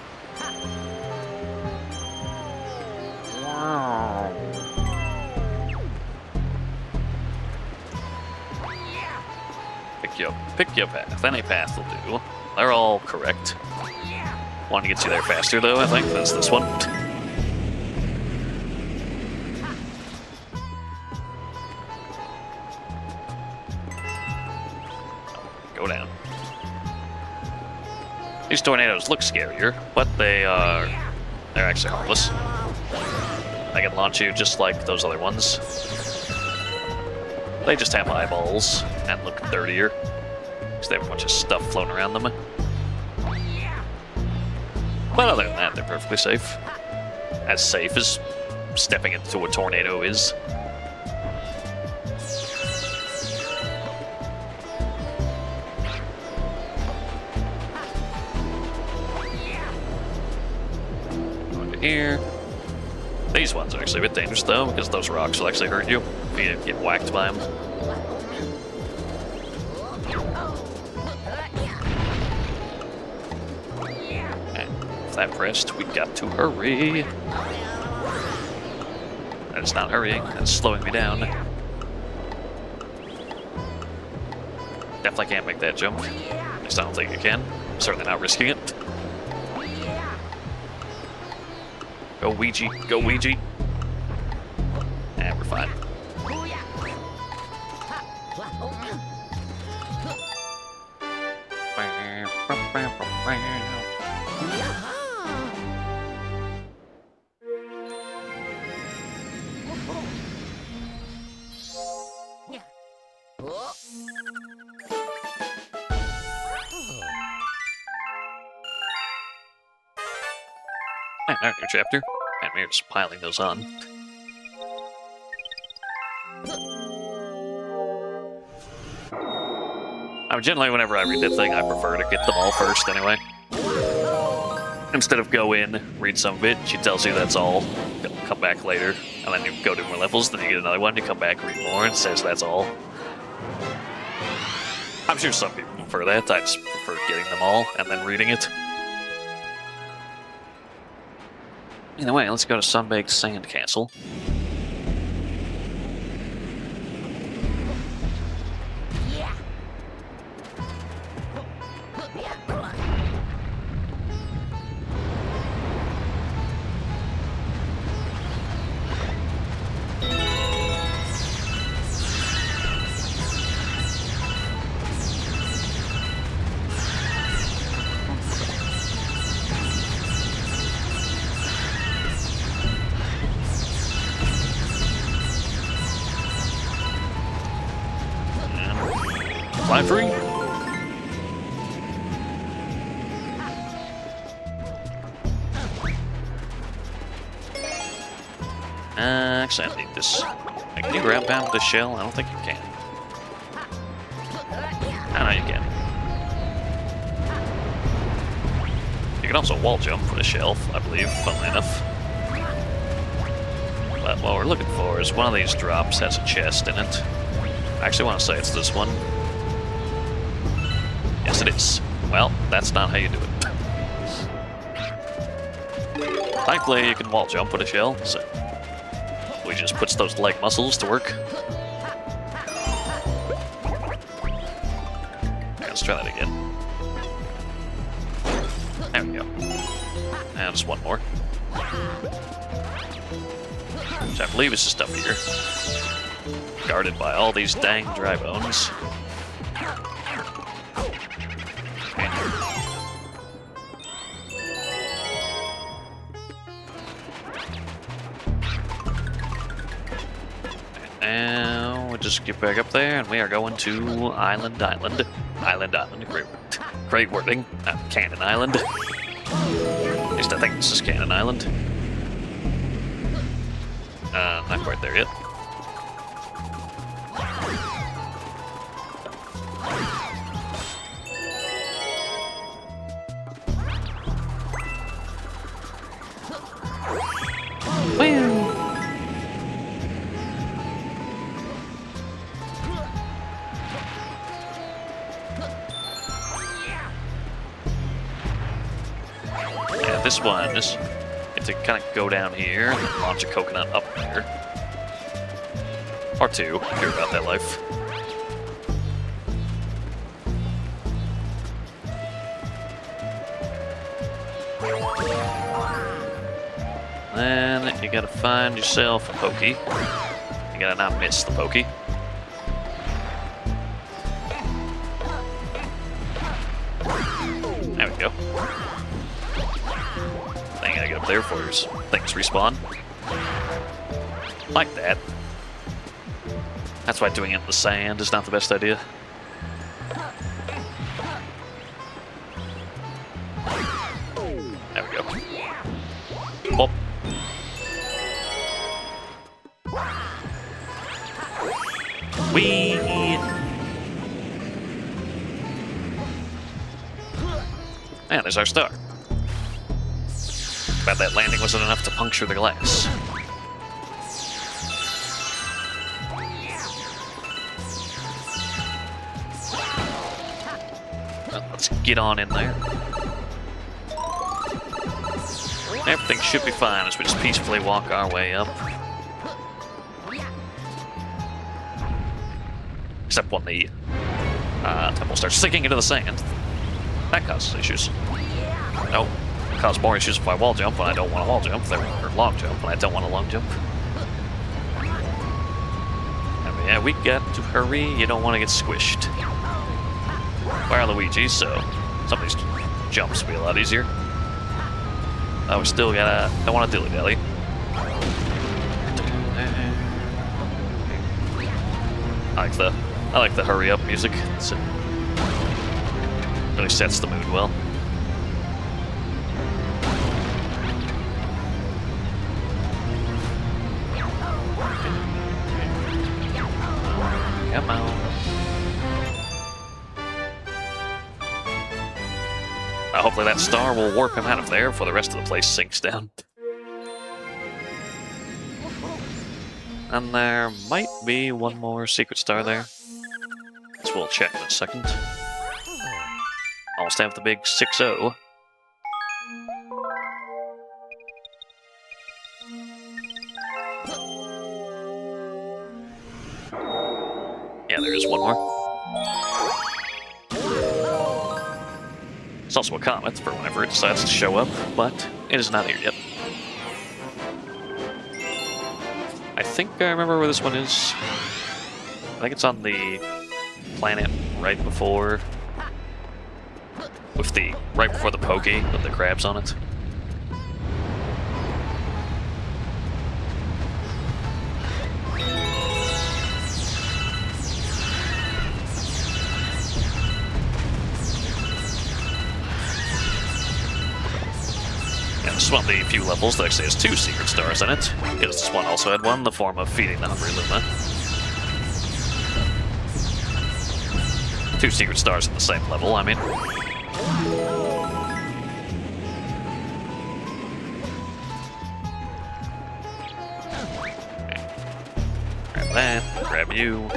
Pick your path. Any path will do. They're all correct. One to get you there faster, though, I think, that's this one. Go down. These tornadoes look scarier, but they're actually harmless. I can launch you just like those other ones. They just have eyeballs and look dirtier. Because they have a bunch of stuff floating around them. But other than that, they're perfectly safe. As safe as stepping into a tornado is. Over here. These ones are actually a bit dangerous though, because those rocks will actually hurt you if you get whacked by them. That pressed, we got to hurry. That's not hurrying, that's slowing me down. Definitely can't make that jump. At least I don't think you can. I'm certainly not risking it. Go Ouija, go Ouija. And we're fine. And our new chapter. And we're just piling those on. Generally, whenever I read that thing, I prefer to get them all first anyway. Instead of go in, read some of it, she tells you that's all, come back later, and then you go do more levels, then you get another one, you come back, read more, and says that's all. I'm sure some people prefer that, I just prefer getting them all, and then reading it. Either way, let's go to Sunbaked Sand Castle. Fly free. Actually, I need this. Can you grab down with the shell? I don't think you can. I know you can. You can also wall jump with a shelf, I believe, funnily enough. But what we're looking for is one of these drops has a chest in it. I actually want to say it's this one. Yes, it is. Well, that's not how you do it. Thankfully, you can wall jump with a shell, so we just puts those leg muscles to work. Okay, let's try that again. There we go. And just one more. Which I believe is just up here. Guarded by all these dang dry bones. Now we'll just get back up there, and we are going to Island. Great wording. Cannon Island. At least I think this is Cannon Island. Not quite there yet. this one is you have to kind of go down here and then launch a coconut up there. Or two, if you're about that life. Then you gotta find yourself a pokey. You gotta not miss the pokey. There we go. Then you gotta get up there before things respawn. Like that. That's why doing it in the sand is not the best idea. There we go. Oh. Whee! And there's our star. But that landing wasn't enough to puncture the glass. Well, let's get on in there. Everything should be fine as we just peacefully walk our way up. Except when the temple starts sinking into the sand. That causes issues. No, it causes more issues if I wall jump when I don't want to wall jump, or long jump when I don't want to long jump. And yeah, we got to hurry, you don't want to get squished. We're Luigi, so some of these jumps will be a lot easier. Oh, we still don't want to dilly-dally. I like the hurry up music. It really sets the mood well. Come on. Hopefully that star will warp him out of there before the rest of the place sinks down. And there might be one more secret star there. So we'll check in a second. Almost have the big 6-0. Yeah, there is one more. It's also a comet for whenever it decides to show up, but it is not here yet. I think I remember where this one is. I think it's on the planet right before the pokey with the crabs on it. And this is one of the few levels that actually has 2 secret stars in it, because this one also had one in the form of feeding the hungry Luma. 2 secret stars in the same level, I mean. Grab that, grab you.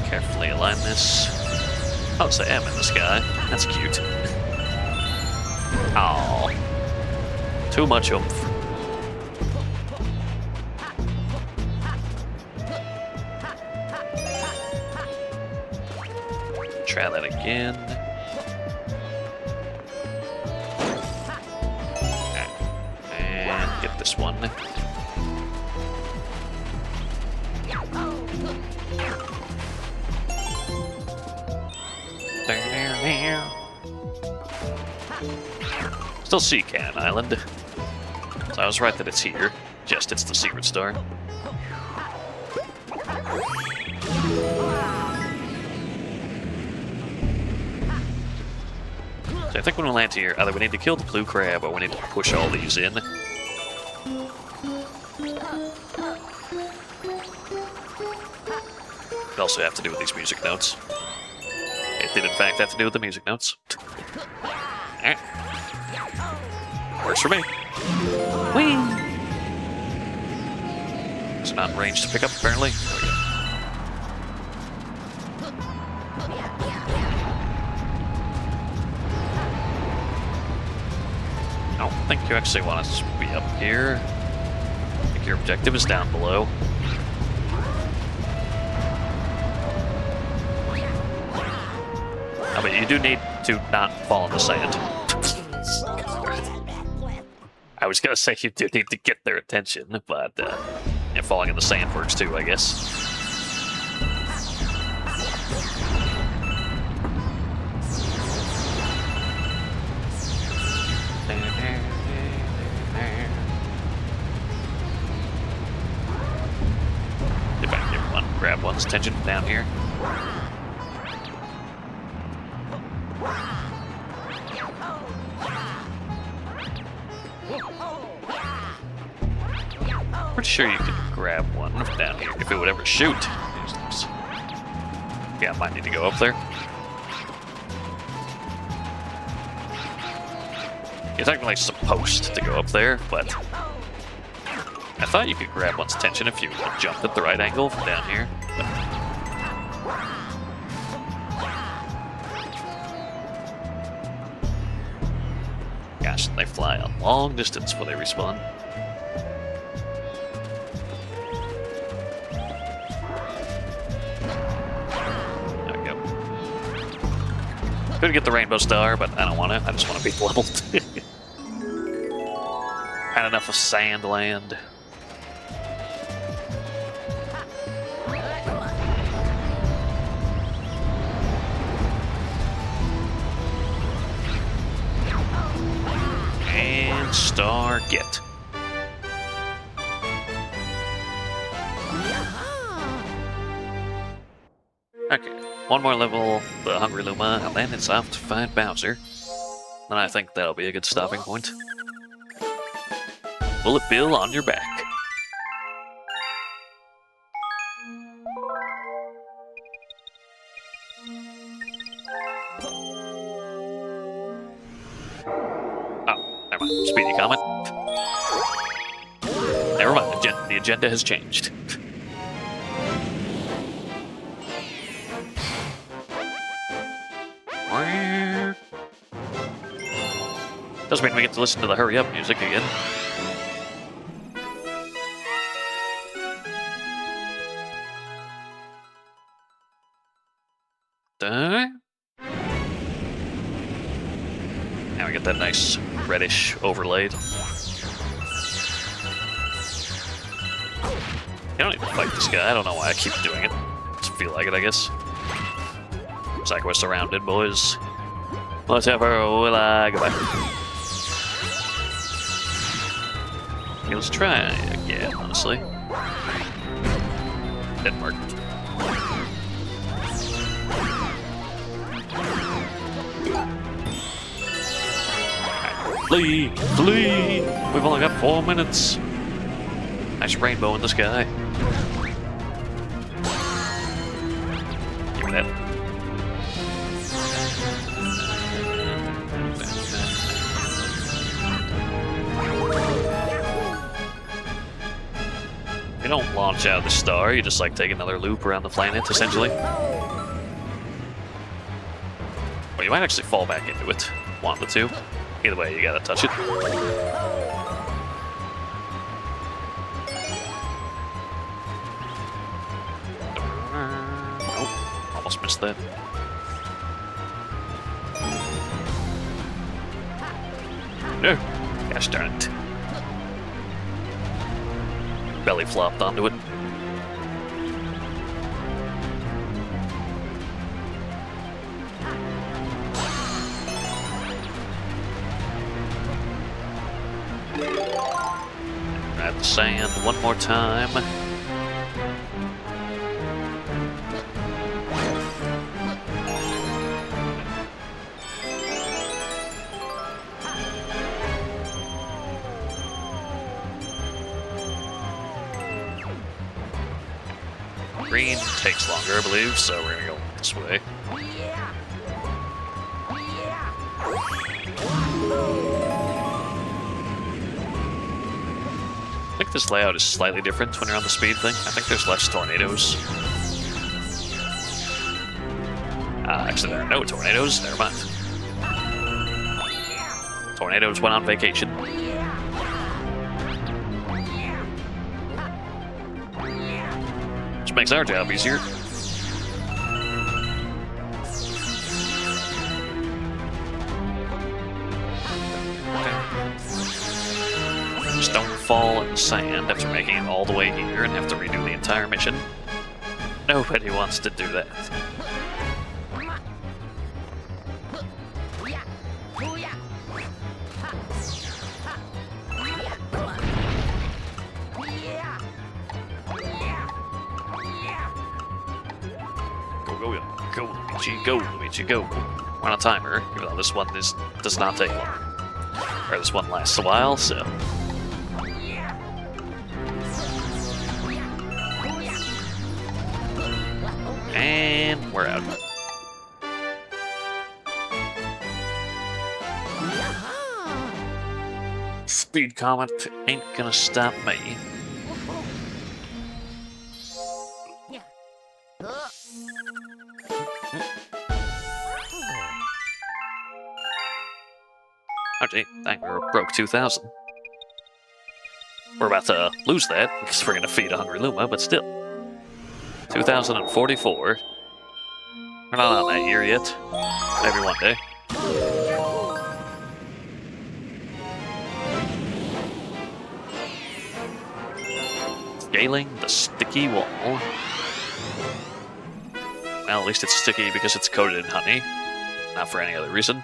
Carefully align this. Oh, it's an M in the sky. That's cute. Aww. Too much oomph. Try that again. And get this one. Still see Cannon Island. So I was right that it's here. Just it's the secret star. So I think when we land here, either we need to kill the blue crab or we need to push all these in. It also have to do with these music notes. It did in fact have to do with the music notes. Works for me. Whee! not in range to pick up, apparently. I don't think you actually want us to be up here. I think your objective is down below. Oh, but you do need to not fall in the sand. I was gonna say you do need to get their attention, but and falling in the sand works too, I guess. If I can get one, grab one's attention down here. Pretty sure you can grab one down here if it would ever shoot. Yeah, I might need to go up there. You're technically supposed to go up there, but I thought you could grab one's attention if you jumped at the right angle from down here. Gosh, they fly a long distance before they respawn. There we go. Could get the rainbow star, but I don't want to. I just want to be leveled. Had enough of sand land. And star get. Okay, one more level, the Hungry Luma, and then it's off to find Bowser. Then I think that'll be a good stopping point. Bullet Bill on your back. Oh, never mind. Speedy comment. Never mind, the agenda has changed. Doesn't mean we get to listen to the hurry up music again. Now we get that nice reddish overlaid. You don't need to fight this guy. I don't know why I keep doing it. Just feel like it, I guess. It's like we're surrounded, boys. Whatever will I go back? Okay, let's try again, honestly. Didn't work. Flee! Flee! We've only got 4 minutes. Nice rainbow in the sky. Give me that. You don't launch out of the star, you just like take another loop around the planet, essentially. Well, you might actually fall back into it. One of the two. Either way, you gotta touch it. Nope, almost missed that. No, gosh darn it. Belly flopped onto it. Grab the sand one more time. Green takes longer, I believe, so we're gonna go this way. I think this layout is slightly different when you're on the speed thing. I think there's less tornadoes. Actually, there are no tornadoes. Never mind. Tornadoes went on vacation. Which makes our job easier. Just don't fall in the sand after making it all the way here and have to redo the entire mission. Nobody wants to do that. Go, Luigi, go. We're on a timer, even though this one does not take long. Or this one lasts a while, so. And we're out. Speed Comet ain't gonna stop me. Oh gee, thank we broke 2,000. We're about to lose that because we're gonna feed a hungry Luma, but still. 2,044. We're not on that year yet. Maybe one day. Scaling the sticky wall. Well, at least it's sticky because it's coated in honey, not for any other reason.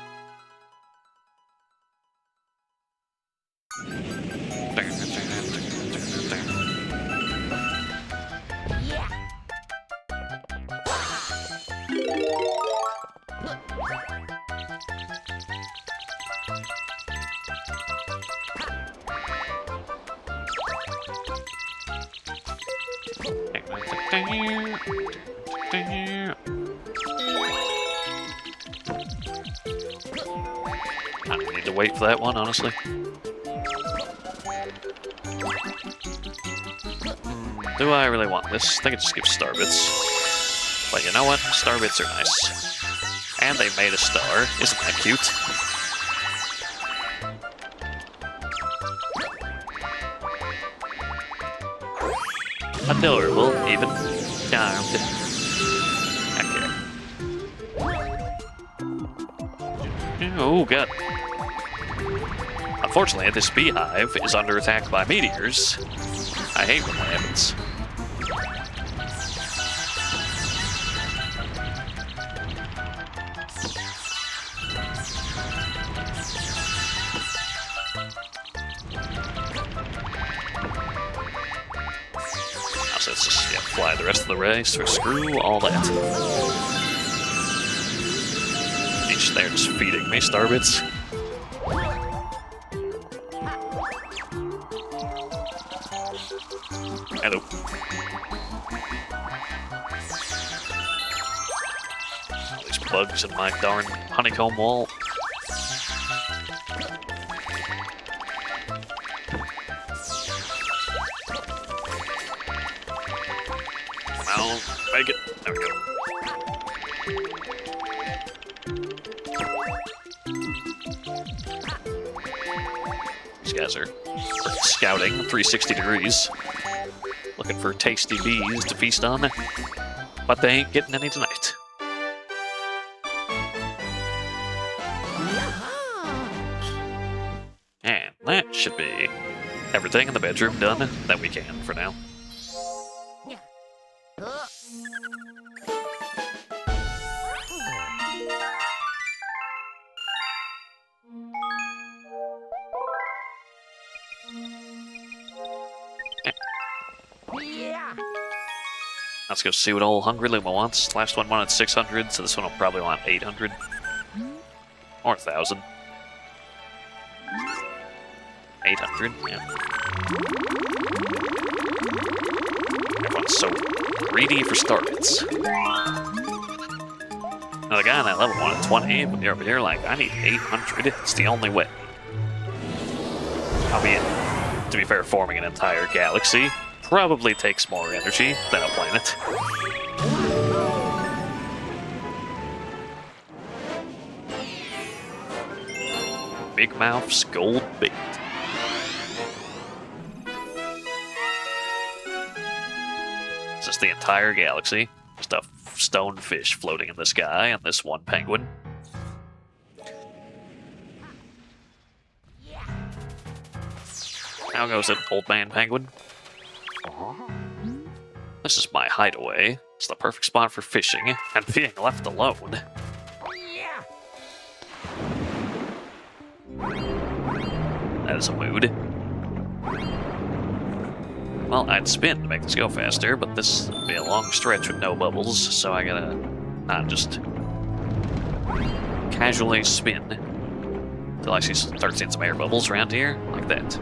I don't need to wait for that one, honestly. Do I really want this? I think it just gives star bits. But you know what? Star bits are nice. And they made a star. Isn't that cute? Adorable, even. Charmed. Okay. Oh, God. Unfortunately, this beehive is under attack by meteors. I hate when that happens. So let's just fly the rest of the race, or screw all that. Each there just feeding me starbits. Hello. All these bugs in my darn honeycomb wall. I'll make it. There we go. These guys are scouting 360 degrees. Looking for tasty bees to feast on. But they ain't getting any tonight. And that should be everything in the bedroom done that we can for now. Let's go see what old Hungry Luma wants. Last one wanted 600, so this one will probably want 800. Or 1,000. 800, yeah. Everyone's so greedy for star bits. Now the guy on that level wanted 20, but you're over here like, I need 800. It's the only way. Albeit, to be fair, forming an entire galaxy probably takes more energy than a planet. Big Mouth's gold bait. Is this the entire galaxy? Just a stone fish floating in the sky and this one penguin. How goes it, old man penguin? This is my hideaway. It's the perfect spot for fishing and being left alone. That is a mood. Well, I'd spin to make this go faster, but this would be a long stretch with no bubbles, so I gotta not just casually spin until I start seeing some air bubbles around here, like that.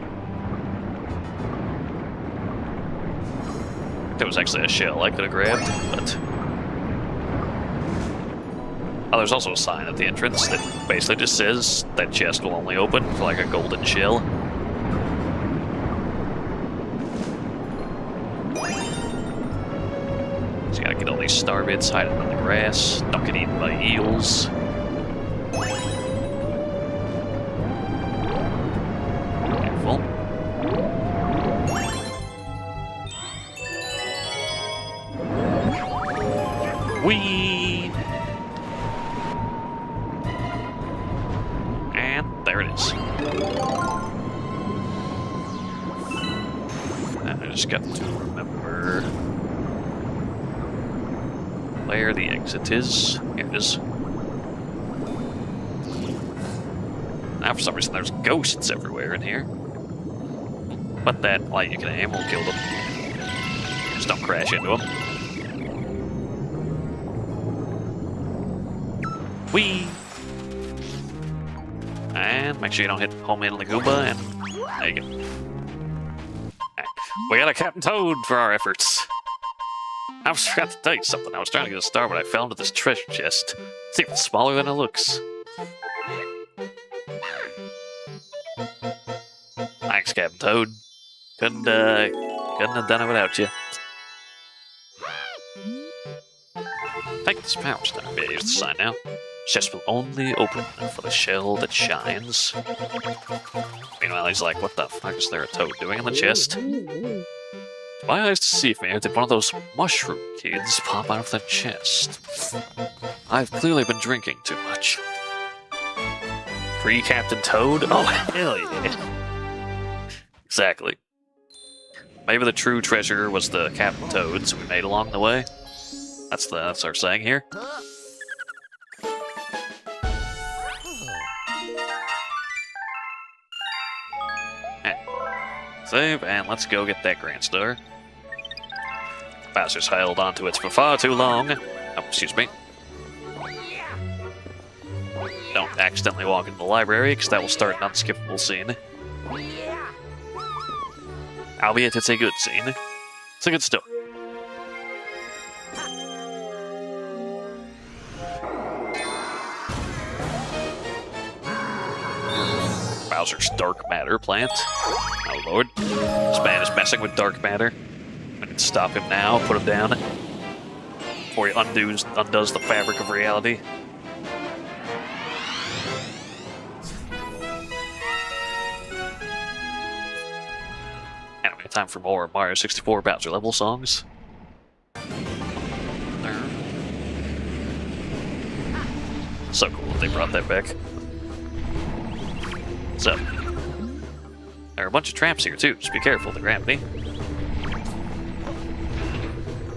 There was actually a shell I could have grabbed, but... Oh, there's also a sign at the entrance that basically just says that chest will only open for like a golden shell. Just gotta get all these starbits hiding in the grass, don't get eaten by eels. Careful. Whee! And there it is. And I just got to remember where the exit is. Here it is. Now for some reason there's ghosts everywhere in here. But that light you can aim will kill them. Just don't crash into them. Whee! And make sure you don't hit home in Lagooba, and there you go. Right. We got a Captain Toad for our efforts. I almost forgot to tell you something. I was trying to get a star, but I fell into this treasure chest. It's even smaller than it looks. Thanks, Captain Toad. Couldn't have done it without you. Take this power star. Yeah, here's the sign now. Chest will only open for the shell that shines. Meanwhile, he's like, what the fuck is there a toad doing in the chest? My eyes deceive me, or did one of those mushroom kids pop out of the chest? I've clearly been drinking too much. Free Captain Toad? Oh, hell yeah. Exactly. Maybe the true treasure was the Captain Toads we made along the way. That's our saying here. Save, and let's go get that Grand Star. Bowser's held onto it for far too long. Oh, excuse me. Don't accidentally walk into the library, because that will start an unskippable scene. Albeit it's a good scene. It's a good story. Bowser's dark matter plant. Oh lord. This man is messing with dark matter. I need to stop him now, put him down. Before he undoes the fabric of reality. Anyway, time for more Mario 64 Bowser level songs. So cool that they brought that back. So, there are a bunch of traps here too, just be careful of the gravity.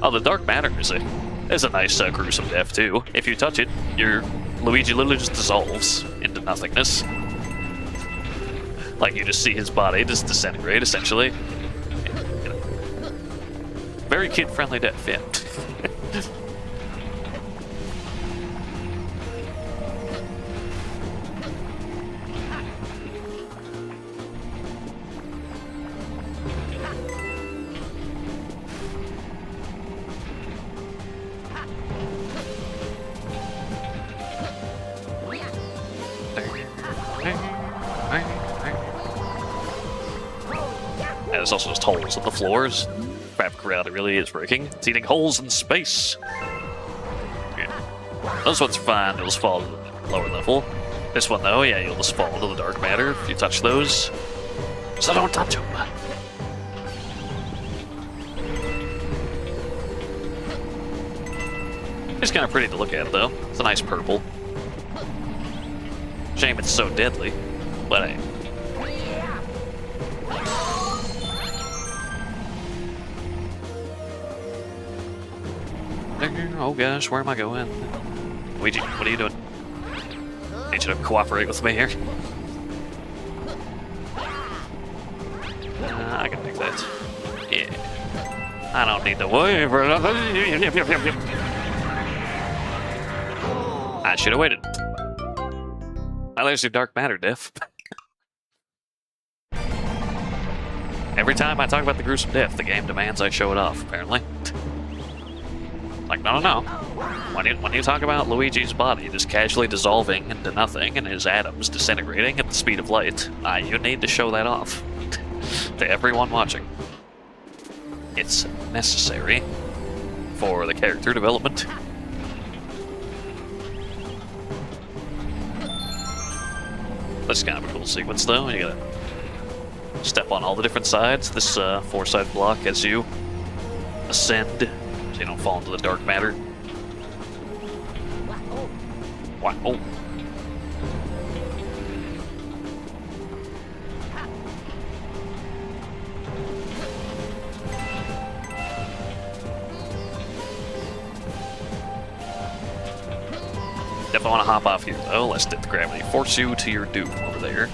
Oh, the dark matter is a nice gruesome death too. If you touch it, your Luigi literally just dissolves into nothingness. Like you just see his body just disintegrate essentially. You know, very kid-friendly death, yeah. there's also just holes in the floors. Graphic reality really is breaking. It's eating holes in space. Yeah. Those ones are fine, they'll just fall to the lower level. This one though, yeah, you'll just fall into the dark matter if you touch those. So don't touch them. It's kind of pretty to look at though. It's a nice purple. Shame it's so deadly, but hey. Oh gosh, where am I going? Luigi, what are you doing? Need you to cooperate with me here. I can make that. Yeah. I don't need to worry for nothing. I should have waited. Now there's your dark matter, Diff. Every time I talk about the gruesome death, the game demands I show it off, apparently. Like, no. When you talk about Luigi's body just casually dissolving into nothing and his atoms disintegrating at the speed of light, you need to show that off to everyone watching. It's necessary for the character development. That's kind of a cool sequence, though. You gotta step on all the different sides. This four-side block as you ascend, so you don't fall into the dark matter. Wow. Definitely want to hop off here, though, lest the gravity force you to your doom over there.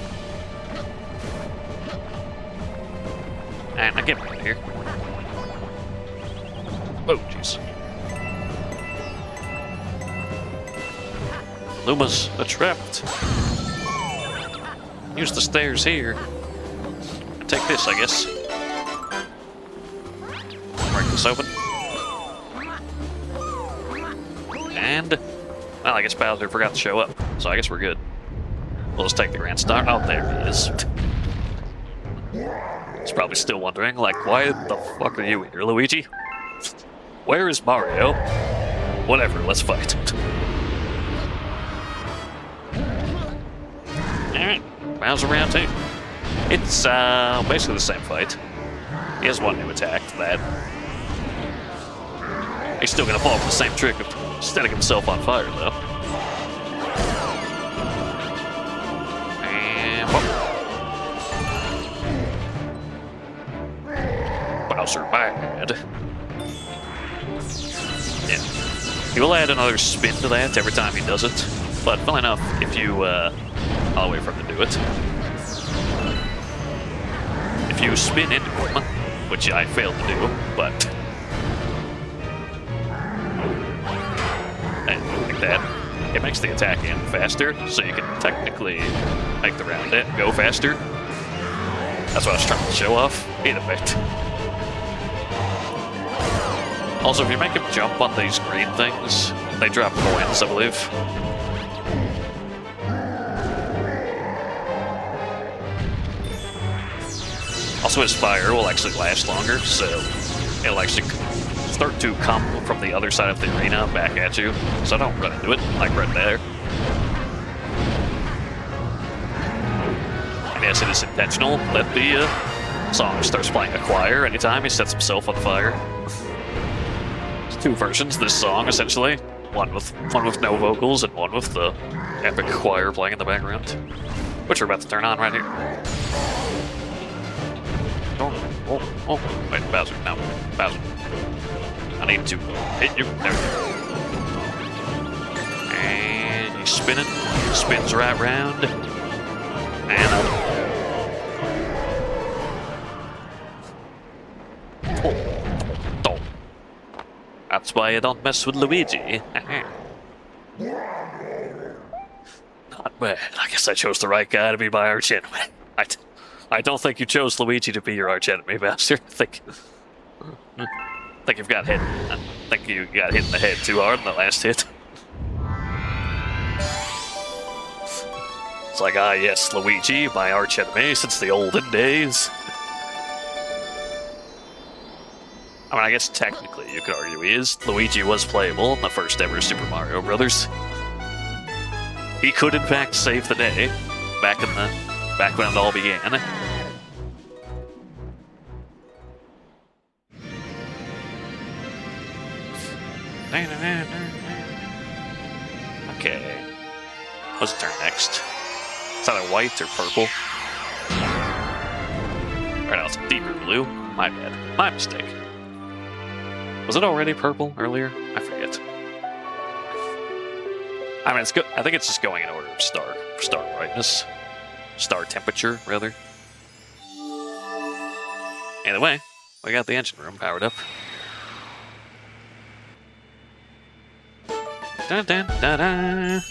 And I get right here. Oh, jeez. Luma's trapped. Use the stairs here. And take this, I guess. Break this open. And, well, I guess Bowser forgot to show up, so I guess we're good. We'll just take the grand start. Oh, there he is. He's probably still wondering, like, why the fuck are you here, Luigi? Where is Mario? Whatever, let's fight. Alright, Bowser round 2. It's basically the same fight. He has one new attack that he's still gonna fall for the same trick of setting himself on fire, though. And Bowser bad. Yeah. He will add another spin to that every time he does it, but funnily enough, if you, I'll wait for him to do it. If you spin into him, which I failed to do, but like that, it makes the attack end faster, so you can technically make the round go faster. That's what I was trying to show off, in effect. Also, if you make him jump on these green things, they drop coins, I believe. Also, his fire will actually last longer, so it'll actually start to come from the other side of the arena back at you. So don't run into it, like right there. And yes, it is intentional that the song starts playing a choir anytime he sets himself on fire. Two versions of this song, essentially. One with no vocals and one with the epic choir playing in the background, which we're about to turn on right here. Oh, wait, Bowser, no, Bowser. I need to hit you. There we go. And he's spinning, spins right round, and up. That's why you don't mess with Luigi. Not bad. I guess I chose the right guy to be my arch enemy. I don't think you chose Luigi to be your arch enemy, Bowser. I think you've got hit. I think you got hit in the head too hard in the last hit. It's like, yes, Luigi, my arch enemy since the olden days. I mean, I guess technically you could argue he is. Luigi was playable in the first ever Super Mario Brothers. He could, in fact, save the day back when it all began. Okay. What's the turn next? It's either white or purple. Or no, it's deeper blue. My bad. My mistake. Was it already purple earlier? I forget. I mean, it's good. I think it's just going in order of star brightness, star temperature, rather. Either way, we got the engine room powered up. Dun dun dun dun.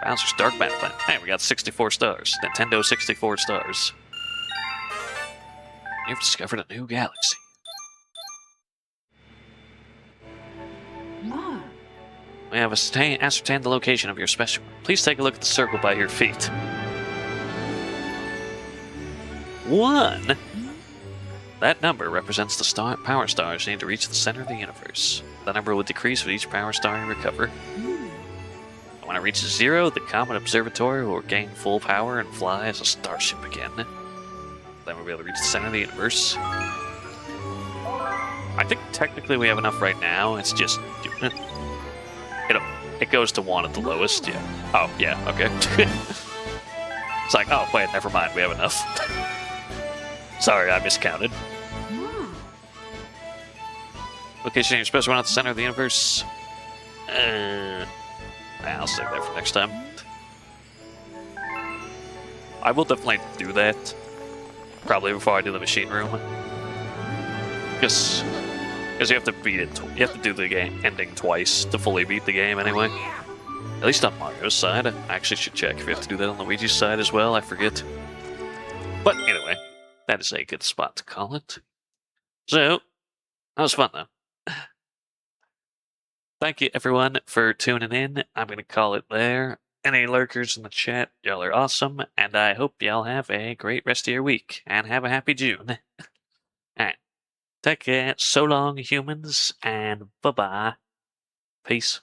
Bowser's Dark Battle Plan. Hey, we got 64 stars. Nintendo 64 stars. You've discovered a new galaxy. Mom. We have ascertained the location of your specimen. Please take a look at the circle by your feet. 1. That number represents the power stars needed to reach the center of the universe. The number will decrease with each power star you recover. When it reaches 0, the Comet Observatory will gain full power and fly as a starship again. Then we'll be able to reach the center of the universe. I think technically we have enough right now. It's just it goes to 1 at the lowest. Yeah. Oh yeah. Okay. It's like, oh wait, never mind. We have enough. Sorry, I miscounted. Location of your special one at the center of the universe. I'll save that for next time. I will definitely do that. Probably before I do the machine room. Because you have to beat it. You have to do the game ending twice to fully beat the game anyway. At least on Mario's side. I actually should check if you have to do that on Luigi's side as well. I forget. But anyway, that is a good spot to call it. So, that was fun though. Thank you everyone for tuning in. I'm going to call it there. Any lurkers in the chat, y'all are awesome, and I hope y'all have a great rest of your week, and have a happy June. Alright, take care, so long humans, and bye-bye. Peace.